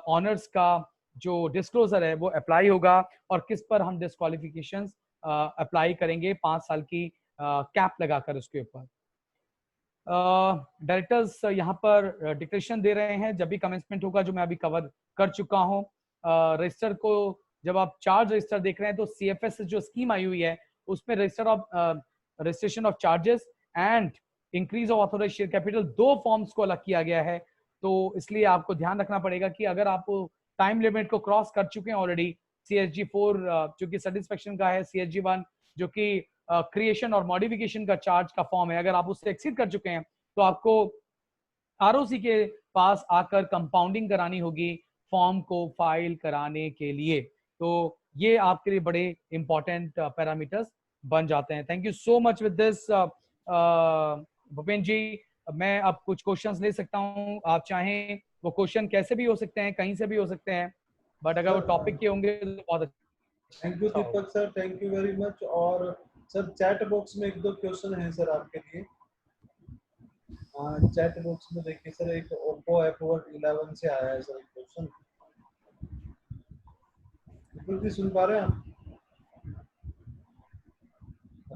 ऑनर्स का जो डिस्क्लोजर है वो अप्लाई होगा और किस पर हम डिस्क्वालिफिकेशंस अप्लाई करेंगे 5 साल की कैप लगाकर उसके ऊपर। डायरेक्टर्स यहाँ पर डिक्लेरेशन दे रहे हैं जब भी कमेंसमेंट होगा, जो मैं अभी कवर कर चुका हूँ। रजिस्टर को जब आप चार्ज रजिस्टर देख रहे हैं तो CFS जो स्कीम आई हुई है उसमें registration of charges and increase of authorised share capital 2 forms को अलग किया गया है। तो इसलिए आपको ध्यान रखना पड़ेगा कि अगर आप टाइम लिमिट को क्रॉस कर चुके हैं ऑलरेडी, CSG 4 जो कि सेटिस्फेक्शन का है, CSG 1 जो कि क्रिएशन और मॉडिफिकेशन का चार्ज का फॉर्म है, अगर आप उससे एक्सीड कर चुके हैं तो आपको ROC के पास आकर कंपाउंडिंग करानी होगी फॉर्म को फाइल कराने के लिए। तो ये आपके लिए बड़े इंपॉर्टेंट पैरामीटर्स बन जाते हैं। Thank you so much with this Bhupen ji. मैं अब कुछ क्वेश्चंस ले सकता हूं, आप चाहें वो क्वेश्चन कैसे भी हो सकते हैं, कहीं से भी हो सकते हैं, बट अगर वो टॉपिक के होंगे तो बहुत अच्छा। Thank you Deepak sir, thank you very much. और सर चैट बॉक्स में 1-2 क्वेश्चन है सर आपके लिए। चैट बॉक्स में देखिए सर, एक Oppo F1 11 से आया है सर क्वेश्चन। बिल्कुल सुन पा रहे हैं आप?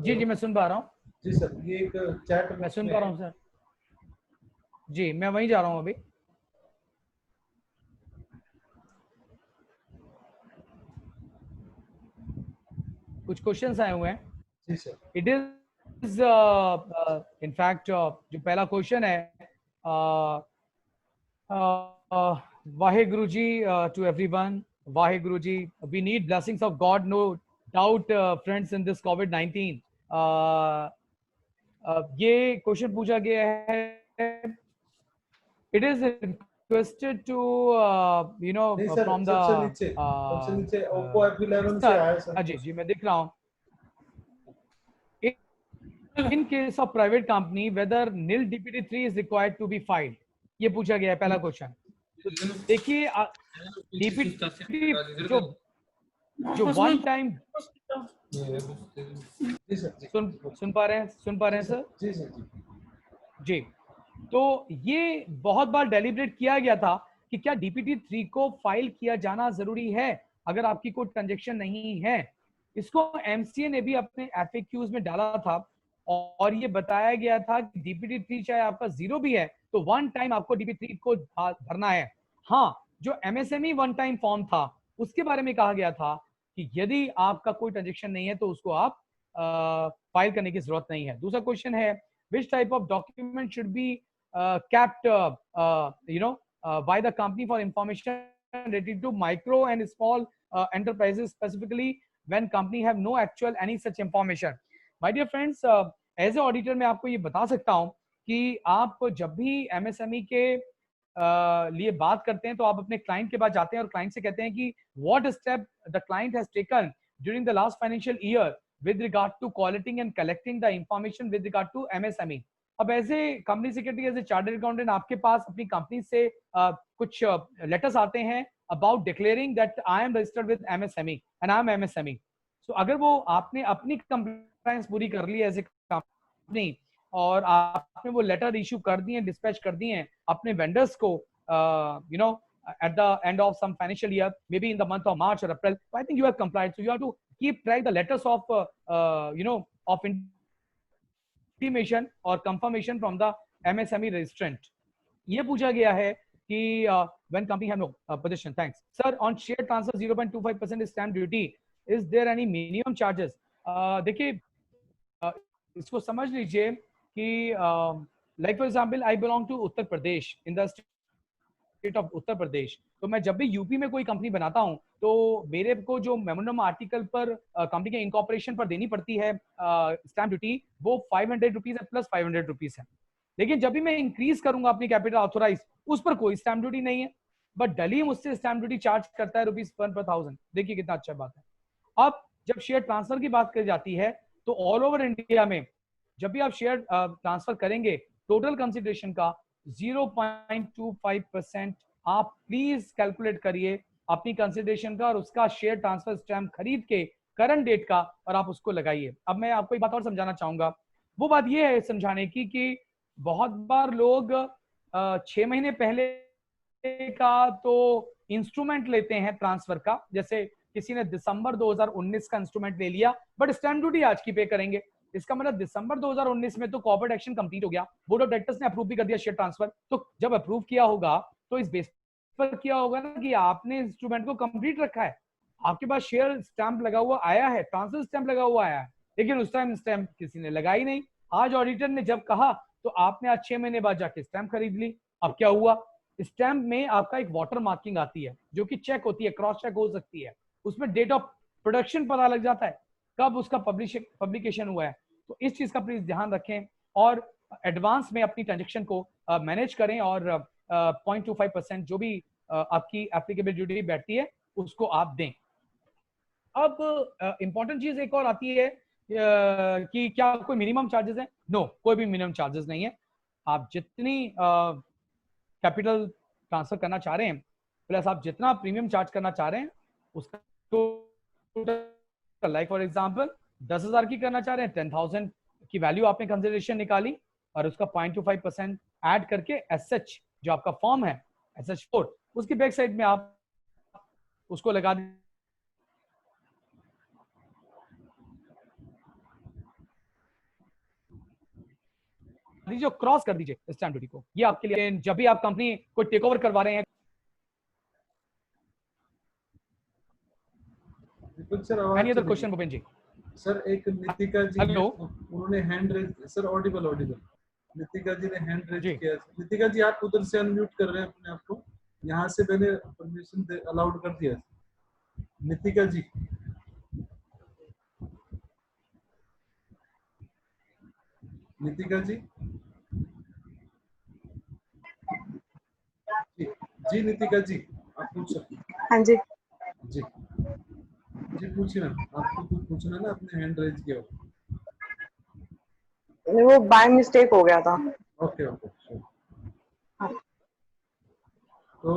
जी जी मैं सुन पा रहा हूँ। जी सर, ये एक चैट मैं सुन पा रहा हूँ सर। जी मैं वहीं जा रहा हूँ अभी। कुछ क्वेश्चंस आए हुए हैं। जी सर। इट इज इनफैक्ट जो पहला क्वेश्चन है, Waheguru ji to everyone, Waheguru ji, we need blessings of god no doubt friends in this Covid. ये क्वेश्चन पूछा गया है, इट इज requested to नहीं सर, from सबसे नीचे Oppo F11 से sir, आया सर। अजय जी मैं देख रहा हूँ। In case of private company, whether nil DPT3 is required to be filed, ये पूछा गया है पहला क्वेश्चन। तो देखिए DPT जो वन टाइम जी सर, सुन पा रहे हैं सर? जी सर जी। तो ये बहुत बार डेलिब्रेट किया गया था कि क्या DPT3 को फाइल किया जाना जरूरी है अगर आपकी कोई ट्रांजेक्शन नहीं है। इसको MCA ने भी अपने FAQs में डाला था और ये बताया गया था कि DPT3 चाहे आपका जीरो भी है तो वन टाइम आपको DPT3 को भरना है। हाँ, जो MSME वन टाइम फॉर्म था उसके बारे में कहा गया था कि यदि आपका कोई ट्रांजेक्शन नहीं है तो उसको आप फाइल करने की जरूरत नहीं है। दूसरा क्वेश्चन है which type of document should be kept by the company for information related to micro and small enterprises, specifically when company have no actual any such information. My dear friends, as a auditor मैं आपको ये बता सकता हूँ कि आप जब भी MSME के लिए बात करते हैं तो आप अपने क्लाइंट के पास जाते हैं और क्लाइंट से कहते हैं कि what step the client has taken during the last financial year with regard to collating and collecting the information with regard to MSME. अब as a company secretary, as a chartered accountant आपके पास अपनी कंपनी से कुछ letters आते हैं about declaring that I am registered with MSME and I am MSME। So अगर वो आपने अपनी कंप्लायंस पूरी कर ली एज ए कंपनी और आपने वो लेटर इशू कर दिए, डिस्पैच कर दिए हैं अपने वेंडर्स को at the end of some financial year, maybe in the month of March or April, so I think you have complied. So you have to keep track the letters of of intimation or confirmation from the MSME registrant. ये पूछा गया है कि when company have no position. Thanks sir. On share transfer 0.25% stamp duty, is there any minimum charges? देखिए इसको समझ लीजिए कि like for example I belong to Uttar Pradesh, in the state of Uttar Pradesh, तो मैं जब भी यूपी में कोई कंपनी बनाता हूं तो मेरे को जो मेमोरेंडम आर्टिकल पर कंपनी के इनकॉर्पोरेशन पर देनी पड़ती है स्टैंप ड्यूटी, वो 500 रुपीज है प्लस 500 रुपीज है। लेकिन जब भी मैं इंक्रीज करूंगा अपनी कैपिटल ऑथोराइज, उस पर कोई स्टैंप ड्यूटी नहीं है, बट डली मुझसे स्टैंप ड्यूटी चार्ज करता है ₹1/1000। देखिए कितना अच्छा बात है। अब जब शेयर ट्रांसफर की बात करी जाती है तो ऑल ओवर इंडिया में जब भी आप शेयर ट्रांसफर करेंगे टोटल कंसिडरेशन का 0.25% आप प्लीज कैलकुलेट करिए अपनी कंसिडरेशन का और उसका शेयर ट्रांसफर स्टैम्प खरीद के करंट डेट का और आप उसको लगाइए। अब मैं आपको एक बात और समझाना चाहूंगा, वो बात ये है समझाने की कि बहुत बार लोग 6 महीने पहले का तो इंस्ट्रूमेंट लेते हैं ट्रांसफर का, जैसे किसी ने दिसंबर 2019 का इंस्ट्रूमेंट ले लिया बट स्टैम्प ड्यूटी आज की पे करेंगे। इसका मतलब दिसंबर 2019 में तो कॉर्पोरेट एक्शन कंप्लीट हो गया, बोर्ड ऑफ डायरेक्टर्स ने अप्रूव भी कर दिया शेयर ट्रांसफर, तो जब अप्रूव किया होगा तो इस बेस पर किया होगा ना कि आपने इंस्ट्रूमेंट को कंप्लीट रखा है, आपके पास शेयर स्टैंप लगा हुआ आया है, ट्रांसफर स्टैंप लगा हुआ आया है, लेकिन उस टाइम स्टैंप किसी ने लगाई नहीं। आज ऑडिटर ने जब कहा तो आपने आज 6 महीने बाद जाके स्टैंप खरीद ली। अब क्या हुआ, स्टैंप में आपका एक वाटर मार्किंग आती है जो कि चेक होती है, क्रॉस चेक हो सकती है, उसमें डेट ऑफ प्रोडक्शन पता लग जाता है, कब उसका पब्लिकेशन हुआ है। तो इस चीज का प्लीज ध्यान रखें और एडवांस में अपनी ट्रांजेक्शन को मैनेज करें और 0.25% जो भी आपकी एप्लीकेबल ड्यूटी बैठती है उसको आप दें। अब इंपॉर्टेंट चीज एक और आती है कि क्या कोई मिनिमम चार्जेस है? नो, कोई भी मिनिमम चार्जेस नहीं है। आप जितनी कैपिटल ट्रांसफर करना चाह रहे हैं प्लस आप जितना प्रीमियम चार्ज करना चाह रहे हैं उसका तो लाइक फॉर एग्जांपल 10,000 की करना चाह रहे हैं, 10,000 की वैल्यू आपने कंसिडरेशन निकाली और उसका 0.25% ऐड करके एसएच जो आपका फॉर्म है SH4 उसकी बैक साइड में आप उसको लगा दीजिए, क्रॉस कर दीजिए स्टैंप ड्यूटी को। ये आपके लिए जब भी आप कंपनी को टेक ओवर करवा रहे हैं। Any other question Bhupen ji? Sir एक नितिका जी हेलो, उन्होंने hand raise, sir audible Nitika ji ने हैंड रेज जी। किया। नितिका जी आप उधर से अनम्यूट कर रहे हैं अपने आप को, यहाँ से मैंने परमिशन अलाउड कर दिया। नितिका जी, नितिका जी जी जी नितिका जी, आप पूछ सकते हैं। हाँ जी, जी जी पूछिए मैम, आपको कुछ पूछना है ना, अपने हैंड रेज किया हो। वो बाय मिस्टेक हो गया था। Okay okay sure। हाँ। तो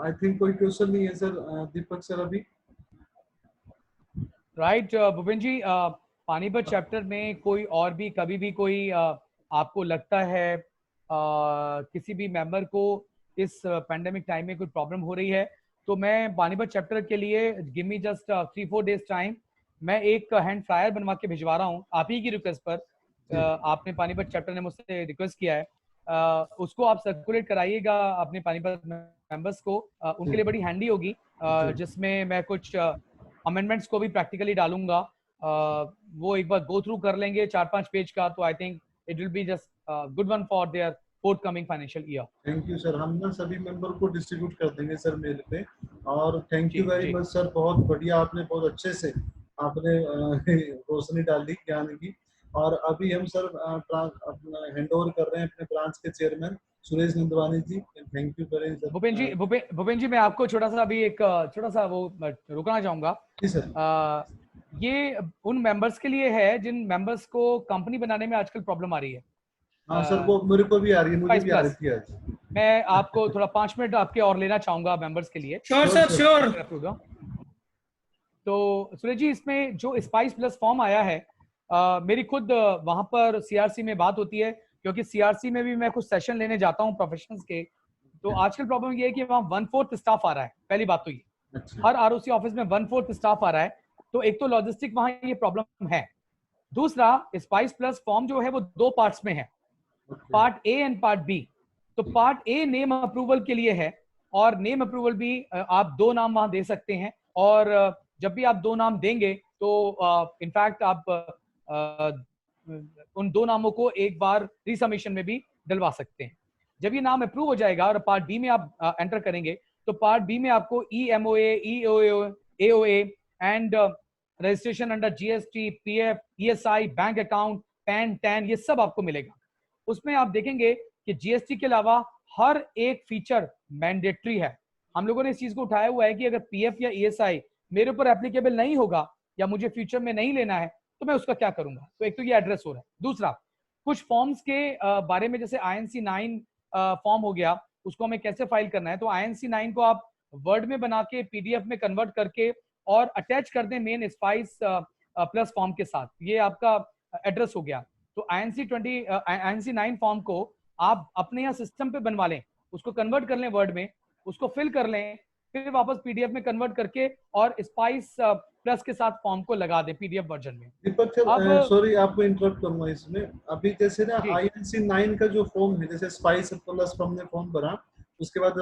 आई थिंक कोई क्वेश्चन नहीं है सर, दीपक सर अभी। राइट भूपेन जी, पानीपत चैप्टर में कोई और भी कभी भी कोई आपको लगता है किसी भी मेंबर को इस पेंडेमिक टाइम में कोई प्रॉब्लम हो रही है, तो मैं पानीपत चैप्टर के लिए give me just 3-4 days time, मैं एक हैंड फ्लायर बनवा के भिजवा रहा हूँ आप ही की रिक्वेस्ट पर। आपने पानीपत चैप्टर ने मुझसे रिक्वेस्ट किया है, उसको आप सर्कुलेट कराइएगा अपने पानीपत मेंबर्स को, उनके लिए बड़ी हैंडी होगी, जिसमें मैं कुछ अमेंडमेंट्स को भी प्रैक्टिकली डालूंगा। वो एक बार गो थ्रू कर लेंगे 4-5 पेज का, तो I think it will be just good one for their fourth coming financial year. Thank you sir, हम ना सभी मेंबर को डिस्ट्रीब्यूट कर देंगे सर मेल पे। और thank you very much sir, बहुत बढ़िया, आपने बहुत अच्छे से आपने रोशनी डाली ज्ञान की। और अभी हम सर अपना हैंड ओवर कर रहे हैं अपने ब्रांच के chairman Suresh Nandwani ji. Thank you very much. Bhupen ji मैं आपको छोटा सा अभी एक छोटा सा वो रुकना चाहूंगा। जी सर। ये उन मेंबर्स के लिए है जिन मेंबर्स को कंपनी बनाने में आजकल प्रॉब्लम आ रही है। हाँ सर, वो मेरे को भी आ रही है, मुझे भी आ रही थी आज। मैं आपको थोड़ा 5 मिनट आपके और लेना चाहूंगा मेंबर्स के लिए। Sure sir, sure. तो सुरेश जी, इसमें जो स्पाइस प्लस फॉर्म आया है, मेरी खुद वहां पर सीआरसी में बात होती है, क्योंकि सीआरसी में भी मैं कुछ सेशन लेने जाता हूँ प्रोफेशनल्स के। तो आजकल प्रॉब्लम ये है कि वहाँ 1/4 स्टाफ आ रहा है। पहली बात तो ये, हर आरओसी ऑफिस में 1/4 स्टाफ आ रहा है, तो एक तो लॉजिस्टिक वहां ये प्रॉब्लम है। दूसरा, स्पाइस प्लस फॉर्म जो है वो 2 पार्ट्स में है, part A and part B. तो पार्ट ए नेम अप्रूवल के लिए है, और नेम अप्रूवल भी आप 2 नाम वहां दे सकते हैं, और जब भी आप 2 नाम देंगे तो इनफैक्ट आप उन 2 नामों को एक बार रिसबमिशन में भी डलवा सकते हैं। जब ये नाम अप्रूव हो जाएगा और पार्ट बी में आप एंटर करेंगे, तो पार्ट बी में आपको EMOA, EOA and registration under GST, PF, ESI, bank account, pan, tan, ये सब आपको मिलेगा। उसमें आप देखेंगे कि GST के अलावा हर एक फीचर मैंडेटरी है। हम लोगों ने इस चीज को उठाया हुआ है कि अगर PF या ESI मेरे ऊपर एप्लीकेबल नहीं होगा या मुझे फ्यूचर में नहीं लेना है, तो मैं उसका क्या करूंगा। तो एक तो ये एड्रेस हो रहा है। दूसरा, कुछ फॉर्म्स के बारे में, जैसे INC 9 फॉर्म हो गया, उसको हमें कैसे फाइल करना है। तो INC 9 को आप वर्ड में बना के PDF में कन्वर्ट करके और अटैच कर दें मेन स्पाइस प्लस फॉर्म के साथ, ये आपका एड्रेस हो गया। तो INC 9 फॉर्म को आप अपने यहाँ सिस्टम पे बनवा लें, उसको कन्वर्ट कर लें वर्ड में, उसको फिल कर लें, फिर वापस PDF में कन्वर्ट करके और स्पाइस प्लस के साथ फॉर्म को लगा दें PDF वर्जन में। दीपक सर, सॉरी आपको इंटरप्ट करूंगा इसमें। अभी जैसे ना INC 9 का जो फॉर्म है, जैसे स्पाइस प्लस हमने फॉर्म भरा, उसके बाद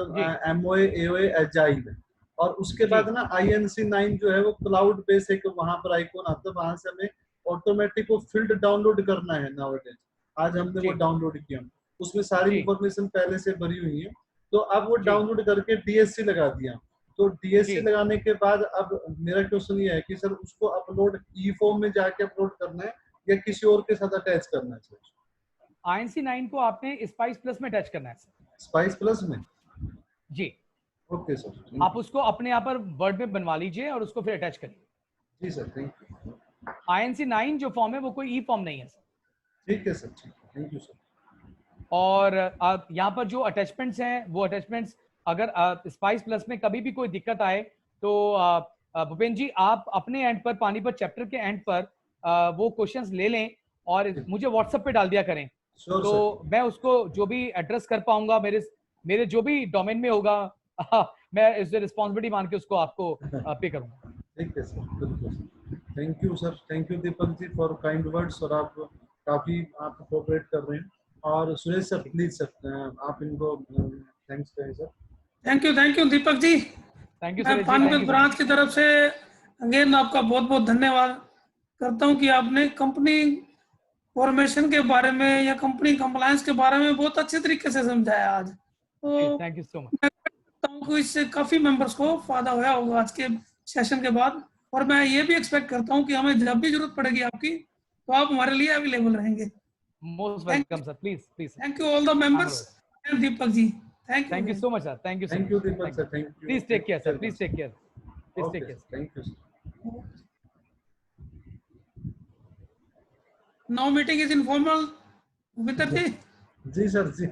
MOA, AOA, एजाइल, और उसके बाद ना INC 9 जो है वो क्लाउड बेस एक वहां पर आइकॉन आता है, वहां से हमें ऑटोमेटिक वो फील्ड डाउनलोड करना है। नाउअडेज आज हमने वो डाउनलोड किया, उसमें सारी इंफॉर्मेशन पहले से भरी हुई है। तो अब वो डाउनलोड करके DSC लगा दिया। तो DSC लगाने के बाद अब मेरा क्वेश्चन ये है कि सर उसको अपलोड ई फॉर्म में जाके अपलोड करना है या किसी और के साथ अटैच करना है सर? INC 9 को आपने स्पाइस प्लस में अटैच करना है सर। स्पाइस प्लस में? जी ओके सर। आप उसको अपने यहाँ पर वर्ड में बनवा लीजिए और उसको फिर अटैच करिए। जी सर, थैंक यू। INC 9 जो फॉर्म है वो कोई ई फॉर्म नहीं है सर। ठीक है सर, ठीक है, थैंक यू सर। और आप यहाँ पर जो अटैचमेंट्स हैं, वो अटैचमेंट्स अगर स्पाइस प्लस में कभी भी कोई दिक्कत आए, तो भूपेन जी आप अपने एंड पर, पानीपत चैप्टर के एंड पर वो क्वेश्चंस ले लें और मुझे व्हाट्सएप पे डाल दिया करें। तो मैं उसको जो भी एड्रेस कर पाऊंगा, मेरे जो भी डोमेन में होगा, मैं इस रिस्पॉन्सिबिलिटी मान के उसको आपको पे करूंगा। ठीक है सर, बिल्कुल। Thank you sir, thank you Deepak ji for kind words, और आप काफी कोऑपरेट कर रहे हैं। और सुरेश सर प्लीज सर आप इनको थैंक्स करें sir. Thank you Deepak ji. Thank you मैं पानीपत ब्रांच की तरफ से अगेन आपका बहुत बहुत धन्यवाद करता हूं कि आपने कंपनी फॉर्मेशन के बारे में या कंपनी कंप्लायंस के बारे में बहुत अच्छे तरीके से समझाया आज। तो थैंक यू सो मच। मैं करता हूं कि इससे काफी मेंबर्स को फायदा होया होगा आज के सेशन के बाद, और मैं ये भी एक्सपेक्ट करता हूं कि हमें जब भी जरूरत पड़ेगी आपकी, तो आप हमारे लिए अवेलेबल रहेंगे। Most welcome sir, please please. Thank you all the members. Deepak ji, thank Thank you so much, sir. Thank you, sir. Thank you, Deepak Thank sir. you. Thank you. Please take care, sir. Thank you Please very take care. Please much. take Okay, care. sir. Thank you, sir. Now meeting is informal, Bhupinder ji. जी sir जी